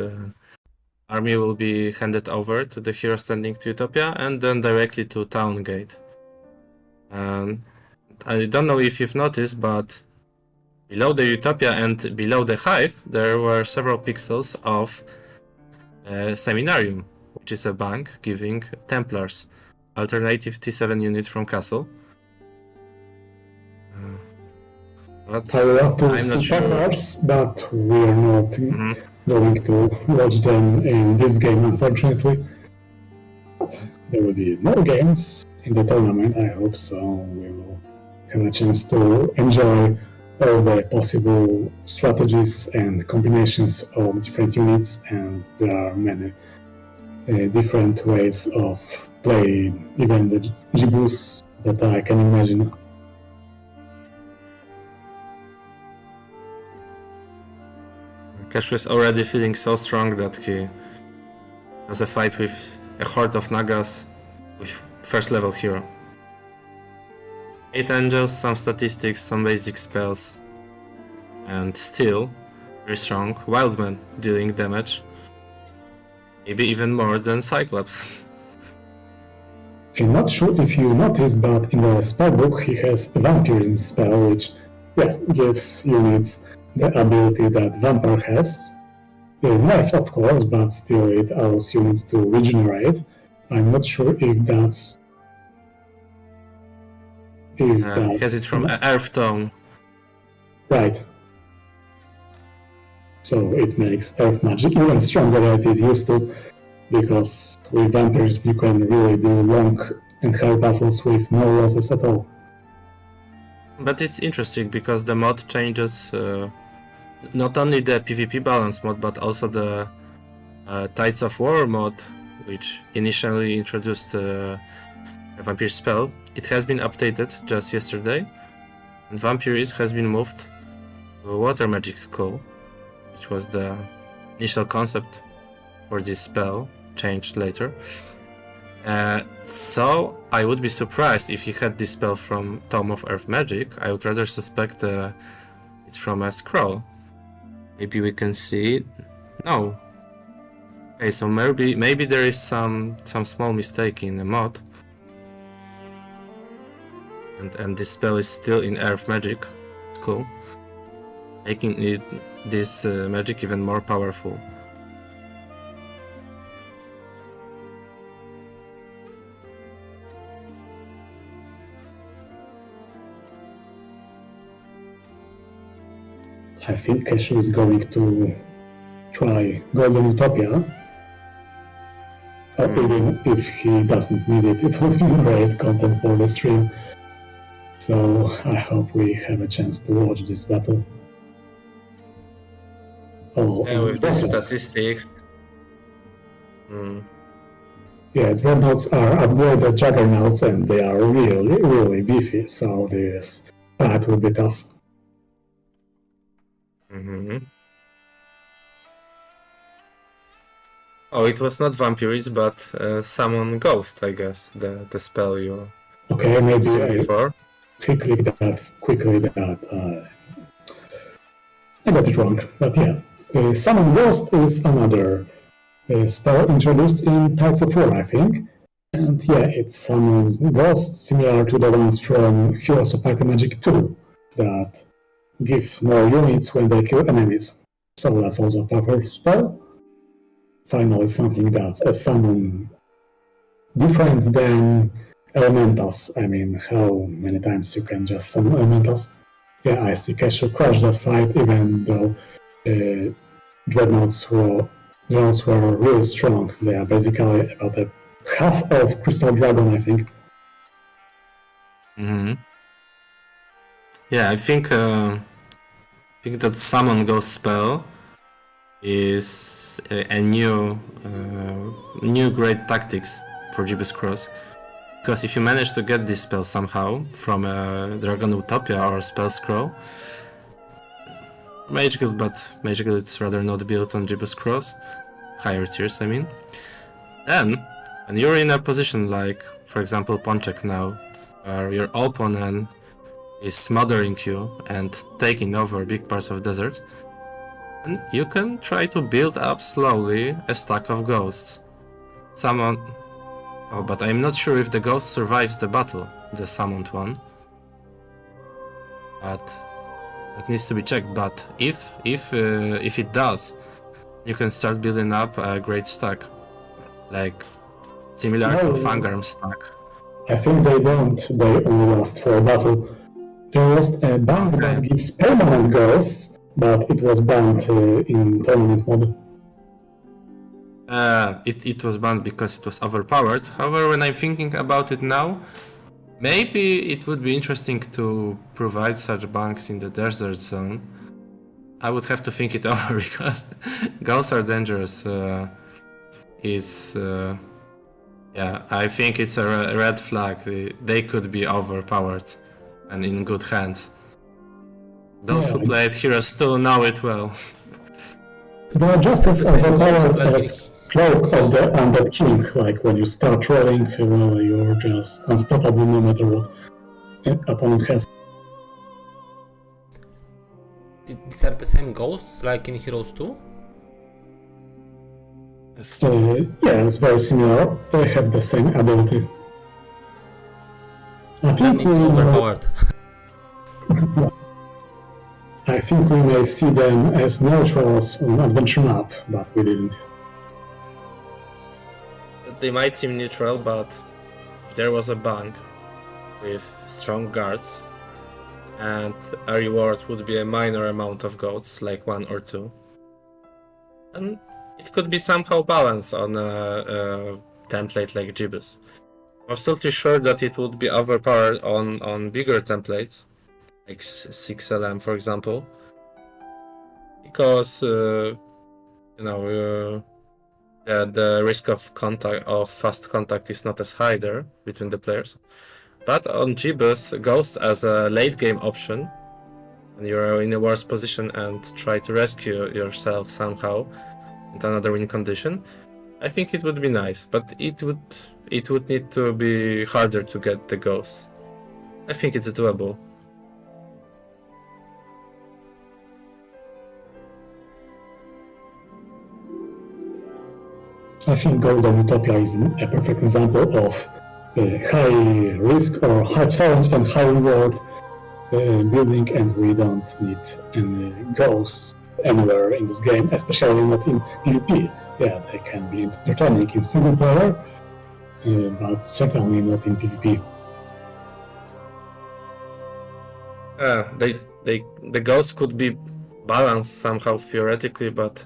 army will be handed over to the hero standing to Utopia and then directly to Town Gate. I don't know if you've noticed, but below the Utopia and below the hive, there were several pixels of Seminarium, which is a bank giving Templars alternative T7 unit from Castle. But I will have to I'm not see sure. Templars, but we're not going to watch them in this game, unfortunately. But there will be more games in the tournament, I hope so. We will have a chance to enjoy all the possible strategies and combinations of different units, and there are many different ways of playing even the G-Boosts that I can imagine. Keszu is already feeling so strong that he has a fight with a horde of Nagas with first level hero. 8 angels, some statistics, some basic spells, and still very strong. Wildman dealing damage, maybe even more than Cyclops. I'm not sure if you noticed, but in the spellbook he has a vampirism spell, which gives units the ability that Vampire has. Nerfed, of course, but still it allows units to regenerate. I'm not sure if that's... He has it from Earth Tone. Right. So it makes Earth magic even stronger than it used to, because with vampires you can really do long and hard battles with no losses at all. But it's interesting because the mod changes not only the PvP balance mod, but also the Tides of War mod, which initially introduced a vampire spell. It has been updated just yesterday, and Vampiris has been moved to Water Magic School, which was the initial concept for this spell, changed later. So I would be surprised if he had this spell from Tome of Earth Magic. I would rather suspect it's from a scroll. Maybe we can see it. No. Okay, so maybe there is some small mistake in the mod. And this spell is still in Earth Magic. Cool. Making this magic even more powerful. I think Keszu is going to try Golden Utopia. Even if he doesn't need it, it would be great content for the stream. So I hope we have a chance to watch this battle. Oh, Yeah, with the statistics. Yeah, Dreadnoughts are upgraded Juggernauts and they are really, really beefy, so this fight will be tough. Oh, it was not Vampiris, but Summon Ghost, I guess, the spell you maybe seen before. Quickly that I got it wrong, but yeah. Summon Ghost is another spell introduced in Tides of War, I think. And yeah, it summons ghosts similar to the ones from Heroes of Might and Magic 2 that give more units when they kill enemies. So that's also a powerful spell. Finally, something that's a summon different than elementals. I mean, how many times you can just summon elementals? Yeah, I see Keszu crush that fight, even though Dreadnoughts were really strong. They are basically about a half of Crystal Dragon, I think. Yeah, I think that Summon Ghost spell is a new great tactics for Gibbous Cross. Because if you manage to get this spell somehow from Dragon Utopia or Spell Scroll, magical, but magical it's rather not built on Gibbous Cross, higher tiers I mean, then when you're in a position like, for example, Ponczek now, where your opponent is smothering you and taking over big parts of desert, and you can try to build up slowly a stack of ghosts. Oh, but I'm not sure if the ghost survives the battle, the summoned one. But that needs to be checked. But if it does, you can start building up a great stack, like similar to Fangarm's stack. I think they don't. They only last for a battle. There was a bank that gives permanent ghosts, but it was banned in tournament mode. It was banned because it was overpowered. However, when I'm thinking about it now, maybe it would be interesting to provide such banks in the desert zone. I would have to think it over because ghosts are dangerous. I think it's a red flag. They could be overpowered and in good hands. Those who played Heroes still know it well. They are just as The same overpowered ghost, like as Cloak of the Undead King, like when you start rolling, well, you're just unstoppable no matter what opponent has. These are the same ghosts like in Heroes 2? Yes. Yeah, it's very similar. They have the same ability. I Then think it's overpowered. I think we may see them as neutrals on Adventure Map, but we didn't. They might seem neutral, but if there was a bank with strong guards, and a reward would be a minor amount of goats, like 1 or 2, and it could be somehow balanced on a template like Gibbous. I'm absolutely sure that it would be overpowered on bigger templates, like 6LM for example, because the risk of fast contact is not as high there between the players. But on Gibbous, Ghost as a late game option, when you're in a worse position and try to rescue yourself somehow in another win condition, I think it would be nice, but it would need to be harder to get the Ghost. I think it's doable. I think Golden Utopia is a perfect example of high risk or high challenge and high reward building, and we don't need any ghosts anywhere in this game, especially not in PvP. Yeah, they can be entertaining in single player, but certainly not in PvP. The Ghost could be balanced somehow theoretically, but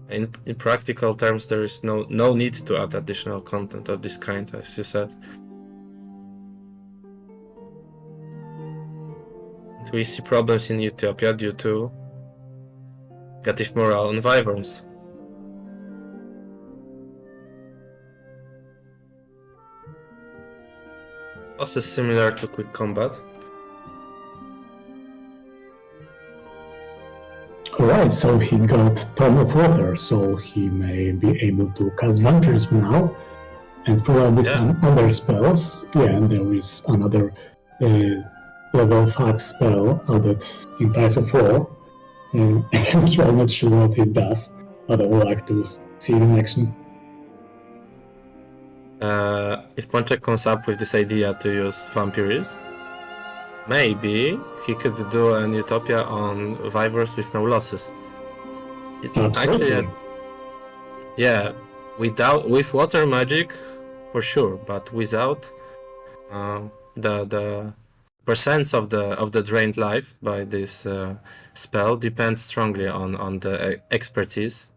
in practical terms, there is no need to add additional content of this kind, as you said. And we see problems in Utopia due to negative morale on Wyverns. Also similar to Quick Combat. Alright, so he got Tome of Water, so he may be able to cast Vampires now, and probably some other spells. Yeah, and there is another level 5 spell added in Ties of War. I'm actually not sure what it does, but I would like to see it in action. If Ponczek comes up with this idea to use Vampirism, maybe he could do an Utopia on Vivers with no losses. It's Absolutely. with water magic for sure, but without the percents of the drained life by this spell depends strongly on the expertise,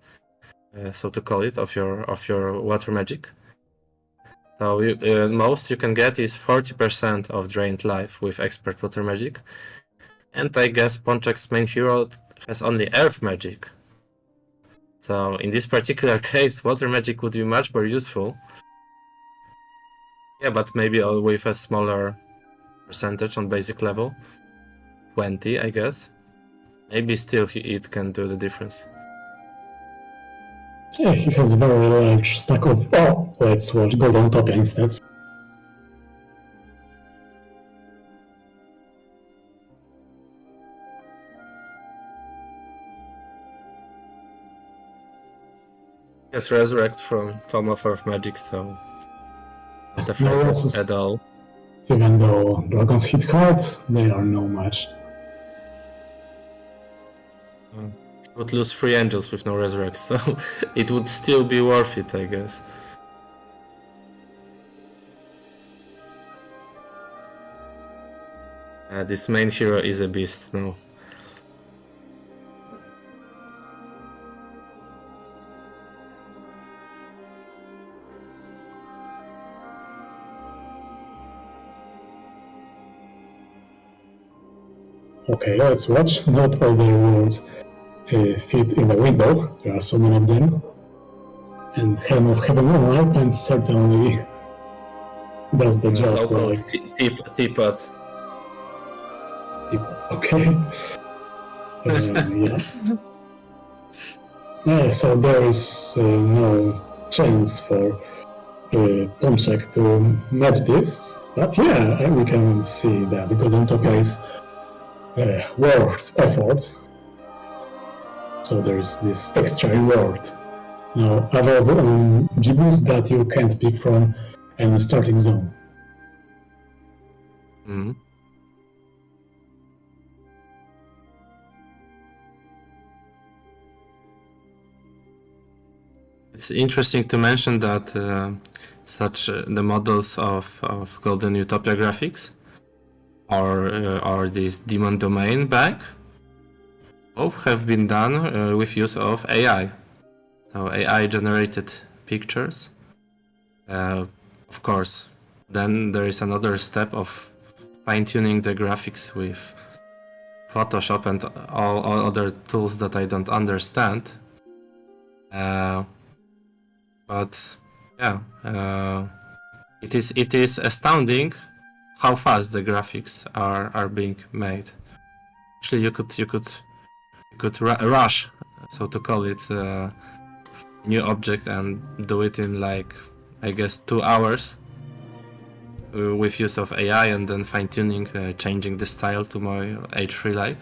so to call it, of your water magic. So most you can get is 40% of drained life with expert water magic, and I guess Ponczek's main hero has only earth magic. So in this particular case, water magic would be much more useful. Yeah, but maybe with a smaller percentage on basic level, 20, I guess. Maybe still it can do the difference. Yeah, he has a very large stack of... Oh, let's watch Golden Utopia instead. Yes, Resurrect from Tome of Earth Magic, so not afraid at all. Even though dragons hit hard, they are no match. Would lose 3 angels with no resurrect, so it would still be worth it, I guess. This main hero is a beast now. Okay, let's watch. Not all the rewards fit in the window. There are so many of them. And Helm of Heaven Online and certainly does the job. So-called teapot. Okay. Yeah. Yeah, so there is no chance for Ponczek to match this, but yeah, we can see that Golden Utopia is worth effort. So there is this extra reward now available on GBoost that you can't pick from any starting zone. Mm. It's interesting to mention that the models of Golden Utopia graphics or this Demon Domain back both have been done with use of AI. So AI generated pictures. Of course, then there is another step of fine-tuning the graphics with Photoshop and all other tools that I don't understand. But yeah, it is astounding how fast the graphics are being made. Actually, you could rush, so to call it, new object and do it in like, I guess, 2 hours with use of AI and then fine-tuning, changing the style to more H3 like.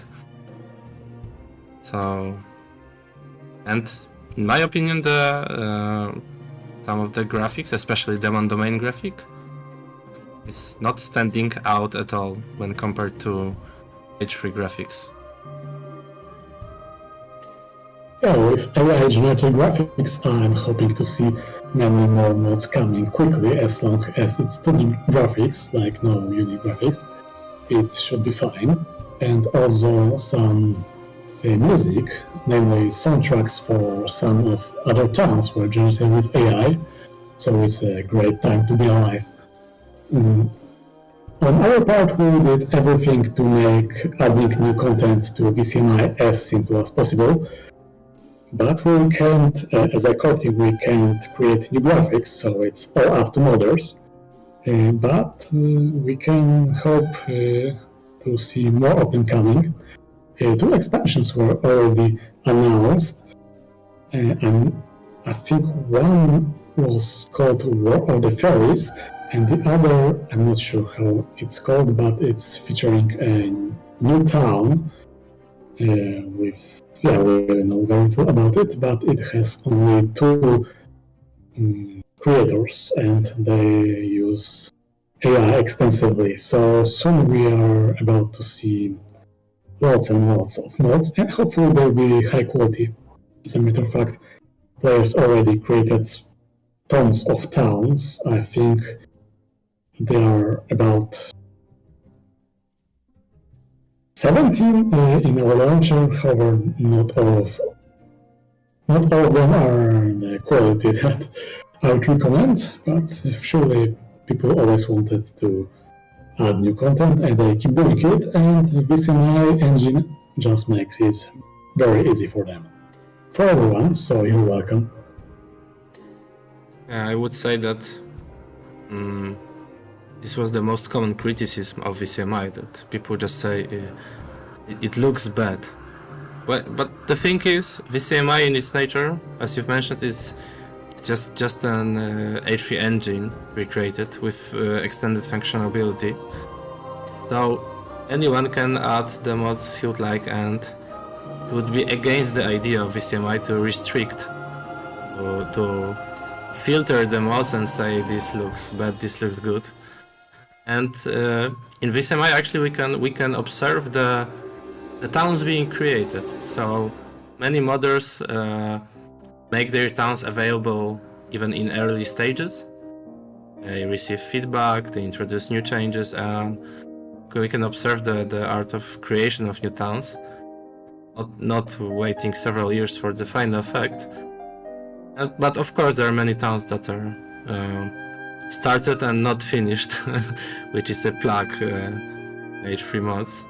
So, and in my opinion, some of the graphics, especially Demon Domain graphic, is not standing out at all when compared to H3 graphics. Yeah, with AI generated graphics, I'm hoping to see many more mods coming quickly. As long as it's 2D graphics, like no unique graphics, it should be fine. And also some music, namely soundtracks for some of other towns were generated with AI, so it's a great time to be alive. On our part, we did everything to make adding new content to VCMI as simple as possible, but we can't, as a core team, we can't create new graphics, so it's all up to modders. But we can hope to see more of them coming. 2 expansions were already announced, and I think one was called War of the Fairies, and the other, I'm not sure how it's called, but it's featuring a new town with, yeah, we know very little about it, but it has only 2 creators, and they use AI extensively, so soon we are about to see lots and lots of mods, and hopefully they'll be high quality. As a matter of fact, players already created tons of towns. I think there are about 17 in our launcher, however, not all of them are the quality that I would recommend, but surely people always wanted to add new content and they keep doing it, and VCMI engine just makes it very easy for them. For everyone, so you're welcome. I would say that this was the most common criticism of VCMI, that people just say it looks bad. But the thing is, VCMI in its nature, as you've mentioned, is just an H3 engine recreated with extended functionality. So anyone can add the mods he would like, and it would be against the idea of VCMI to restrict, to filter the mods and say this looks bad, this looks good. And in VCMI actually we can observe the towns being created. So many modders make their towns available even in early stages. They receive feedback, they introduce new changes, and we can observe the art of creation of new towns, not waiting several years for the final effect. But of course there are many towns that are started and not finished, which is a plug H3 mods.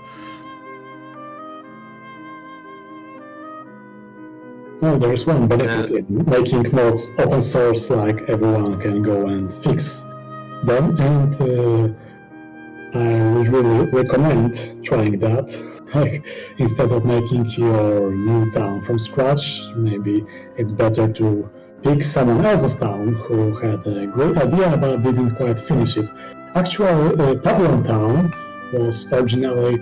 Well, there is one benefit in making mods open source, like everyone can go and fix them, and I would really recommend trying that. Like, instead of making your new town from scratch, maybe it's better to pick someone else's town who had a great idea but didn't quite finish it. Actually, Pavilion Town was originally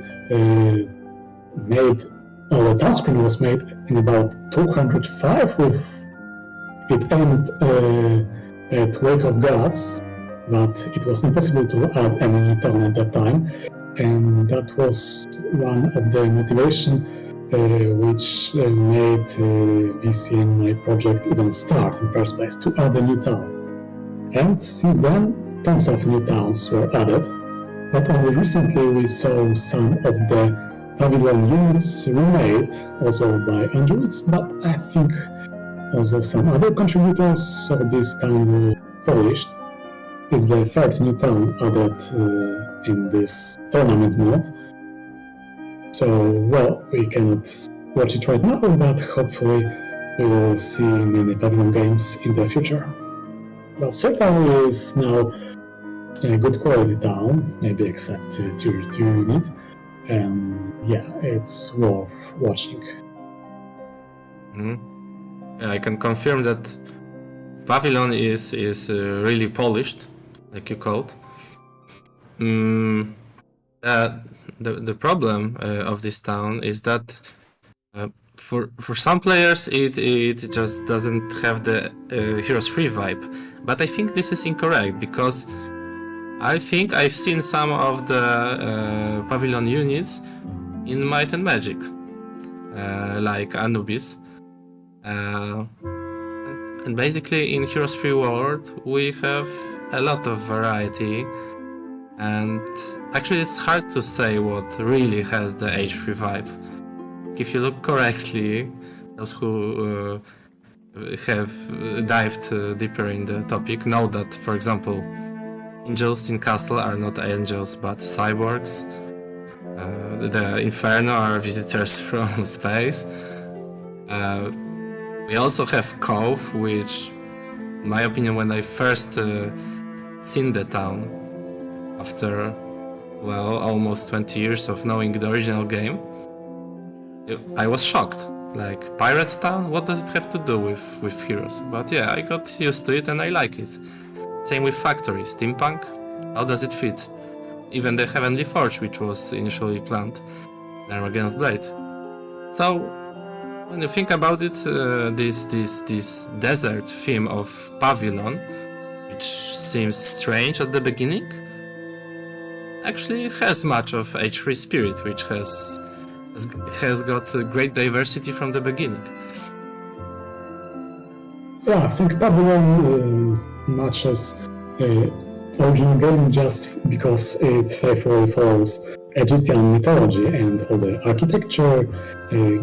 made, the town screen was made in about 205 with it aimed at Wake of Gods, but it was impossible to add any town at that time, and that was one of the motivation which made VCMI project even start in first place, to add a new town. And since then, tons of new towns were added, but only recently we saw some of the Pavilion units remade, also by Androids, but I think also some other contributors of this town were polished. It's the third new town added in this tournament mode. So, well, we cannot watch it right now, but hopefully we will see many Pavilion games in the future. But certainly is now a good quality town, maybe except Tier 2 unit, and yeah, it's worth watching. Yeah, I can confirm that Pavilion is really polished, like you called. The problem of this town is that for some players it just doesn't have the Heroes 3 vibe, but I think this is incorrect, because I think I've seen some of the Pavilion units in Might and Magic, like Anubis. And basically in Heroes 3 World we have a lot of variety, and actually it's hard to say what really has the H3 vibe. If you look correctly, those who have dived deeper in the topic know that, for example, angels in Castle are not angels but cyborgs. The Inferno are visitors from space. We also have Cove, which, in my opinion, when I first seen the town, after, well, almost 20 years of knowing the original game, I was shocked. Like, Pirate Town, what does it have to do with Heroes? But yeah, I got used to it and I like it. Same with Factory, Steampunk, how does it fit? Even the Heavenly Forge, which was initially planned, Armageddon's Blade. So, when you think about it, this desert theme of Pavilion, which seems strange at the beginning, actually has much of H3 spirit, which has got great diversity from the beginning. Yeah, I think Pavilion matches original game just because it faithfully follows Egyptian mythology and all the architecture,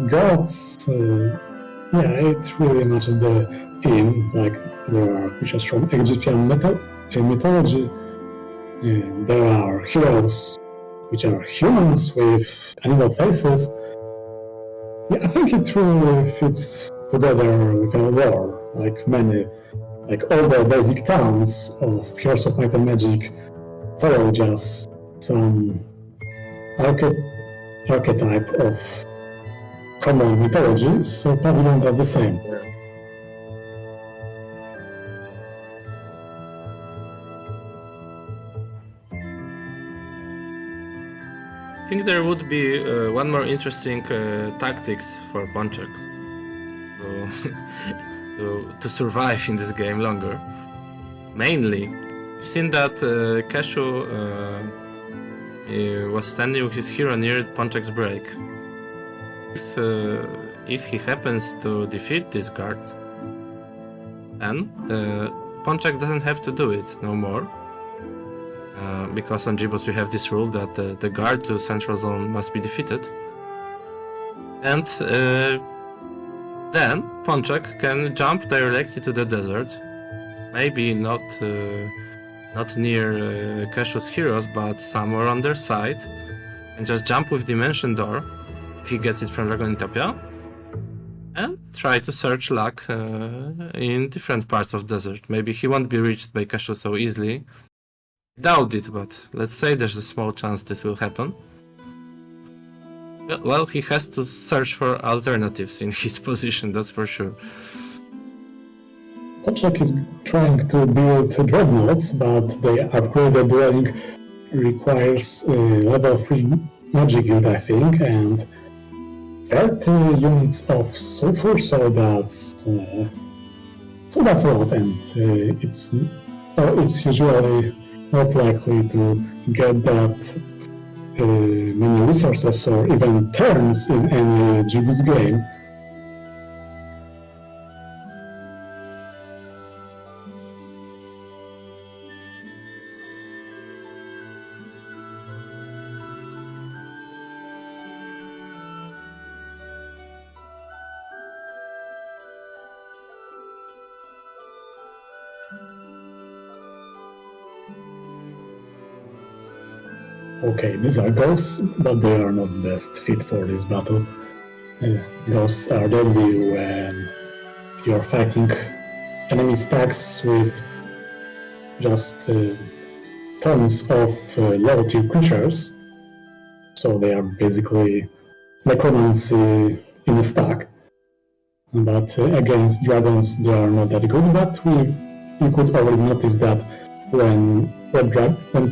gods. Yeah, it really matches the theme. Like, there are creatures from Egyptian mythology. There are heroes which are humans with animal faces. Yeah, I think it really fits together with a lore. Like all the basic towns of Heroes of Might and Magic follow just some archetype of common mythology, so Pavilion does the same. I think there would be one more interesting tactics for Ponczek to survive in this game longer. Mainly, we've seen that Keszu was standing with his hero near Ponczek's break. If he happens to defeat this guard, then Ponczek doesn't have to do it no more. Because on Gibos we have this rule that the guard to Central Zone must be defeated. And then Ponczek can jump directly to the desert. Maybe not near Keszu's heroes, but somewhere on their side. And just jump with Dimension Door, if he gets it from Dragon Utopia. And try to search luck in different parts of desert. Maybe he won't be reached by Keszu so easily. Doubt it, but let's say there's a small chance this will happen. Well, he has to search for alternatives in his position, that's for sure. Ponczek is trying to build dreadnoughts, but the upgraded dwelling requires level 3 magic guild, I think, and 30 units of sulfur, so that's a lot, and it's usually not likely to get that many resources or even turns in any GB's game. Okay, these are ghosts, but they are not best fit for this battle. Ghosts are deadly when you're fighting enemy stacks with just tons of low-tier creatures. So they are basically necromancy in a stack. But against dragons they are not that good, but we could already notice that when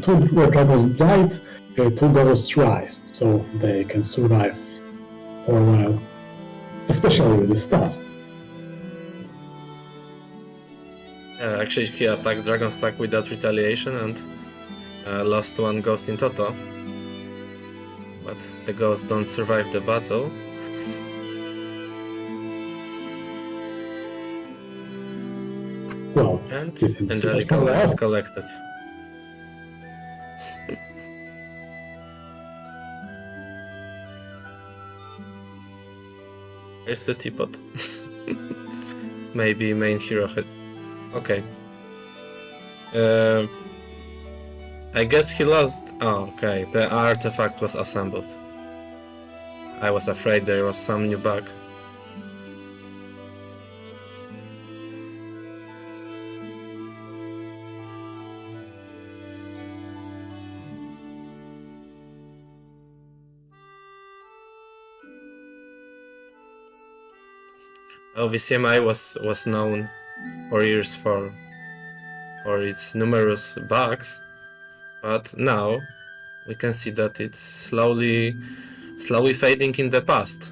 two red dragons died, 2 ghosts rised, so they can survive for a while, especially with the stats. Actually, he attacked Dragon Stack without retaliation and lost 1 ghost in total. But the ghosts don't survive the battle. Well, and Angelica is collected. Here's the teapot. Maybe main hero hit. Okay. I guess he lost. Oh, okay. The artifact was assembled. I was afraid there was some new bug. Well, VCMI was known for years for its numerous bugs, but now we can see that it's slowly fading in the past,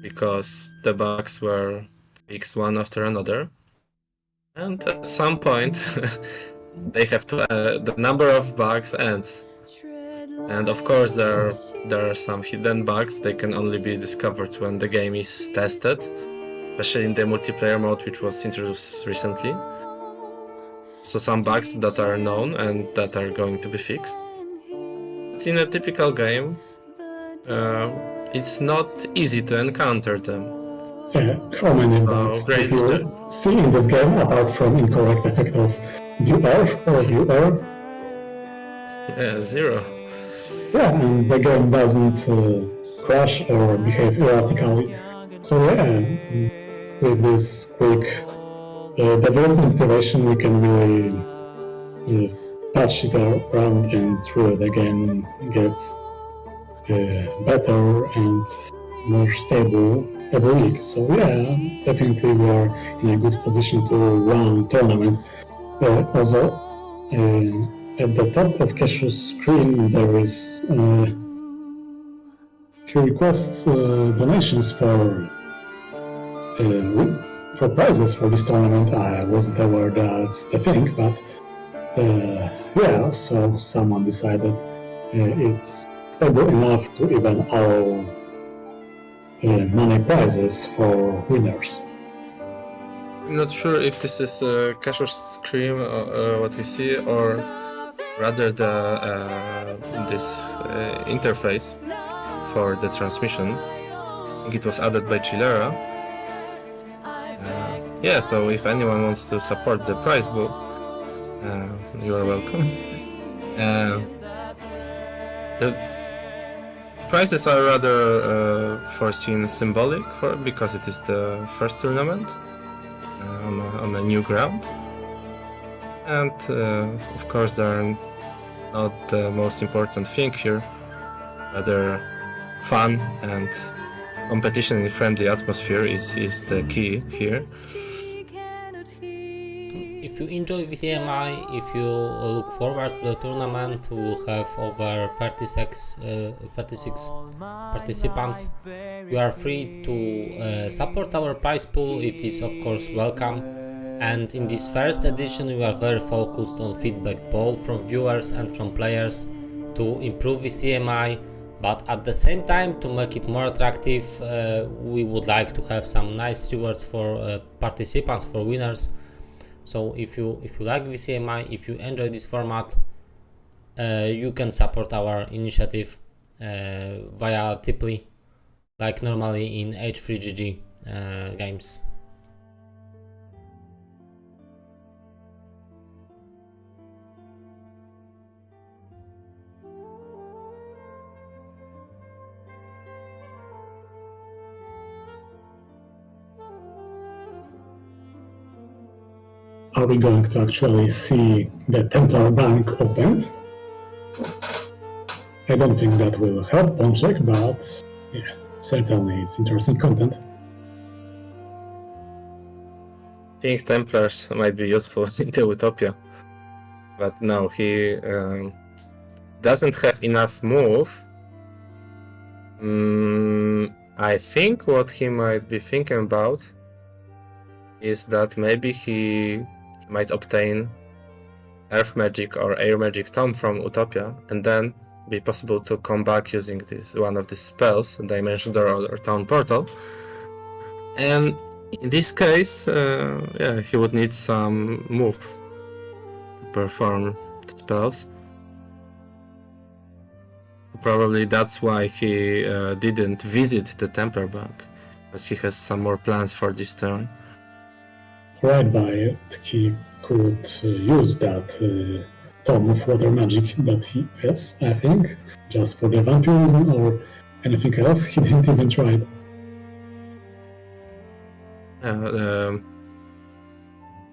because the bugs were fixed one after another, and at some point they have to the number of bugs ends. And of course there are some hidden bugs. They can only be discovered when the game is tested, especially in the multiplayer mode, which was introduced recently. So some bugs that are known and that are going to be fixed. But in a typical game, it's not easy to encounter them. How many bugs did you see in this game, apart from incorrect effect of viewer or viewer? 0. Yeah, and the game doesn't crash or behave erratically. So yeah, with this quick development iteration, we can really patch it around, and through the game gets better and more stable every week. So yeah, definitely we are in a good position to run tournament. Also, at the top of Keszu's screen there is few requests donations for prizes for this tournament. I wasn't aware that's the thing, but yeah, so someone decided it's stable enough to even allow money prizes for winners. I'm not sure if this is Keszu's screen, what we see, or rather this interface for the transmission. I think it was added by Chillera. Yeah, so if anyone wants to support the prize pool, you are welcome. The prizes are rather foreseen symbolic because it is the first tournament on a new ground, And of course, they're not the most important thing here, rather fun and competition in a friendly atmosphere is the key here. If you enjoy VCMI, if you look forward to the tournament, we will have over 36 participants. You are free to support our prize pool, it is of course welcome. And in this first edition we are very focused on feedback both from viewers and from players to improve VCMI, but at the same time to make it more attractive, we would like to have some nice rewards for participants, for winners. So if you like VCMI, if you enjoy this format, you can support our initiative via Tiply, like normally in H3GG games. Are we going to actually see the Templar Bank opened? I don't think that will help Ponczek, but yeah, certainly it's interesting content. I think Templars might be useful in the Utopia, but no, he doesn't have enough move. I think what he might be thinking about is that maybe he might obtain Earth Magic or Air Magic Tome from Utopia, and then be possible to come back using this one of these spells, Dimension Door or Town Portal. And in this case, yeah, he would need some move to perform the spells. Probably that's why he didn't visit the Templar Bank, because he has some more plans for this turn. Right by it, he could use that Tome of Water Magic that he has, I think, just for the vampirism or anything else. He didn't even try it.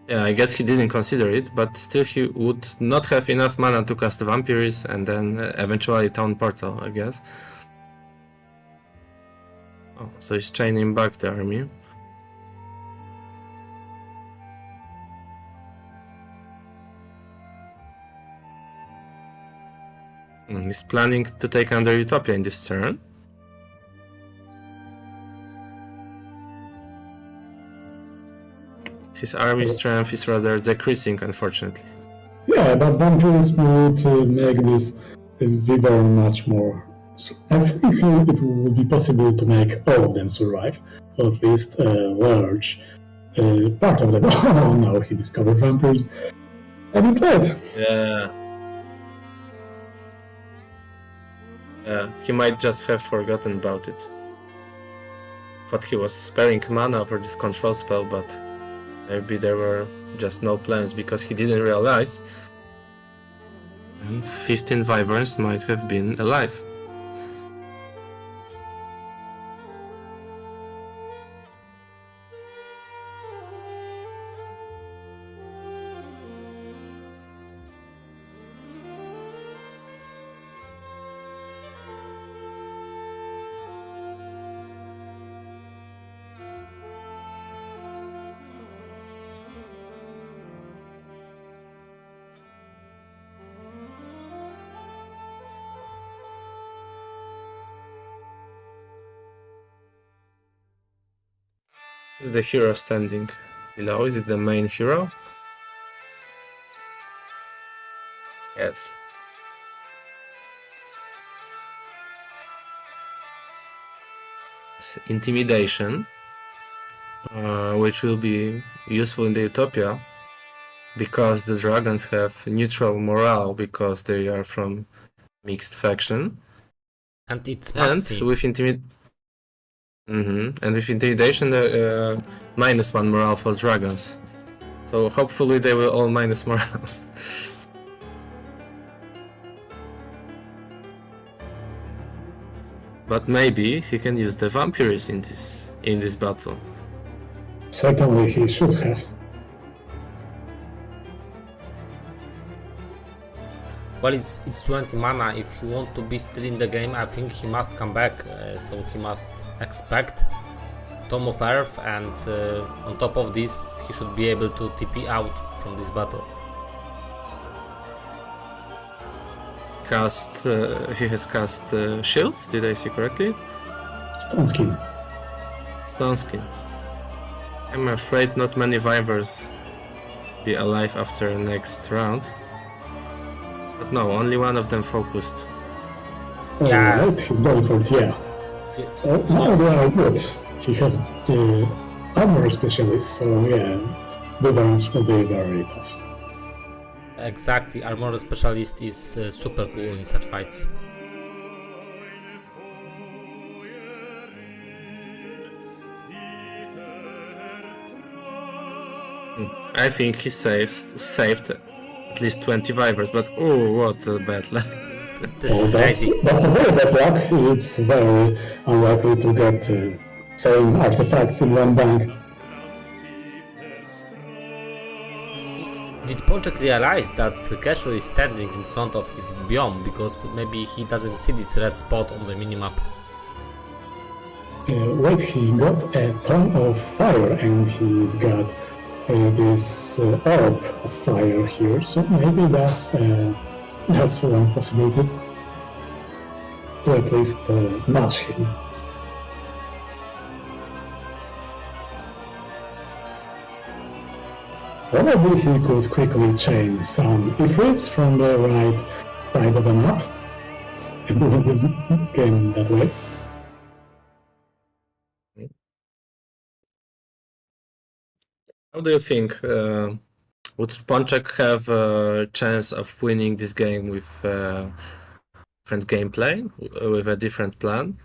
Yeah, I guess he didn't consider it, but still he would not have enough mana to cast Vampiris and then eventually Town Portal, I guess. Oh, so he's chaining back the army. He's planning to take under Utopia in this turn. His army strength is rather decreasing, unfortunately. Yeah, but vampirism would make this Wyvern much more. So I think it would be possible to make all of them survive, or at least a large part of them. Oh, now he discovered vampirism. I didn't play. Yeah. Yeah, he might just have forgotten about it. Thought he was sparing mana for this control spell, but maybe there were just no plans because he didn't realize. And 15 Wyverns might have been alive. Is the hero standing below? Is it the main hero? Yes. It's intimidation, which will be useful in the Utopia because the dragons have neutral morale because they are from mixed faction. And it's And with And with intimidation, -1 morale for dragons. So hopefully they will all minus morale. But maybe he can use the Vampiris in this battle. Certainly he should have. Well, it's 20 mana. If he want to be still in the game, I think he must come back. So he must expect Tome of Earth, and on top of this, he should be able to TP out from this battle. He has cast Shield, did I see correctly? Stone Skin. Stone Skin. I'm afraid not many Vivers be alive after next round. But no, only one of them focused. Oh, Yeah. right, he's going for it, yeah. So now they are good. He has armor specialist, so yeah, the balance will be very tough. Exactly, Armor Specialist is super cool in such fights. I think he saved at least 20 Vivers, but oh, what a bad luck. This is That's crazy. a very bad luck. It's very unlikely to get same artifacts in one bank. Did Ponczek realize that Keszu is standing in front of his biome because maybe he doesn't see this red spot on the minimap? Wait, he got a ton of fire and he's got this orb of fire here, so maybe that's one possibility to at least match him. Probably he could quickly chain some ifrits from the right side of the map and win this game that way. How do you think? Would Ponczek have a chance of winning this game with different gameplay, with a different plan?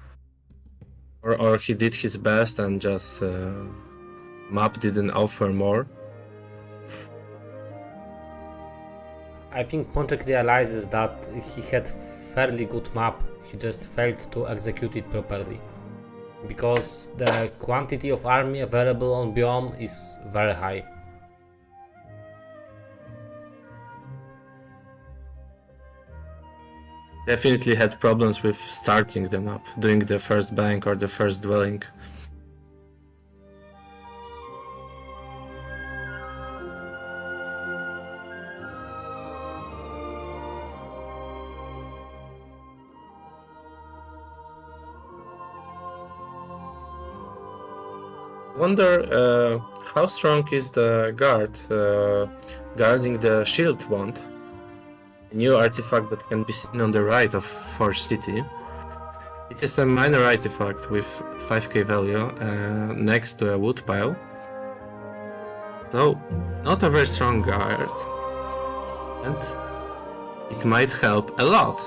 Or he did his best and just map didn't offer more? I think Ponczek realizes that he had fairly good map, he just failed to execute it properly. Because the quantity of army available on biome is very high. Definitely had problems with starting the map, doing the first bank or the first dwelling. Wonder how strong is the guard guarding the shield wand, a new artifact that can be seen on the right of Forge City. It is a minor artifact with 5k value next to a wood pile. So, not a very strong guard, and it might help a lot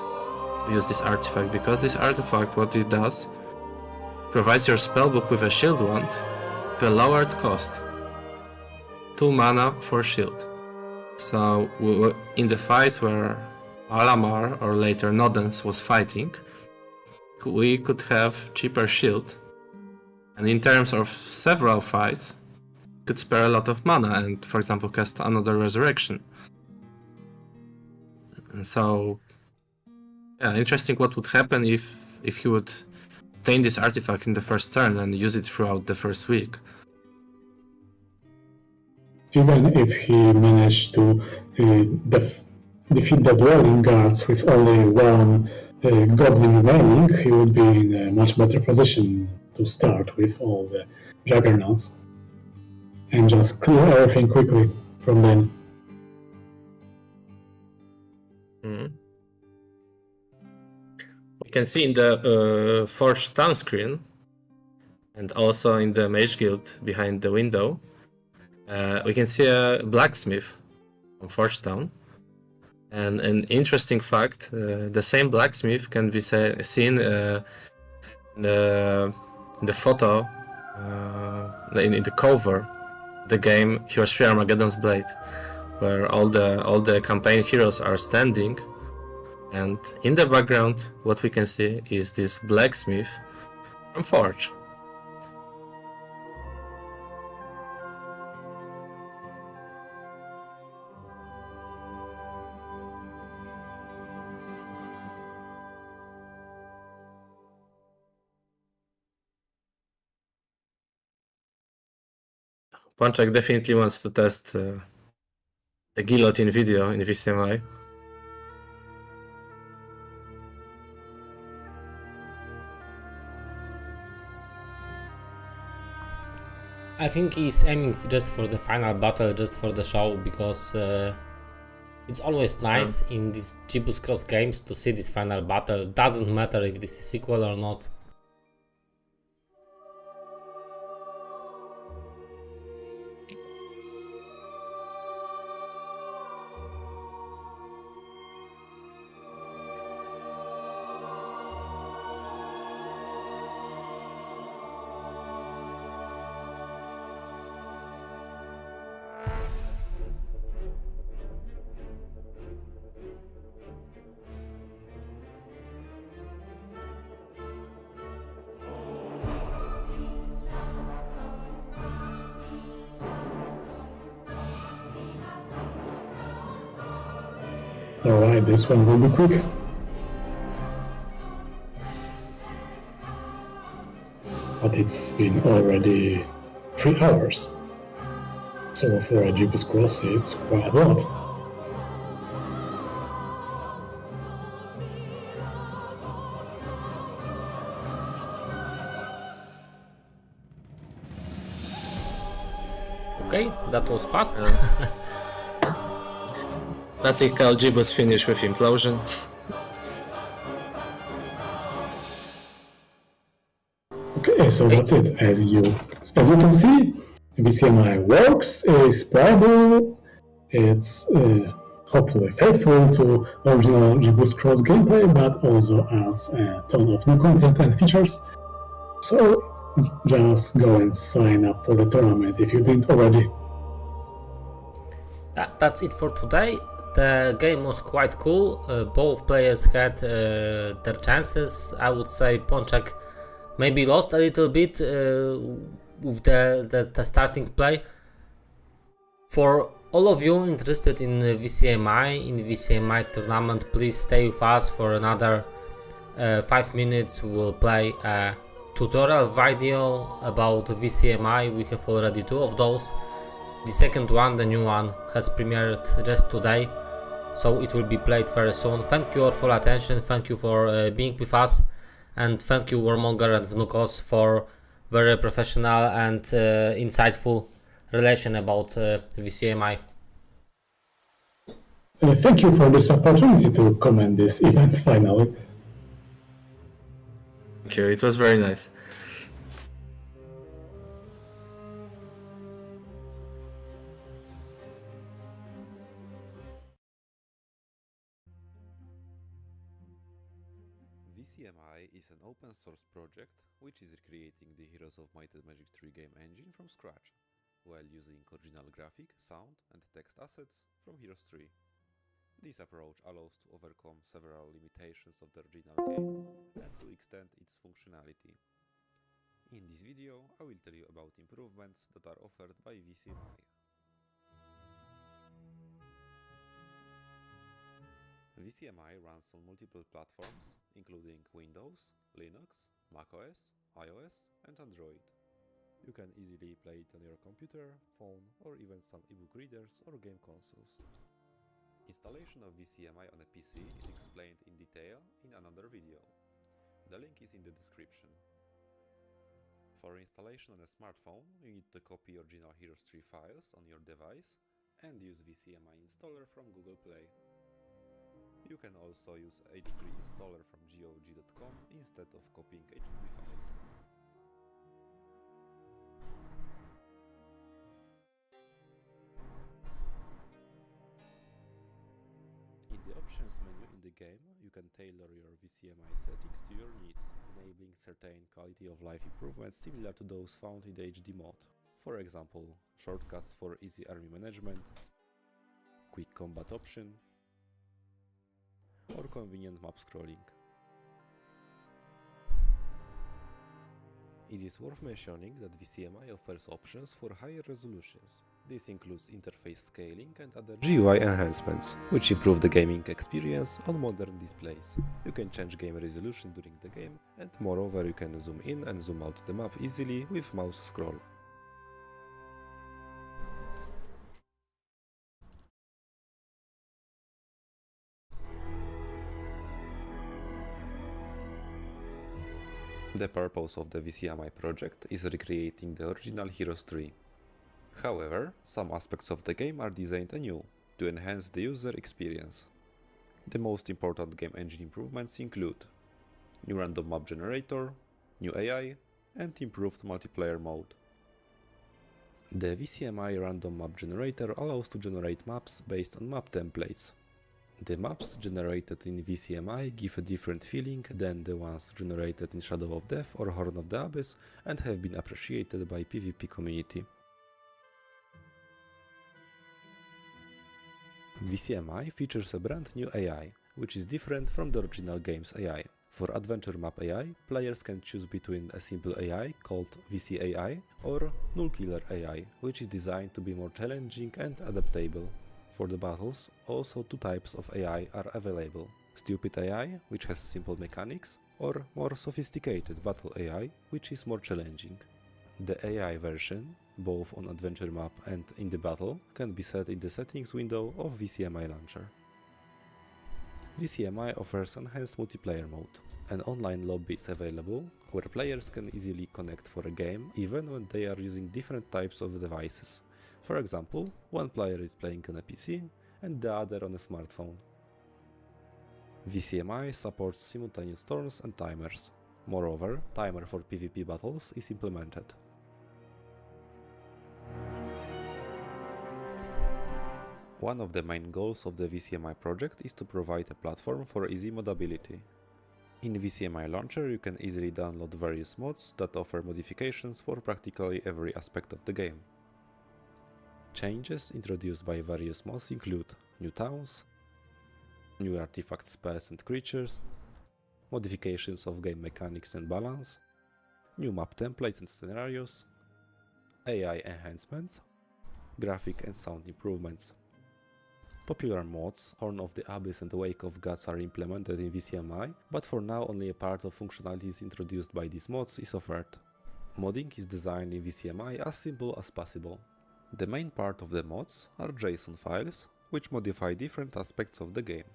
to use this artifact, because this artifact, what it does, provides your spellbook with a shield wand with a lowered cost. 2 mana for shield. So in the fight where Alamar or later Nodens was fighting, we could have cheaper shield, and in terms of several fights could spare a lot of mana and, for example, cast another resurrection. And so yeah, interesting what would happen if he would obtain this artifact in the first turn and use it throughout the first week. Even if he managed to defeat the dwelling guards with only one goblin remaining, he would be in a much better position to start with all the juggernauts and just clear everything quickly from them. We can see in the Forge Town screen, and also in the Mage Guild behind the window, we can see a blacksmith from Forge Town. And an interesting fact, the same blacksmith can be seen in the photo, in the cover of the game Heroes 3 Armageddon's Blade, where all the campaign heroes are standing, and in the background what we can see is this blacksmith from Forge. Ponczek definitely wants to test the guillotine video in VCMI. I think he's aiming just for the final battle, just for the show, because it's always nice in these Gibus Cross games to see this final battle. Doesn't matter if this is sequel or not. Alright, this one will be quick. But it's been already 3 hours. So for a Gibus Cross, it's quite a lot. Okay, that was fast. Classical Gibus finish with implosion. Okay, so that's it. As you can see, VCMI works, is playable, it's hopefully faithful to original Gibus Cross gameplay, but also adds a ton of new content and features. So just go and sign up for the tournament if you didn't already. That's it for today. The game was quite cool. Both players had their chances. I would say Ponczek maybe lost a little bit with the starting play. For all of you interested in VCMI tournament, please stay with us for another 5 minutes. We will play a tutorial video about VCMI. We have already 2 of those. The second one, the new one, has premiered just today, so it will be played very soon. Thank you all for attention, thank you for being with us, and thank you Warmonger and Vnukos for very professional and insightful relation about VCMI. Thank you for this opportunity to comment this event finally. Thank you, it was very nice. VCMI is an open source project which is recreating the Heroes of Might and Magic 3 game engine from scratch, while using original graphic, sound and text assets from Heroes 3. This approach allows to overcome several limitations of the original game and to extend its functionality. In this video, I will tell you about improvements that are offered by VCMI. VCMI runs on multiple platforms, including Windows, Linux, macOS, iOS and Android. You can easily play it on your computer, phone or even some ebook readers or game consoles. Installation of VCMI on a PC is explained in detail in another video. The link is in the description. For installation on a smartphone, you need to copy original Heroes 3 files on your device and use VCMI installer from Google Play. You can also use H3 installer from GOG.com instead of copying H3 files. In the options menu in the game, you can tailor your VCMI settings to your needs, enabling certain quality of life improvements similar to those found in the HD mode. For example, shortcuts for easy army management, quick combat option, or convenient map scrolling. It is worth mentioning that VCMI offers options for higher resolutions. This includes interface scaling and other GUI enhancements, which improve the gaming experience on modern displays. You can change game resolution during the game, and moreover you can zoom in and zoom out the map easily with mouse scroll. The purpose of the VCMI project is recreating the original Heroes 3. However, some aspects of the game are designed anew to enhance the user experience. The most important game engine improvements include new random map generator, new AI, and improved multiplayer mode. The VCMI random map generator allows to generate maps based on map templates. The maps generated in VCMI give a different feeling than the ones generated in Shadow of Death or Horn of the Abyss and have been appreciated by PvP community. VCMI features a brand new AI, which is different from the original game's AI. For Adventure Map AI, players can choose between a simple AI called VCAI or Null Killer AI, which is designed to be more challenging and adaptable. For the battles, also two types of AI are available: Stupid AI, which has simple mechanics, or more sophisticated Battle AI, which is more challenging. The AI version, both on Adventure Map and in the battle, can be set in the settings window of VCMI Launcher. VCMI offers enhanced multiplayer mode. An online lobby is available, where players can easily connect for a game even when they are using different types of devices. For example, one player is playing on a PC and the other on a smartphone. VCMI supports simultaneous turns and timers. Moreover, timer for PvP battles is implemented. One of the main goals of the VCMI project is to provide a platform for easy modability. In VCMI Launcher you can easily download various mods that offer modifications for practically every aspect of the game. Changes introduced by various mods include new towns, new artifacts, spells and creatures, modifications of game mechanics and balance, new map templates and scenarios, AI enhancements, graphic and sound improvements. Popular mods, Horn of the Abyss and Wake of Gods, are implemented in VCMI, but for now only a part of functionalities introduced by these mods is offered. Modding is designed in VCMI as simple as possible. The main part of the mods are JSON files, which modify different aspects of the game.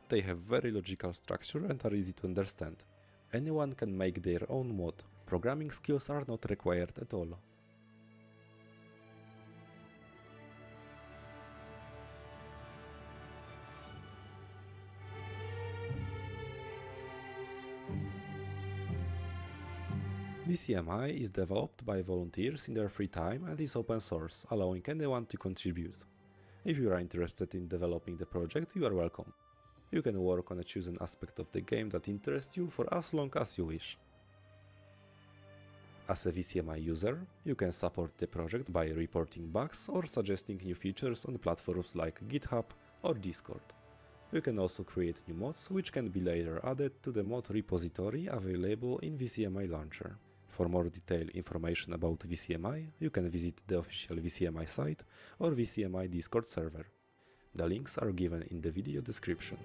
They have very logical structure and are easy to understand. Anyone can make their own mod. Programming skills are not required at all. VCMI is developed by volunteers in their free time and is open source, allowing anyone to contribute. If you are interested in developing the project, you are welcome. You can work on a chosen aspect of the game that interests you for as long as you wish. As a VCMI user, you can support the project by reporting bugs or suggesting new features on platforms like GitHub or Discord. You can also create new mods, which can be later added to the mod repository available in VCMI Launcher. For more detailed information about VCMI, you can visit the official VCMI site or VCMI Discord server. The links are given in the video description.